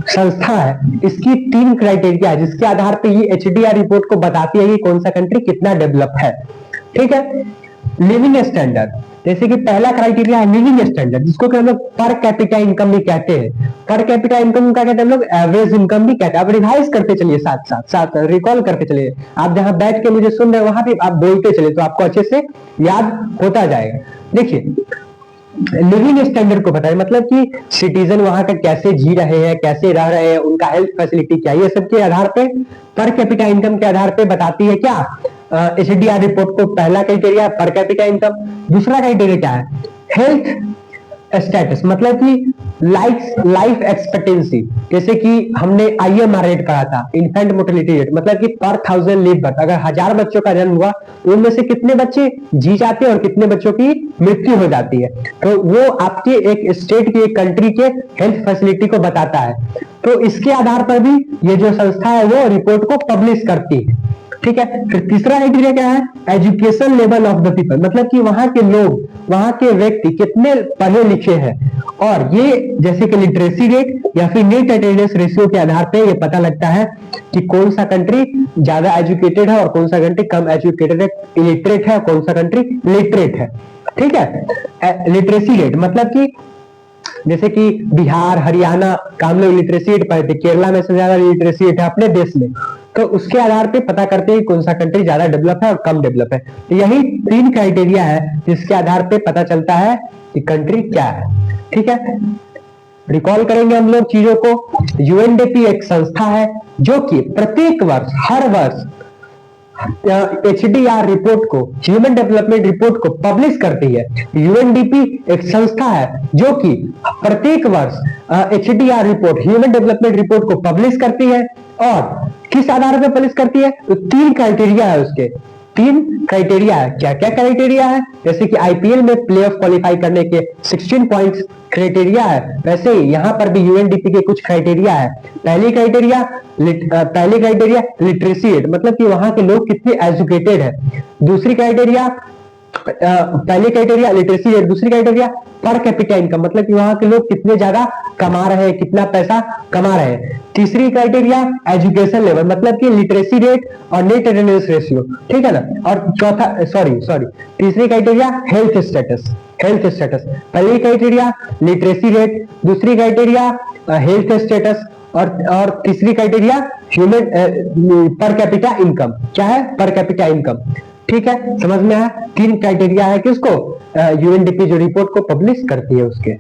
संस्था है, इसकी 3 क्राइटेरिया है जिसके आधार पे ये HDR रिपोर्ट को बताती है कि कौन सा कंट्री कितना डेवलप है, ठीक है। लिविंग स्टैंडर्ड, जैसे कि पहला क्राइटेरिया है लिविंग स्टैंडर्ड, जिसको हम लोग पर कैपिटा इनकम भी कहते हैं। पर कैपिटा इनकम का कहते हैं हम लोग एवरेज इनकम भी कहते हैं। आप रिवाइज करते चलिए, साथ रिकॉल करते चलिए। आप जहां बैठ के मुझे सुन रहे हैं वहां भी आप बोलते चलिए, तो आपको अच्छे से याद होता जाएगा। देखिए, लिविंग स्टैंडर्ड को बताए, मतलब कि सिटीजन वहां का कैसे जी रहे हैं, कैसे रह रहे हैं, उनका हेल्थ फैसिलिटी क्या है, ये सब के आधार पे, पर कैपिटा इनकम के आधार पे बताती है क्या HDR रिपोर्ट को। पहला क्राइटेरिया पर कैपिटा इनकम। दूसरा क्राइटेरिया क्या है? हेल्थ स्टेटस, मतलब कि लाइफ एक्सपेक्टेंसी। जैसे कि हमने IMR रेट करा था, इन्फेंट मोर्टेलिटी रेट, मतलब कि पर 1000 लिव बर्थ, अगर 1000 बच्चों का जन्म हुआ तो उनमें से कितने बच्चे जी जाते हैं और कितने बच्चों की मृत्यु हो जाती है। तो वो आपके एक स्टेट की, एक कंट्री के हेल्थ फैसिलिटी को बताता है। तो इसके आधार पर भी ये जो संस्था है वो रिपोर्ट को पब्लिश करती है, ठीक है। फिर तीसरा क्राइटेरिया क्या है? Education level of the people, मतलब कि वहां के लोग, वहां के व्यक्ति कितने पढ़े लिखे हैं, और ये जैसे कि लिटरेसी रेट या फिर नीट अटेंडेंस रेशियो के आधार पे ये पता लगता है कि कौन सा कंट्री ज्यादा एजुकेटेड है और कौन सा कंट्री कम एजुकेटेड है, इलिटरेट है, और कौन सा कंट्री लिटरेट है, ठीक है। लिटरेसी रेट, मतलब कि जैसे कि बिहार, हरियाणा का हम लोग लिटरेसी रेट पाए थे, केरला में से ज्यादा लिटरेसी रेट है अपने देश में, तो उसके आधार पे पता करते हैं कौन सा कंट्री ज्यादा डेवलप है और कम डेवलप है। तो यही 3 क्राइटेरिया है जिसके आधार पे पता चलता है कि कंट्री क्या है, ठीक है। रिकॉल करेंगे हम लोग चीजों को। UNDP एक संस्था है जो कि प्रत्येक वर्ष, हर वर्ष HDR रिपोर्ट को, ह्यूमन डेवलपमेंट रिपोर्ट को पब्लिश करती है। UNDP एक संस्था है जो कि प्रत्येक वर्ष HDR report, human development report को पब्लिश करती है। और किस आधार पर पब्लिश करती है? तो 3 क्राइटेरिया है उसके, 3 क्राइटेरिया है। क्या क्या क्राइटेरिया है? जैसे कि IPL में प्ले ऑफ क्वालिफाई करने के 16 पॉइंट्स क्राइटेरिया है, वैसे ही यहाँ पर भी UNDP के कुछ क्राइटेरिया है। पहली क्राइटेरिया लिटरेसी रेट, मतलब कि वहां के लोग कितने एजुकेटेड है। दूसरी क्राइटेरिया, पहली क्राइटेरिया लिटरेसी रेट, दूसरी क्राइटेरिया पर कैपिटा इनकम, मतलब कि वहां के लोग कितने ज्यादा कमा रहे हैं, कितना पैसा कमा रहे हैं। तीसरी क्राइटेरिया एजुकेशन लेवल, मतलब कि लिटरेसी रेट और नीट अटेंडेंस रेशियो, ठीक है ना। और चौथा तीसरी क्राइटेरिया हेल्थ स्टेटस। पहली क्राइटेरिया लिटरेसी रेट, दूसरी क्राइटेरिया हेल्थ स्टेटस, और तीसरी क्राइटेरिया ह्यूमन पर कैपिटा इनकम। क्या है? पर कैपिटा इनकम, ठीक है। समझ में आया? 3 क्राइटेरिया है किसको? UNDP जो रिपोर्ट को पब्लिश करती है उसके,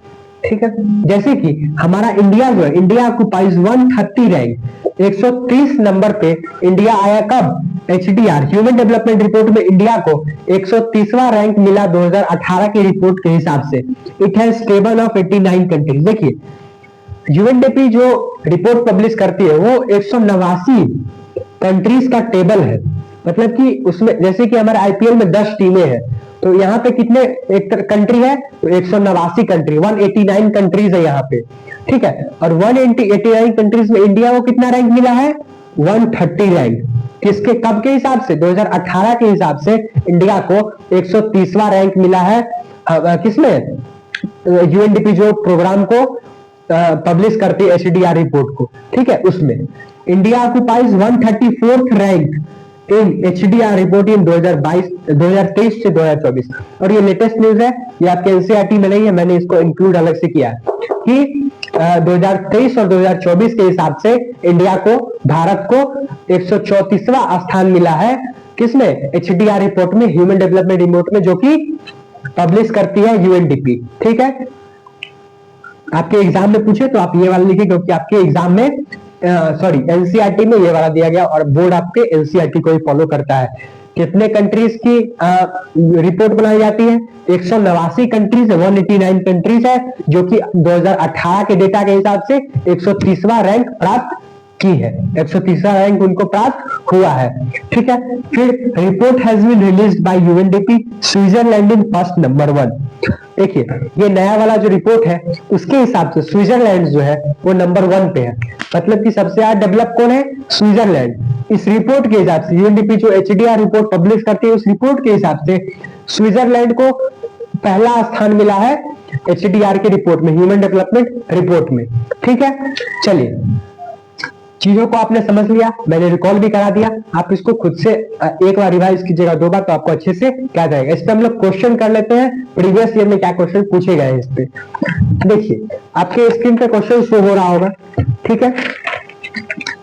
ठीक है। जैसे कि हमारा इंडिया जो है, इंडिया ऑक्युपाइज 130 रैंक, 130 नंबर पे इंडिया आया। कब? HDR ह्यूमन डेवलपमेंट रिपोर्ट में इंडिया को 130वां रैंक मिला 2018 की रिपोर्ट के हिसाब से। It has table of 89 countries. देखिए यूएनडीपी जो रिपोर्ट पब्लिश करती है वो 189 कंट्रीज का टेबल है। मतलब कि उसमें जैसे कि हमारे आईपीएल में 10 टीमें हैं तो यहाँ पे कितने एक कंट्री है, तो 189 कंट्री, 189 कंट्रीज है यहाँ पे, ठीक है। और 189 कंट्रीज में इंडिया को कितना रैंक मिला है, 130 रैंक। किसके कब के हिसाब से, 2018 के हिसाब से इंडिया को 130वां रैंक मिला है। किसमें, यूएनडीपी जो प्रोग्राम को पब्लिश करती है एचडीआर रिपोर्ट को, ठीक है, उसमें India occupies 134th rank in HDR report इन 2023 से 2024। और ये लेटेस्ट न्यूज है, ये आपके एनसीईआरटी में नहीं है, मैंने इसको इंक्लूड अलग से किया है कि 2023 और 2024 के हिसाब से इंडिया को, भारत को 134वां स्थान मिला है। किसमें, एचडीआर रिपोर्ट में, ह्यूमन डेवलपमेंट रिपोर्ट में, जो कि पब्लिश करती है यूएनडीपी, ठीक है। आपके एग्जाम में पूछे तो आप ये वाला लिखिए, क्योंकि आपके एग्जाम में सॉरी एनसीईआरटी में ये वाला दिया गया और बोर्ड आपके एनसीईआरटी को ही फॉलो करता है। कितने कंट्रीज की रिपोर्ट बनाई जाती है, 189 कंट्रीज है, 189 कंट्रीज है, जो कि 2018 के डेटा के हिसाब से 130वां रैंक प्राप्त की है, 130वां रैंक उनको प्राप्त हुआ है, ठीक है। फिर report has been released by UNDP, Switzerland in first number 1। देखिए ये नया वाला जो रिपोर्ट है उसके हिसाब से स्विट्जरलैंड जो है वो नंबर 1 पे है। मतलब कि सबसे ज्यादा डेवलप कौन है, स्विट्जरलैंड। इस रिपोर्ट के हिसाब से यूएनडीपी जो एचडीआर रिपोर्ट पब्लिश करती है, उस रिपोर्ट के हिसाब से स्विट्जरलैंड को पहला स्थान मिला है एचडीआर की रिपोर्ट में, ह्यूमन डेवलपमेंट रिपोर्ट में, ठीक है। चलिए चीजों को आपने समझ लिया, मैंने रिकॉल भी करा दिया, आप इसको खुद से एक बार रिवाइज कीजिएगा, 2 बार, तो आपको अच्छे से क्या जाएगा। इस पे हम लोग क्वेश्चन कर लेते हैं, प्रीवियस ईयर में क्या क्वेश्चन पूछे गए इस पे। देखिए आपके स्क्रीन पे क्वेश्चन शो हो रहा होगा, ठीक है।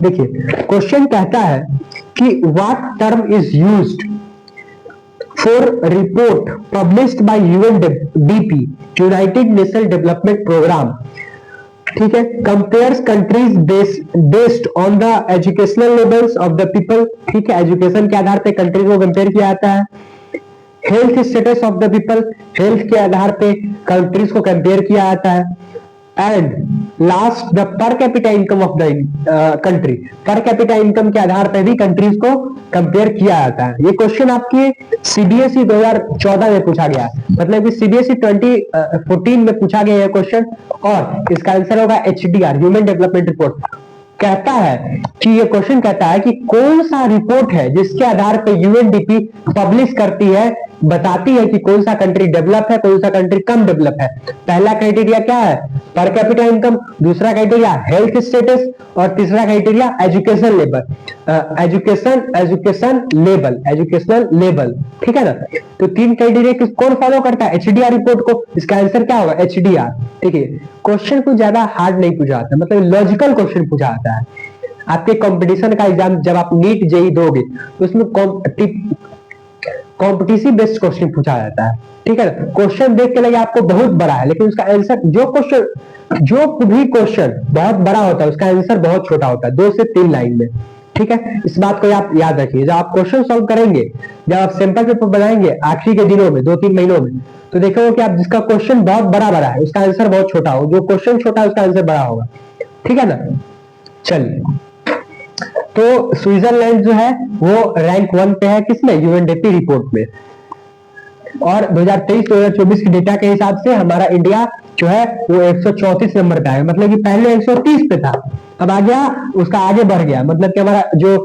देखिए क्वेश्चन कहता है कि what term is used for report published by UNDP, United Nation development programme, ठीक है, compares countries based on the educational levels of the people, ठीक है, एजुकेशन के आधार पे कंट्री को कंपेयर किया जाता है। Health status of the people, health के आधार पे कंट्रीज को कंपेयर किया जाता है। एंड लास्ट द पर capita income of the country, पर कैपिटा इनकम के आधार पर भी कंट्रीज को कंपेयर किया जाता है। ये क्वेश्चन आपके सीबीएसई 2014 में पूछा गया, मतलब कि सीबीएसई 2014 में पूछा गया है क्वेश्चन, और इसका आंसर होगा एचडीआर, ह्यूमन डेवलपमेंट रिपोर्ट। कहता है कि ये क्वेश्चन कहता है कि कौन सा रिपोर्ट है जिसके आधार पर यूएनडीपी पब्लिश करती है, बताती है कि कौन सा कंट्री डेवलप है, कौन सा कंट्री कम डेवलप है। पहला क्राइटेरिया क्या है, पर कैपिटा इनकम, दूसरा क्राइटेरिया हेल्थ स्टेटस, और तीसरा criteria education level, educational level, ठीक है ना। तो 3 क्राइटेरिया कौन फॉलो करता है, एचडीआर रिपोर्ट को। इसका आंसर क्या होगा, एचडीआर। ठीक है, क्वेश्चन को ज्यादा हार्ड नहीं पूछा जाता, मतलब लॉजिकल क्वेश्चन पूछा जाता है। आपके कंपटीशन का एग्जाम जब आप नीट जेई दोगे तो उसमें कॉम्पिटिटिव बेस्ड क्वेश्चन पूछा जाता है, ठीक है ना। क्वेश्चन देख के लगे आपको बहुत बड़ा है, लेकिन उसका आंसर, जो भी क्वेश्चन बहुत बड़ा होता है उसका आंसर बहुत छोटा होता है, 2 से 3 लाइन में, ठीक है। इस बात को आप याद रखिए। जब आप क्वेश्चन सॉल्व करेंगे, जब आप सैंपल पेपर बनाएंगे आखिरी के दिनों में, 2-3 महीनों में, तो देखोगे कि आप जिसका क्वेश्चन बहुत बड़ा है उसका आंसर बहुत छोटा हो, जो क्वेश्चन छोटा है उसका आंसर बड़ा होगा, ठीक है ना। चलिए, तो स्विट्जरलैंड जो है वो रैंक 1 पे है, किसमें, यूएनडीपी रिपोर्ट में। और 2023-2024 के डेटा के हिसाब से हमारा इंडिया जो है वो 134 नंबर पे आएगा, मतलब कि पहले 130 पे था, अब आ गया, उसका आगे बढ़ गया, मतलब कि हमारा जो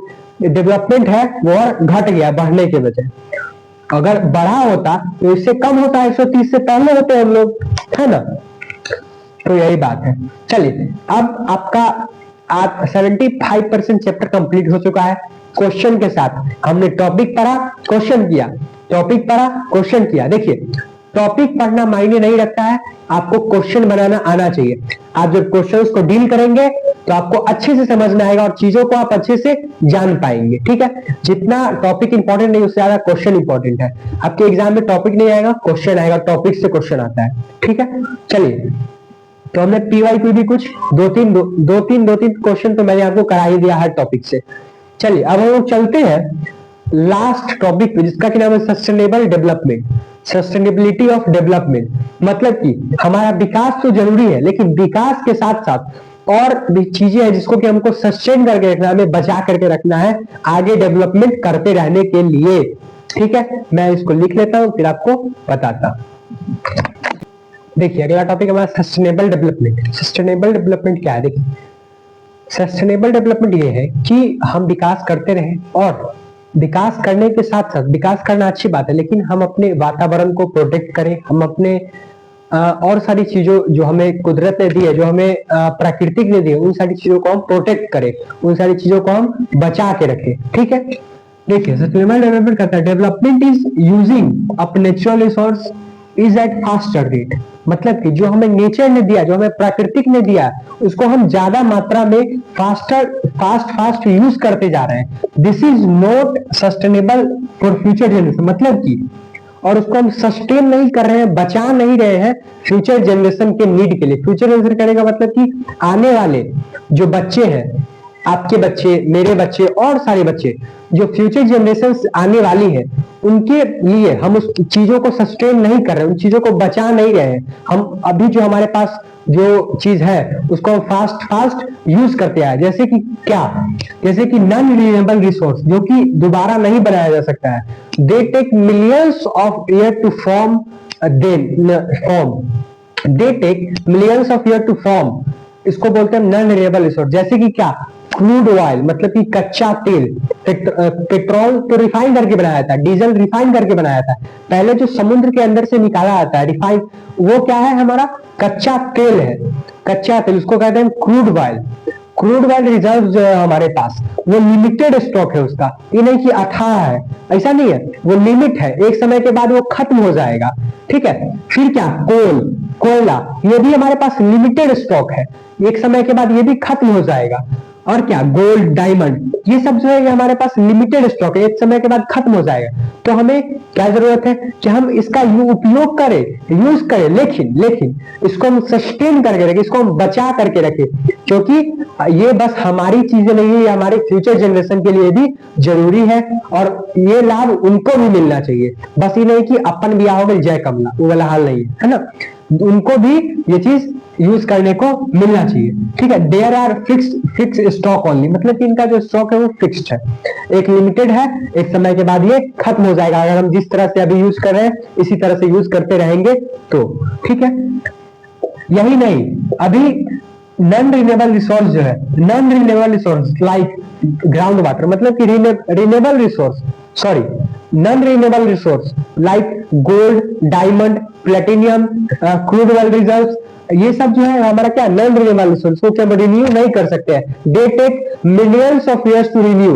डेवलपमेंट है वो और घट गया बढ़ने के वजह। अगर बढ़ा होता तो इससे कम होता, 130 से पहले होते हम लोग, है ना। तो यही बात है। चलिए, अब आपका 75% चैप्टर कंप्लीट हो चुका है क्वेश्चन के साथ। हमने टॉपिक पढ़ा, क्वेश्चन किया, टॉपिक पढ़ा, क्वेश्चन किया। देखिए, टॉपिक पढ़ना मायने नहीं रखता है, आपको क्वेश्चन बनाना आना चाहिए। आप जब क्वेश्चंस को डील करेंगे तो आपको अच्छे से समझ में आएगा और चीजों को आप अच्छे से जान पाएंगे, ठीक है। जितना टॉपिक इंपॉर्टेंट नहीं, उससे ज्यादा क्वेश्चन इंपॉर्टेंट है। आपके एग्जाम में टॉपिक नहीं आएगा, क्वेश्चन आएगा, टॉपिक से क्वेश्चन आता है, ठीक है। चलिए, तो हमने पीवाईक्यू भी कुछ 2-3 क्वेश्चन तो मैंने आपको करा ही दिया हर टॉपिक से। चलिए, अब हम लोग चलते हैं लास्ट टॉपिक पे जिसका नाम है sustainable development, sustainability of development. मतलब कि हमारा विकास तो जरूरी है, लेकिन विकास के साथ साथ और भी चीजें हैं जिसको कि हमको सस्टेन करके रखना है, हमें बचा करके रखना है आगे डेवलपमेंट करते रहने के लिए। ठीक है, मैं इसको लिख लेता हूं फिर आपको बताता हूं। देखिए अगला टॉपिक हमारा सस्टेनेबल डेवलपमेंट। सस्टेनेबल डेवलपमेंट क्या है? देखिए सस्टेनेबल डेवलपमेंट ये है कि हम विकास करते रहें, और विकास करने के साथ साथ, विकास करना अच्छी बात है, लेकिन हम अपने वातावरण को प्रोटेक्ट करें, हम अपने और सारी चीजों जो हमें कुदरत ने दी है, जो हमें प्राकृतिक ने दी है, उन सारी चीजों को हम प्रोटेक्ट करें, उन सारी चीजों को हम बचा के रखें। ठीक है, देखिए सस्टेनेबल डेवलपमेंट कहता है development is using up natural resource is eight faster rate. मतलब कि जो हमें नेचर ने दिया, जो हमें प्राकृतिक ने दिया, उसको हम ज्यादा मात्रा में फास्ट यूज करते जा रहे हैं। This is not sustainable for future generation. मतलब कि और उसको हम सस्टेन नहीं कर रहे हैं, बचा नहीं रहे हैं फ्यूचर जनरेशन के नीड के लिए। फ्यूचर जनरेशन करने का मतलब कि आने वाले जो बच्चे हैं, आपके बच्चे, मेरे बच्चे और सारे बच्चे, जो फ्यूचर जनरेशन आने वाली है, उनके लिए हम उस चीजों को सस्टेन नहीं कर रहे, उन चीजों को बचा नहीं रहे हैं। हम अभी जो हमारे पास जो चीज है उसको हम फास्ट यूज करते आए। जैसे कि क्या? जैसे कि नॉन रिन्यूएबल रिसोर्स, जो कि दोबारा नहीं बनाया जा सकता है। They take millions of year to form, they take millions of year to form. इसको बोलते हैं नॉन रिन्यूएबल रिसोर्स। जैसे कि क्या? क्रूड ऑयल, मतलब कि कच्चा तेल। पेट्रोल तो रिफाइन करके बनाया था, डीजल रिफाइन करके बनाया था। पहले जो समुद्र के अंदर से निकाला जाता है रिफाइन, वो क्या है? हमारा कच्चा तेल है। कच्चा तेल उसको कहते हैं crude oil. Crude oil reserve जो है हमारे पास, वो लिमिटेड स्टॉक है उसका। ये नहीं कि अथाह है, ऐसा नहीं है, वो लिमिट है। एक समय के बाद वो खत्म हो जाएगा। ठीक है, फिर क्या? कोयला, ये भी हमारे पास लिमिटेड स्टॉक है, एक समय के बाद ये भी खत्म हो जाएगा। और क्या? गोल्ड, डायमंड, ये सब जो है ये हमारे पास लिमिटेड स्टॉक है, एक समय के बाद खत्म हो जाएगा। तो हमें क्या जरूरत है कि हम इसका उपयोग करें, यूज करें, लेकिन इसको हम सस्टेन करके रखें, इसको हम बचा करके रखें, क्योंकि ये बस हमारी चीजें नहीं है, ये हमारे फ्यूचर जनरेशन के लिए भी जरूरी है, और ये लाभ उनको भी मिलना चाहिए। बस ये नहीं कि अपन भी आओगे जय कमला, वो वाला हाल नहीं है ना। उनको भी ये चीज यूज करने को मिलना चाहिए। ठीक है, there are fix stock only, मतलब कि इनका जो स्टॉक है वो फिक्स्ड है, एक लिमिटेड है, एक समय के बाद ये खत्म हो जाएगा। अगर हम जिस तरह से अभी यूज कर रहे हैं इसी तरह से यूज करते रहेंगे तो। ठीक है, यही नहीं, अभी नॉन रिन्यूएबल रिसोर्स जो है, non renewable resource like ground water, मतलब कि renewable resource, sorry, non renewable resource like gold, diamond, platinum, crude oil reserves, ये सब जो है हमारा क्या? नॉन रिन्यूएबल रिसोर्स, को हम रिन्यू नहीं कर सकते हैं। They take millions of years to renew.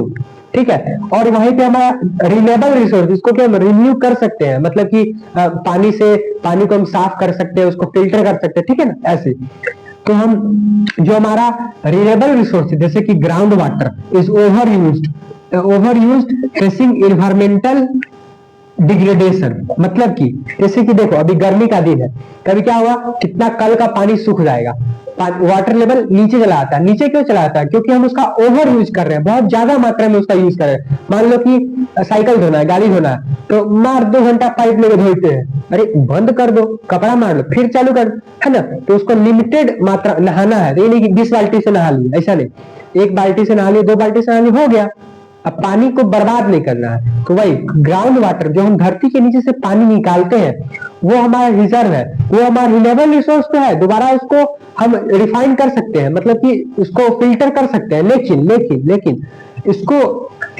ठीक है, और वहीं पे हमारा रिन्यूएबल रिसोर्स, इसको क्या हम रिन्यू कर सकते हैं, मतलब कि पानी से, पानी को हम साफ कर सकते हैं, उसको फिल्टर कर सकते हैं। ठीक है ना, ऐसे। तो हम जो हमारा रिन्यूएबल रिसोर्स है, जैसे कि ground water is over used facing environmental degradation. मतलब कि जैसे कि देखो अभी गर्मी का दिन है, कभी क्या हुआ, कितना कल का पानी सूख जाएगा, वाटर लेवल नीचे चला आता है। नीचे क्यों चला आता है? क्योंकि हम उसका ओवर यूज कर रहे हैं, बहुत ज्यादा मात्रा में उसका यूज कर रहे हैं। मान लो कि साइकिल धोना है, गाड़ी धोना है, तो मार 2 घंटा पाइप लेके धोते हैं, अरे बंद कर दो, कपड़ा मार लो, फिर चालू कर, है ना। तो उसको लिमिटेड मात्रा नहाना है, ये नहीं कि 20 बाल्टी से नहा लिया, ऐसा नहीं, 1 बाल्टी से नहा लिया, 2 बाल्टी से नहा लिया, हो गया। अब पानी को बर्बाद नहीं करना है। तो वही ग्राउंड वाटर, जो हम धरती के नीचे से पानी निकालते हैं, वो हमारा रिजर्व है, वो हमारा रिन्यूएबल रिसोर्स तो है, दोबारा उसको हम रिफाइन कर सकते हैं, मतलब कि उसको फिल्टर कर सकते हैं। लेकिन इसको,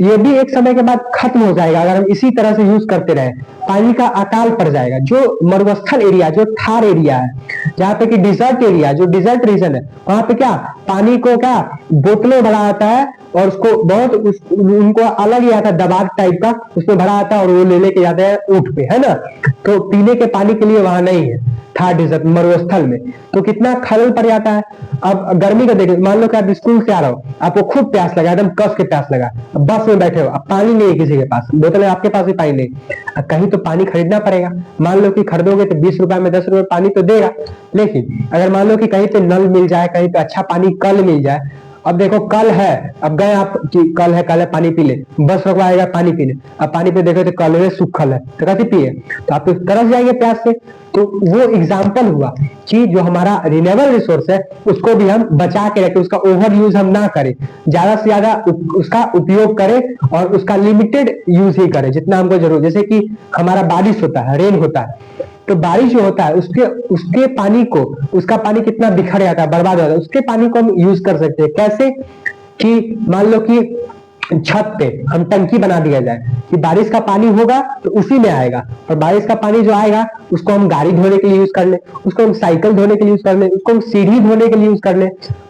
ये भी एक समय के बाद खत्म हो जाएगा अगर हम इसी तरह से यूज करते रहे। पानी का अकाल पड़ जाएगा। जो मरुस्थल एरिया, जो थार एरिया है, जहाँ पे कि डिजर्ट एरिया, जो डिजर्ट रीजन है, वहां पे क्या पानी को क्या बोतलों भरा आता है, और उसको बहुत उनको अलग ही आता है दबाव टाइप का, उसमें भरा आता है और वो ले लेके जाते हैं ऊंट पे, है ना। तो पीने के पानी के लिए वहां नहीं है थार डिजर्ट मरुस्थल में, तो कितना खलल पड़ जाता है। अब गर्मी का देखिए, मान लो कि आप स्कूल से आ रहे हो, आपको खूब प्यास लगा, एकदम कस के प्यास लगा, बस में बैठे हो, अब पानी नहीं है किसी के पास, बोतल है, आपके पास भी पानी नहीं, कहीं तो पानी खरीदना पड़ेगा। मान लो कि खरीदोगे तो 20 रुपए में 10 रुपए पानी तो देगा। लेकिन अगर मान लो कि कहीं पे नल मिल जाए, कहीं पे अच्छा पानी कल मिल जाए, अब देखो कल है, अब गए आप कि कल है पानी पी ले, बस रुकवाएगा पानी पीने, अब पानी पे देखो तो कल है सूखल है तो कैसे पिए, तो आप तरस जाएंगे प्यास से। तो वो एग्जाम्पल हुआ कि जो हमारा रिन्यूएबल रिसोर्स है उसको भी हम बचा के रखें, उसका ओवर यूज हम ना करें, ज्यादा से ज्यादा उसका उपयोग करें और उसका लिमिटेड यूज ही करें जितना हमको जरूरत। जैसे कि हमारा बारिश होता है, रेन होता है, तो बारिश जो होता है उसके पानी को, उसका पानी कितना बिखर जाता है, बर्बाद हो जाता है, उसके पानी को हम यूज कर सकते हैं। कैसे कि मान लो कि छत पे हम टंकी बना दिया जाए कि बारिश का पानी होगा तो उसी में आएगा, और बारिश का पानी जो आएगा उसको हम गाड़ी धोने के लिए यूज कर ले, उसको हम साइकिल धोने के लिए यूज कर ले, उसको हम सीढ़ी धोने के लिए यूज कर ले,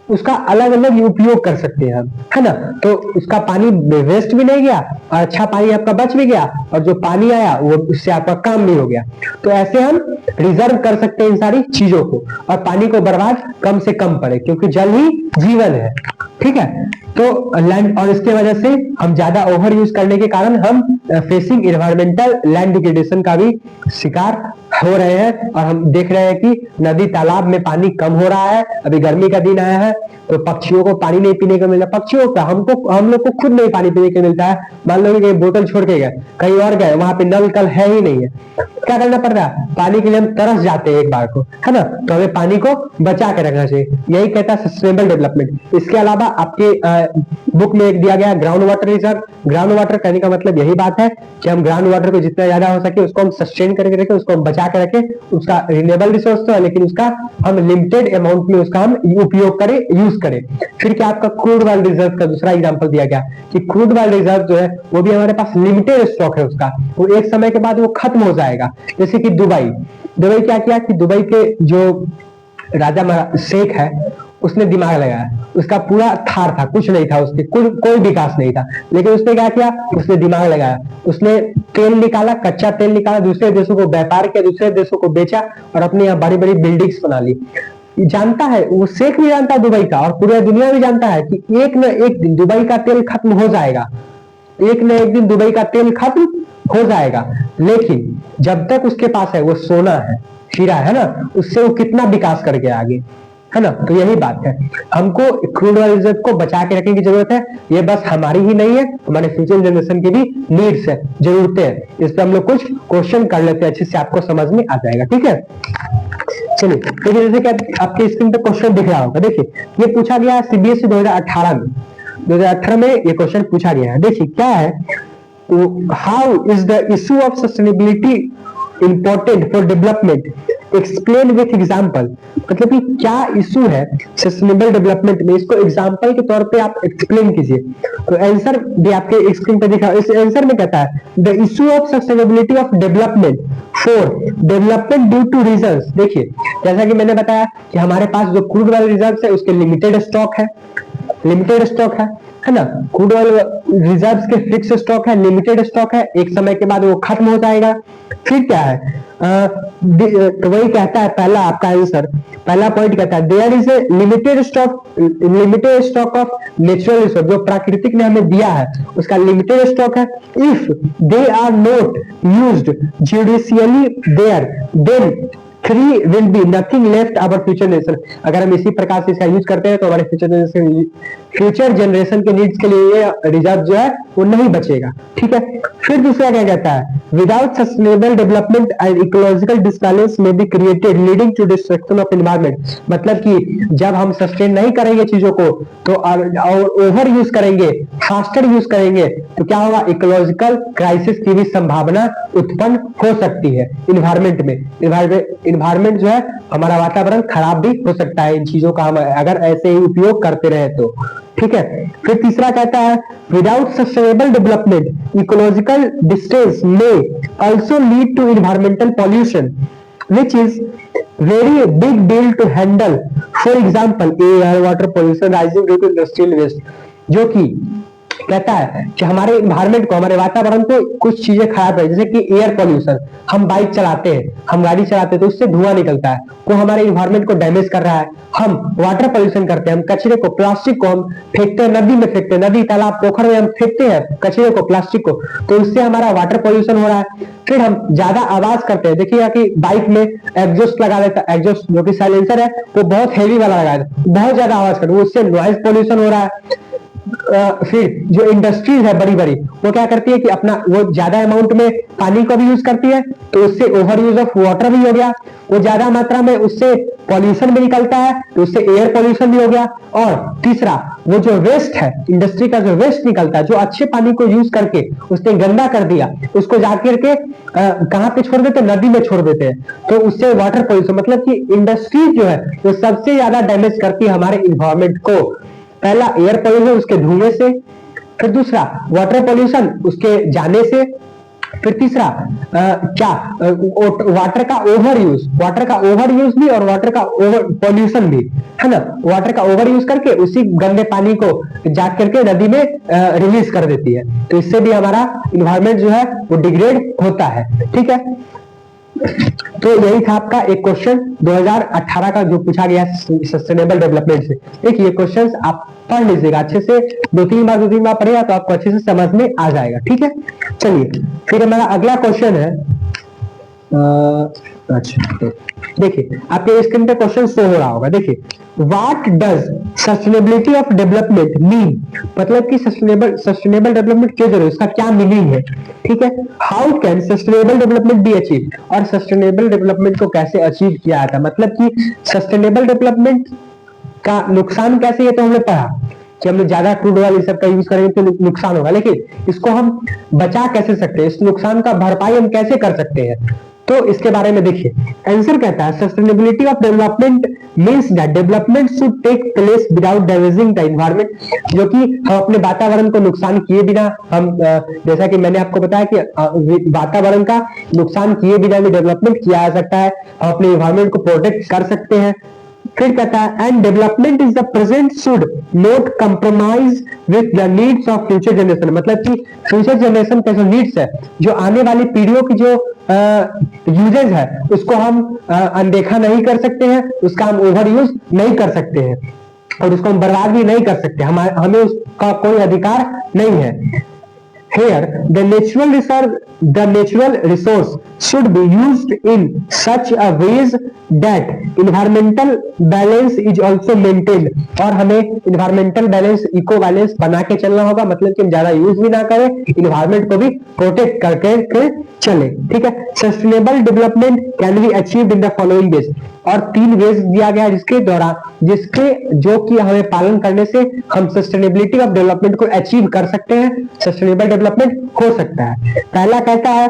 उसका अलग अलग उपयोग कर सकते हैं हम, है ना। तो उसका पानी वेस्ट भी नहीं गया और अच्छा पानी आपका बच भी गया, और जो पानी आया वो उससे आपका काम भी हो गया। तो ऐसे हम रिजर्व कर सकते हैं इन सारी चीजों को, और पानी को बर्बाद कम से कम पड़े, क्योंकि जल ही जीवन है, ठीक है। तो लैंड, और इसके वजह से हम ज्यादा ओवर यूज करने के कारण हम फेसिंग इन्वायरमेंटल लैंड डिग्रेडेशन का भी शिकार हो रहे हैं, और हम देख रहे हैं कि नदी तालाब में पानी कम हो रहा है। अभी गर्मी का दिन आया है तो पक्षियों को पानी नहीं पीने को मिलता, पक्षियों का हम लोग को खुद नहीं पानी पीने को मिलता है। मान लो कि बोतल छोड़ के गए कहीं और गए, वहां पे नल कल है ही नहीं है, क्या करना पड़ रहा है, पानी के लिए हम तरस जाते हैं एक बार को, है ना। तो हमें पानी को बचा के रखना चाहिए, यही कहता है सस्टेनेबल डेवलपमेंट। इसके अलावा आपके बुक में एक दिया गया ground water reserve. Ground water कहने का मतलब यही बात है कि हम ग्राउंड वाटर को जितना ज्यादा हो सके उसको हम सस्टेन करके रखें, उसको हम बचा के रखें। उसका रिन्यूएबल रिसोर्स तो है, लेकिन उसका हम लिमिटेड अमाउंट में उसका हम उपयोग करें, यूज करें। फिर क्या आपका क्रूड ऑयल रिजर्व का दूसरा एग्जांपल दिया गया कि क्रूड ऑयल रिजर्व जो है वो भी हमारे पास लिमिटेड स्टॉक है उसका, वो एक समय के बाद वो खत्म हो जाएगा। जैसे कि दुबई क्या किया कि दुबई के जो राजा शेख है उसने दिमाग लगाया, उसका पूरा थार था, कुछ नहीं था उसके, कोई विकास नहीं था, लेकिन उसने क्या किया, उसने दिमाग लगाया, उसने तेल निकाला, कच्चा तेल निकाला, दूसरे देशों को व्यापार किया, दूसरे देशों को बेचा और अपने यहाँ बड़ी बड़ी बिल्डिंग्स बना ली। जानता है वो, शेख भी जानता है दुबई का, और पूरी दुनिया भी जानता है कि एक न एक दिन दुबई का तेल खत्म हो जाएगा, एक न एक दिन दुबई का तेल खत्म हो जाएगा। लेकिन जब तक उसके पास है वो सोना है, हीरा है ना, उससे वो कितना विकास करके आगे, है ना। तो यही बात है, हमको क्रूड ऑयल रिजर्व को बचा के रखने की जरूरत है। ये बस हमारी ही नहीं है, हमारे फ्यूचर जनरेशन की भी नीड्स है, जरूरतें हैं। इस पर हम लोग कुछ क्वेश्चन कर लेते हैं, अच्छे से आपको समझ में आ जाएगा, ठीक है। चलिए देखिए, जैसे कि आपके स्क्रीन पे क्वेश्चन दिख रहा होगा, देखिए ये पूछा गया है सीबीएसई 2018 में ये क्वेश्चन पूछा गया है। देखिए क्या है, how is the issue of sustainability important for development, explain with example. मतलब कि क्या इशू है सस्टेनेबल डेवलपमेंट में, इसको एग्जाम्पल के तौर पे आप एक्सप्लेन कीजिए। तो आंसर भी आपके स्क्रीन पे दिखा, इस आंसर में कहता है the issue of sustainability of development for development due two reasons. देखिए जैसा कि मैंने बताया कि हमारे पास जो क्रूड ऑयल रिजर्व है उसके लिमिटेड स्टॉक है ना। क्रूड ऑयल रिजर्व्स के फिक्स स्टॉक है, लिमिटेड स्टॉक है, एक समय के बाद वो खत्म हो जाएगा। फिर क्या है, तो वही कहता है पहला आपका आंसर, पहला पॉइंट कहता है there is a limited stock of natural resource, जो प्राकृतिक ने हमें दिया है उसका लिमिटेड स्टॉक है। If they are not used judiciously there then free will be nothing left our future generation. अगर हम इसी प्रकार से इसका यूज करते हैं तो हमारे फ्यूचर जनरेशन के नीड्स के लिए ये रिजर्व जो है वो नहीं बचेगा, ठीक है। फिर दूसरा क्या कहता है, without sustainable development and ecological disbalance may be created leading to destruction of environment. मतलब कि जब हम सस्टेन नहीं करेंगे चीजों को तो और ओवर यूज करेंगे, फास्टर यूज करेंगे, तो क्या होगा, इकोलॉजिकल क्राइसिस की भी संभावना उत्पन्न हो सकती है इन्वायरमेंट में। इन्वायरमेंट जो है हमारा वातावरण खराब भी हो सकता है इन चीजों का हम अगर ऐसे ही उपयोग करते रहे तो, ठीक है। फिर तीसरा कहता है without sustainable development ecological distress may also lead to environmental pollution which is very big deal to handle. For example air water pollution rising due to industrial waste, जो कि कहता है कि हमारे इन्वायरमेंट को, हमारे वातावरण को कुछ चीजें खराब है, जैसे कि एयर पॉल्यूशन। हम बाइक चलाते हैं, हम गाड़ी चलाते हैं तो उससे धुआं निकलता है, वो हमारे इन्वायरमेंट को डैमेज कर रहा है। हम वाटर पॉल्यूशन करते हैं, हम कचरे को, प्लास्टिक को हम फेंकते हैं, नदी में फेंकते हैं, नदी तालाब पोखर में हम फेंकते हैं कचरे को, प्लास्टिक को, तो उससे हमारा वाटर पॉल्यूशन हो रहा है। फिर हम ज्यादा आवाज करते हैं, देखिएगा कि बाइक में एग्जॉस्ट लगा देता है, एग्जॉस्ट जो कि साइलेंसर है वो बहुत हेवी वाला लगा देता है, बहुत ज्यादा आवाज करते हैं, उससे नॉइज पॉल्यूशन हो रहा है। फिर जो इंडस्ट्रीज है बड़ी बड़ी, वो क्या करती है कि अपना वो ज्यादा अमाउंट में पानी को भी यूज करती है, तो उससे ओवर यूज ऑफ वाटर भी हो गया, वो ज्यादा मात्रा में उससे पॉल्यूशन भी निकलता है, तो उससे एयर पॉल्यूशन भी हो गया। और तीसरा, वो जो वेस्ट है, इंडस्ट्री का जो वेस्ट निकलता है, जो अच्छे पानी को यूज करके उसने गंदा कर दिया, उसको जाकर के कहां पे छोड़ देते हैं, नदी में छोड़ देते हैं, तो उससे वाटर पॉल्यूशन, मतलब कि इंडस्ट्री जो है वो सबसे ज्यादा डैमेज करती है हमारे इन्वायरमेंट को। पहला एयर पॉल्यूशन उसके धुएं से, फिर दूसरा वाटर पॉल्यूशन उसके जाने से, फिर तीसरा वाटर का ओवर यूज, वाटर का ओवर यूज भी और वाटर का ओवर पॉल्यूशन भी, है ना। वाटर का ओवर यूज करके उसी गंदे पानी को जा करके नदी में रिलीज कर देती है, तो इससे भी हमारा इन्वायरमेंट जो है वो डिग्रेड होता है। ठीक है, तो यही था आपका एक क्वेश्चन 2018 का जो पूछा गया सस्टेनेबल डेवलपमेंट से। एक ये क्वेश्चंस आप पढ़ लीजिएगा अच्छे से, दो तीन बार पढ़ेगा तो आपको अच्छे से समझ में आ जाएगा। ठीक है, चलिए फिर हमारा अगला क्वेश्चन है। अच्छा देखिए, आपके स्क्रीन पे क्वेश्चन शो हो रहा होगा, देखिए, what does sustainability of development mean, मतलब कि सस्टेनेबल डेवलपमेंट क्यों जरूरी, इसका क्या मीनिंग है। ठीक है, how can sustainable development be achieve, और सस्टेनेबल डेवलपमेंट को कैसे अचीव किया जाता है, मतलब कि सस्टेनेबल डेवलपमेंट का नुकसान कैसे, ये तो हमने पढ़ा कि हम ज्यादा क्रूड ऑयल सब का यूज करेंगे तो नुकसान होगा, लेकिन इसको हम बचा कैसे सकते हैं, इस नुकसान का भरपाई हम कैसे कर सकते हैं, तो इसके बारे में देखिए। आंसर कहता है sustainability of development means that development should take place without damaging the environment, जो कि हम अपने वातावरण को नुकसान किए बिना, हम जैसा कि मैंने आपको बताया कि वातावरण का नुकसान किए बिना भी डेवलपमेंट किया जा सकता है, हम अपने एनवायरनमेंट को प्रोटेक्ट कर सकते हैं। फिर कहता है and development is the present should not compromise with the needs of future generation, मतलब कि फ्यूचर जनरेशन के जो नीड्स है, जो आने वाली पीढ़ियों की जो यूजेज है, उसको हम अनदेखा नहीं कर सकते हैं, उसका हम ओवर यूज नहीं कर सकते हैं, और उसको हम बर्बाद भी नहीं कर सकते, हमें उसका कोई अधिकार नहीं है। Here, the natural resource should be used in such a ways that environmental balance is also maintained, और हमें environmental balance, eco balance बना के चलना होगा, मतलब कि हम ज्यादा यूज भी ना करें, environment को भी प्रोटेक्ट करके चले। ठीक है, sustainable development can be achieved in the following veg, और 3 वेज दिया गया जिसके जो कि हमें पालन करने से हम सस्टेनेबिलिटी ऑफ डेवलपमेंट को अचीव कर सकते हैं, सस्टेनेबल डेवलपमेंट हो सकता है। पहला कहता है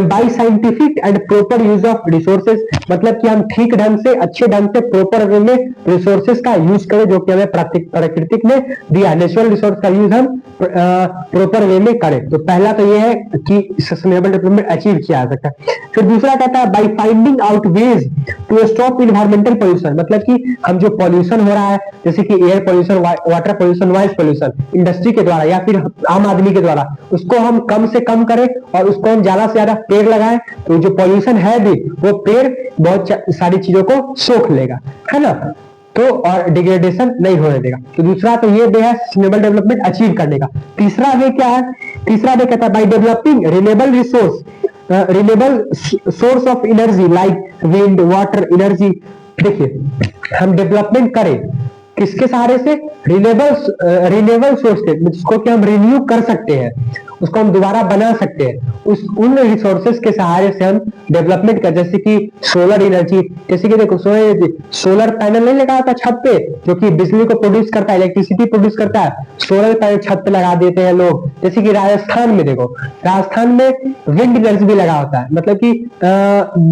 by scientific and proper use of resources, मतलब कि हम ठीक ढंग से, अच्छे ढंग से, प्रॉपर वे में रिसोर्सेज का यूज करें जो कि हमें प्राकृतिक ने दिया, नेचुरल रिसोर्स का यूज हम प्रॉपर वे में करें। तो पहला तो ये है कि सस्टेनेबल डेवलपमेंट अचीव किया जा सकता है। फिर दूसरा कहता है by finding out ways to stop environmental pollution, मतलब कि हम जो पॉल्यूशन हो रहा है, जैसे कि air pollution, water pollution, noise pollution, industry के द्वारा या फिर आम आदमी के द्वारा, उसको हम कम से कम करें और उसको हम ज्यादा से ज्यादा पेड़ लगाएं, तो जो पॉल्यूशन है भी वो पेड़ बहुत सारी चीजों को सोख लेगा, है ना, तो और डिग्रेडेशन नहीं होने देगा। तो दूसरा तो ये वे है सस्टेनेबल डेवलपमेंट अचीव करने का। तीसरा वे क्या है, तीसरा वे कहता है by developing renewable source of energy like wind, water energy. देखिए, हम डेवलपमेंट करें किसके सहारे से, रिन्यूएबल सोर्स के, जिसको कि हम रिन्यू कर सकते हैं, उसको हम दोबारा बना सकते हैं, उन रिसोर्सेज के सहारे से हम डेवलपमेंट कर, जैसे कि सोलर एनर्जी, जैसे कि देखो सोलर पैनल नहीं लगा था छत पे, जो कि बिजली को प्रोड्यूस करता है, इलेक्ट्रिसिटी प्रोड्यूस करता है, सोलर पैनल छत पे लगा देते हैं लोग। जैसे कि राजस्थान में देखो, राजस्थान में विंड एनर्जी भी लगा होता है, मतलब कि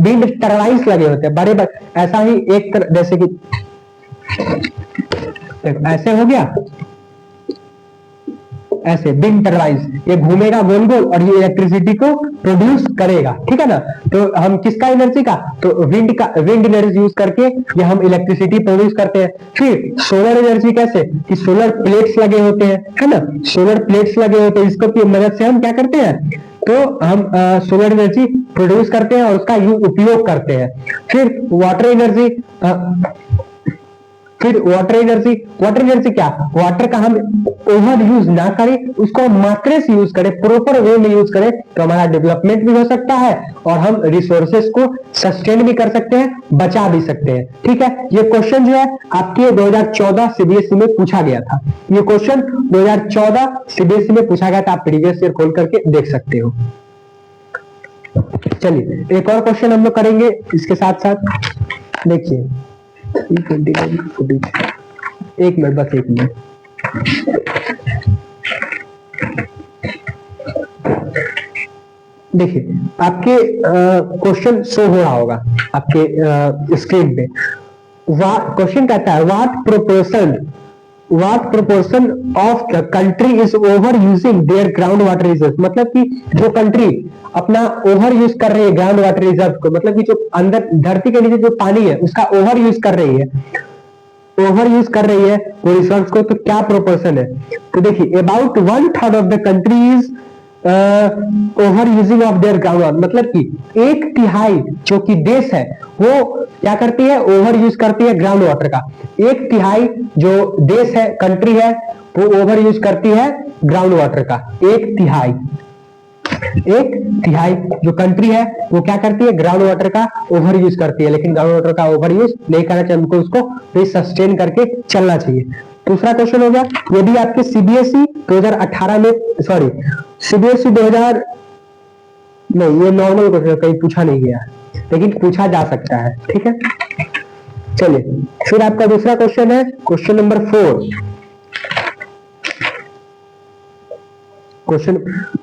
विंड टर्बाइन्स लगे होते हैं बड़े, ऐसा ही एक जैसे कि ऐसे हो गया, ऐसे विंड टर्बाइन, ये घूमेगा गोल गोल और ये इलेक्ट्रिसिटी को प्रोड्यूस करेगा, ठीक है ना। तो हम किसका एनर्जी का, तो विंड एनर्जी यूज करके ये हम इलेक्ट्रिसिटी प्रोड्यूस करते हैं। फिर सोलर एनर्जी कैसे, कि सोलर प्लेट्स लगे होते हैं, है ना, सोलर प्लेट्स लगे होते हैं, इसको मदद से हम क्या करते हैं, तो हम सोलर एनर्जी प्रोड्यूस करते हैं और उसका उपयोग करते हैं। फिर वाटर एनर्जी, वाटर एनर्जी क्या, वाटर का हम ओवर यूज ना करें, उसको मात्रा से यूज करें, प्रॉपर वे में यूज करें, तो हमारा डेवलपमेंट भी हो सकता है और हम रिसोर्सेस को सस्टेन भी कर सकते हैं, बचा भी सकते हैं, ठीक है। ये क्वेश्चन जो है आपके 2014 सीबीएसई में पूछा गया था, ये क्वेश्चन 2014 सीबीएसई में पूछा गया था, आप प्रीवियस ईयर खोल करके देख सकते हो। चलिए एक और क्वेश्चन हम लोग करेंगे इसके साथ साथ, देखिए एक मिनट, बस एक मिनट। देखिए आपके क्वेश्चन शो हो रहा होगा आपके स्क्रीन पे। क्वेश्चन कहता है what proportion of the country is over using their ground water reserve, मतलब कि जो कंट्री अपना ओवर यूज कर रही है ग्राउंड वाटर रिजर्व को, मतलब कि जो अंदर धरती के नीचे जो पानी है उसका ओवर यूज कर रही है, वो रिसोर्स को, तो क्या प्रोपोर्शन है। तो देखिए about 1/3 of the country is over using of their ground water, मतलब कि 1/3 जो कि देश है वो क्या करती है, ओवर यूज करती है ग्राउंड वाटर का। 1/3 जो देश है, कंट्री है, वो ओवर यूज करती है ग्राउंड वाटर का। 1/3 जो कंट्री है वो क्या करती है, ग्राउंड वाटर का ओवर यूज करती है, लेकिन ग्राउंड वाटर का ओवर यूज नहीं करना चाहिए, हमको उसको सस्टेन करके चलना चाहिए। दूसरा क्वेश्चन हो गया, यदि आपके सीबीएसई 2018 में, सॉरी सीबीएसई 2000 नहीं, ये नॉर्मल क्वेश्चन कहीं पूछा नहीं गया, लेकिन पूछा जा सकता है, ठीक है। चलिए फिर आपका दूसरा क्वेश्चन है question number 4। Question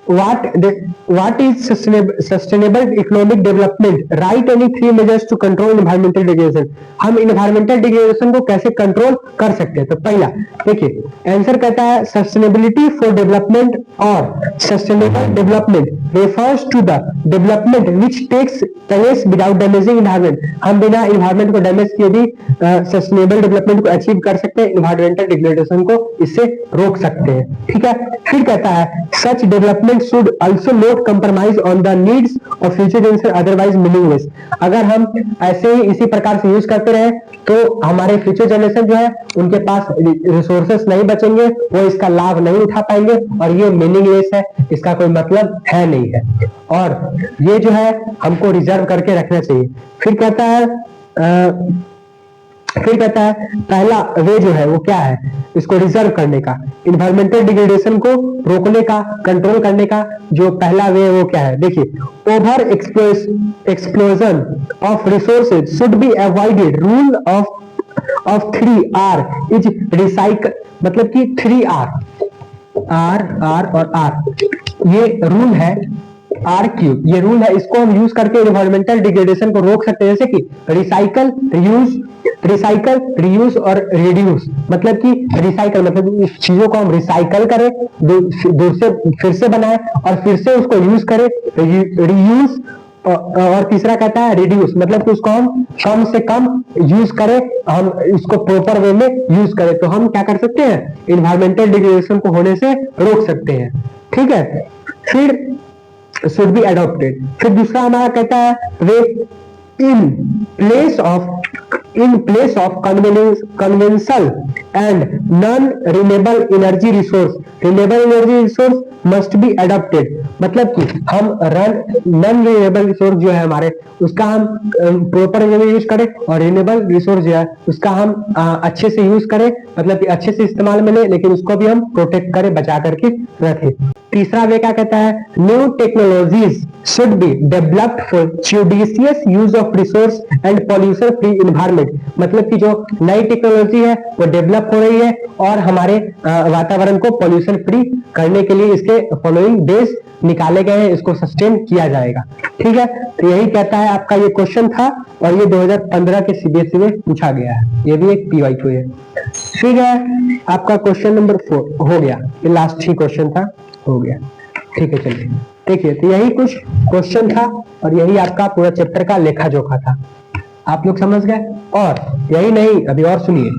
what is sustainable economic development, write any 3 measures to control environmental degradation, हम environmental degradation को कैसे कंट्रोल कर सकते हैं। तो पहला देखिए आंसर कहता है सस्टेनेबिलिटी फॉर डेवलपमेंट, और sustainable development refers to the development which takes place without damaging environment, हम बिना environment को डैमेज किए भी सस्टेनेबल डेवलपमेंट को अचीव कर सकते हैं, environmental degradation को इससे रोक सकते हैं, ठीक है। फिर कहता है such development should also not compromise on the needs of future generation otherwise meaningless, अगर हम ऐसे ही इसी प्रकार से यूज करते रहे तो हमारे फ्यूचर जनरेशन जो है उनके पास रिसोर्सेस नहीं बचेंगे, वो इसका लाभ नहीं उठा पाएंगे और ये मीनिंगलेस है, इसका कोई मतलब है नहीं है, और ये जो है हमको रिजर्व करके रखना चाहिए। फिर कहता है पहला वे जो है वो क्या है, इसको रिजर्व करने का, इन्वायरमेंटल डिग्रेडेशन को रोकने का, कंट्रोल करने का जो पहला वे वो क्या है, देखिए over explosion of resources should be avoided, rule of 3R is recycle, मतलब कि 3R R और R ये रूल है, R3 ये रूल है, इसको हम यूज करके इन्वायरमेंटल डिग्रेडेशन को रोक सकते हैं, जैसे कि रिसाइकल, रियूज और रिड्यूस, मतलब कि रिसाइकल मतलब इस चीजों को हम रिसाइकल करें, दूर से फिर से बनाए और फिर से उसको यूज करें, रियूज, और तीसरा कहता है रिड्यूस, मतलब कि उसको हम कम से कम यूज करें, हम इसको प्रॉपर वे में यूज करें, तो हम क्या कर सकते हैं, इन्वायरमेंटल डिग्रेडेशन को होने से रोक सकते हैं, ठीक है। फिर should be adopted, फिर दूसरा हमारा कहता है वे in place of conventional and non-renewable energy resource, renewable energy resource must be adopted, मतलब कि हम नॉन रिन्यूएबल रिसोर्स जो है हमारे उसका हम प्रॉपर वे में यूज करें, और रिन्यूएबल रिसोर्स जो है उसका हम अच्छे से यूज करें, मतलब कि अच्छे से इस्तेमाल में लें, लेकिन उसको भी हम प्रोटेक्ट करें, बचा करके रखें। तीसरा वे क्या कहता है, new technologies should be developed for judicious use of resource and pollution free environment. मतलब कि जो नई टेक्नोलॉजी है वो डेवलप हो रही है और हमारे वातावरण को पॉल्यूशन फ्री करने के लिए इसके फॉलोइंग डेज निकाले गए हैं, इसको सस्टेन किया जाएगा। ठीक है, तो यही कहता है आपका ये क्वेश्चन था और ये 2015 के सीबीएसई में पूछा गया है, ये भी एक PYQ है। ठीक है, आपका क्वेश्चन नंबर 4 हो गया, ये लास्ट ही क्वेश्चन था, हो गया। ठीक है, चलिए देखिए, तो यही कुछ क्वेश्चन था और यही आपका पूरा चैप्टर का लेखा जोखा था, आप लोग समझ गए। और यही नहीं, अभी और सुनिए,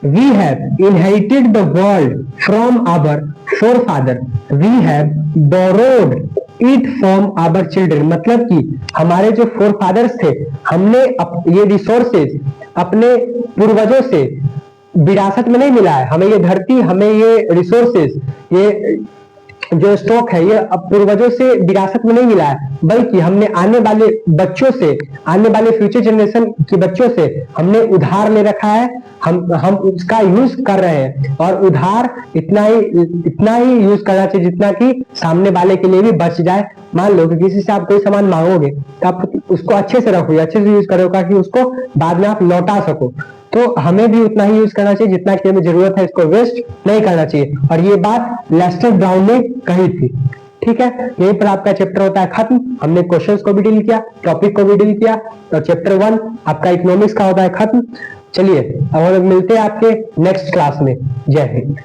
we have inherited the world from our forefather, we have borrowed it from our children। मतलब कि हमारे जो फोरफादर्स थे, हमने ये रिसोर्सेज अपने पूर्वजों से विरासत में नहीं मिला है, हमें ये धरती, हमें ये रिसोर्सेज, ये जो स्टॉक है, ये अब पूर्वजों से विरासत में नहीं मिला है, बल्कि हमने आने वाले बच्चों से, आने वाले फ्यूचर जनरेशन के बच्चों से हमने उधार ले रखा है, हम उसका यूज कर रहे हैं। और उधार इतना ही यूज करना चाहिए जितना कि सामने वाले के लिए भी बच जाए। मान लो कि किसी से आप कोई सामान मांगोगे तो आप उसको अच्छे से रखोगे, अच्छे से यूज करोगे कि उसको बाद में आप लौटा सको। तो हमें भी उतना ही यूज करना चाहिए जितना कि हमें जरूरत है, इसको वेस्ट नहीं करना चाहिए। और ये बात लेस्टर ब्राउन ने कही थी। ठीक है, यहीं पर आपका चैप्टर होता है खत्म। हमने क्वेश्चंस को भी डील किया, टॉपिक को भी डील किया, तो चैप्टर 1 आपका इकोनॉमिक्स का होता है खत्म। चलिए अब हम मिलते हैं आपके नेक्स्ट क्लास में। जय हिंद।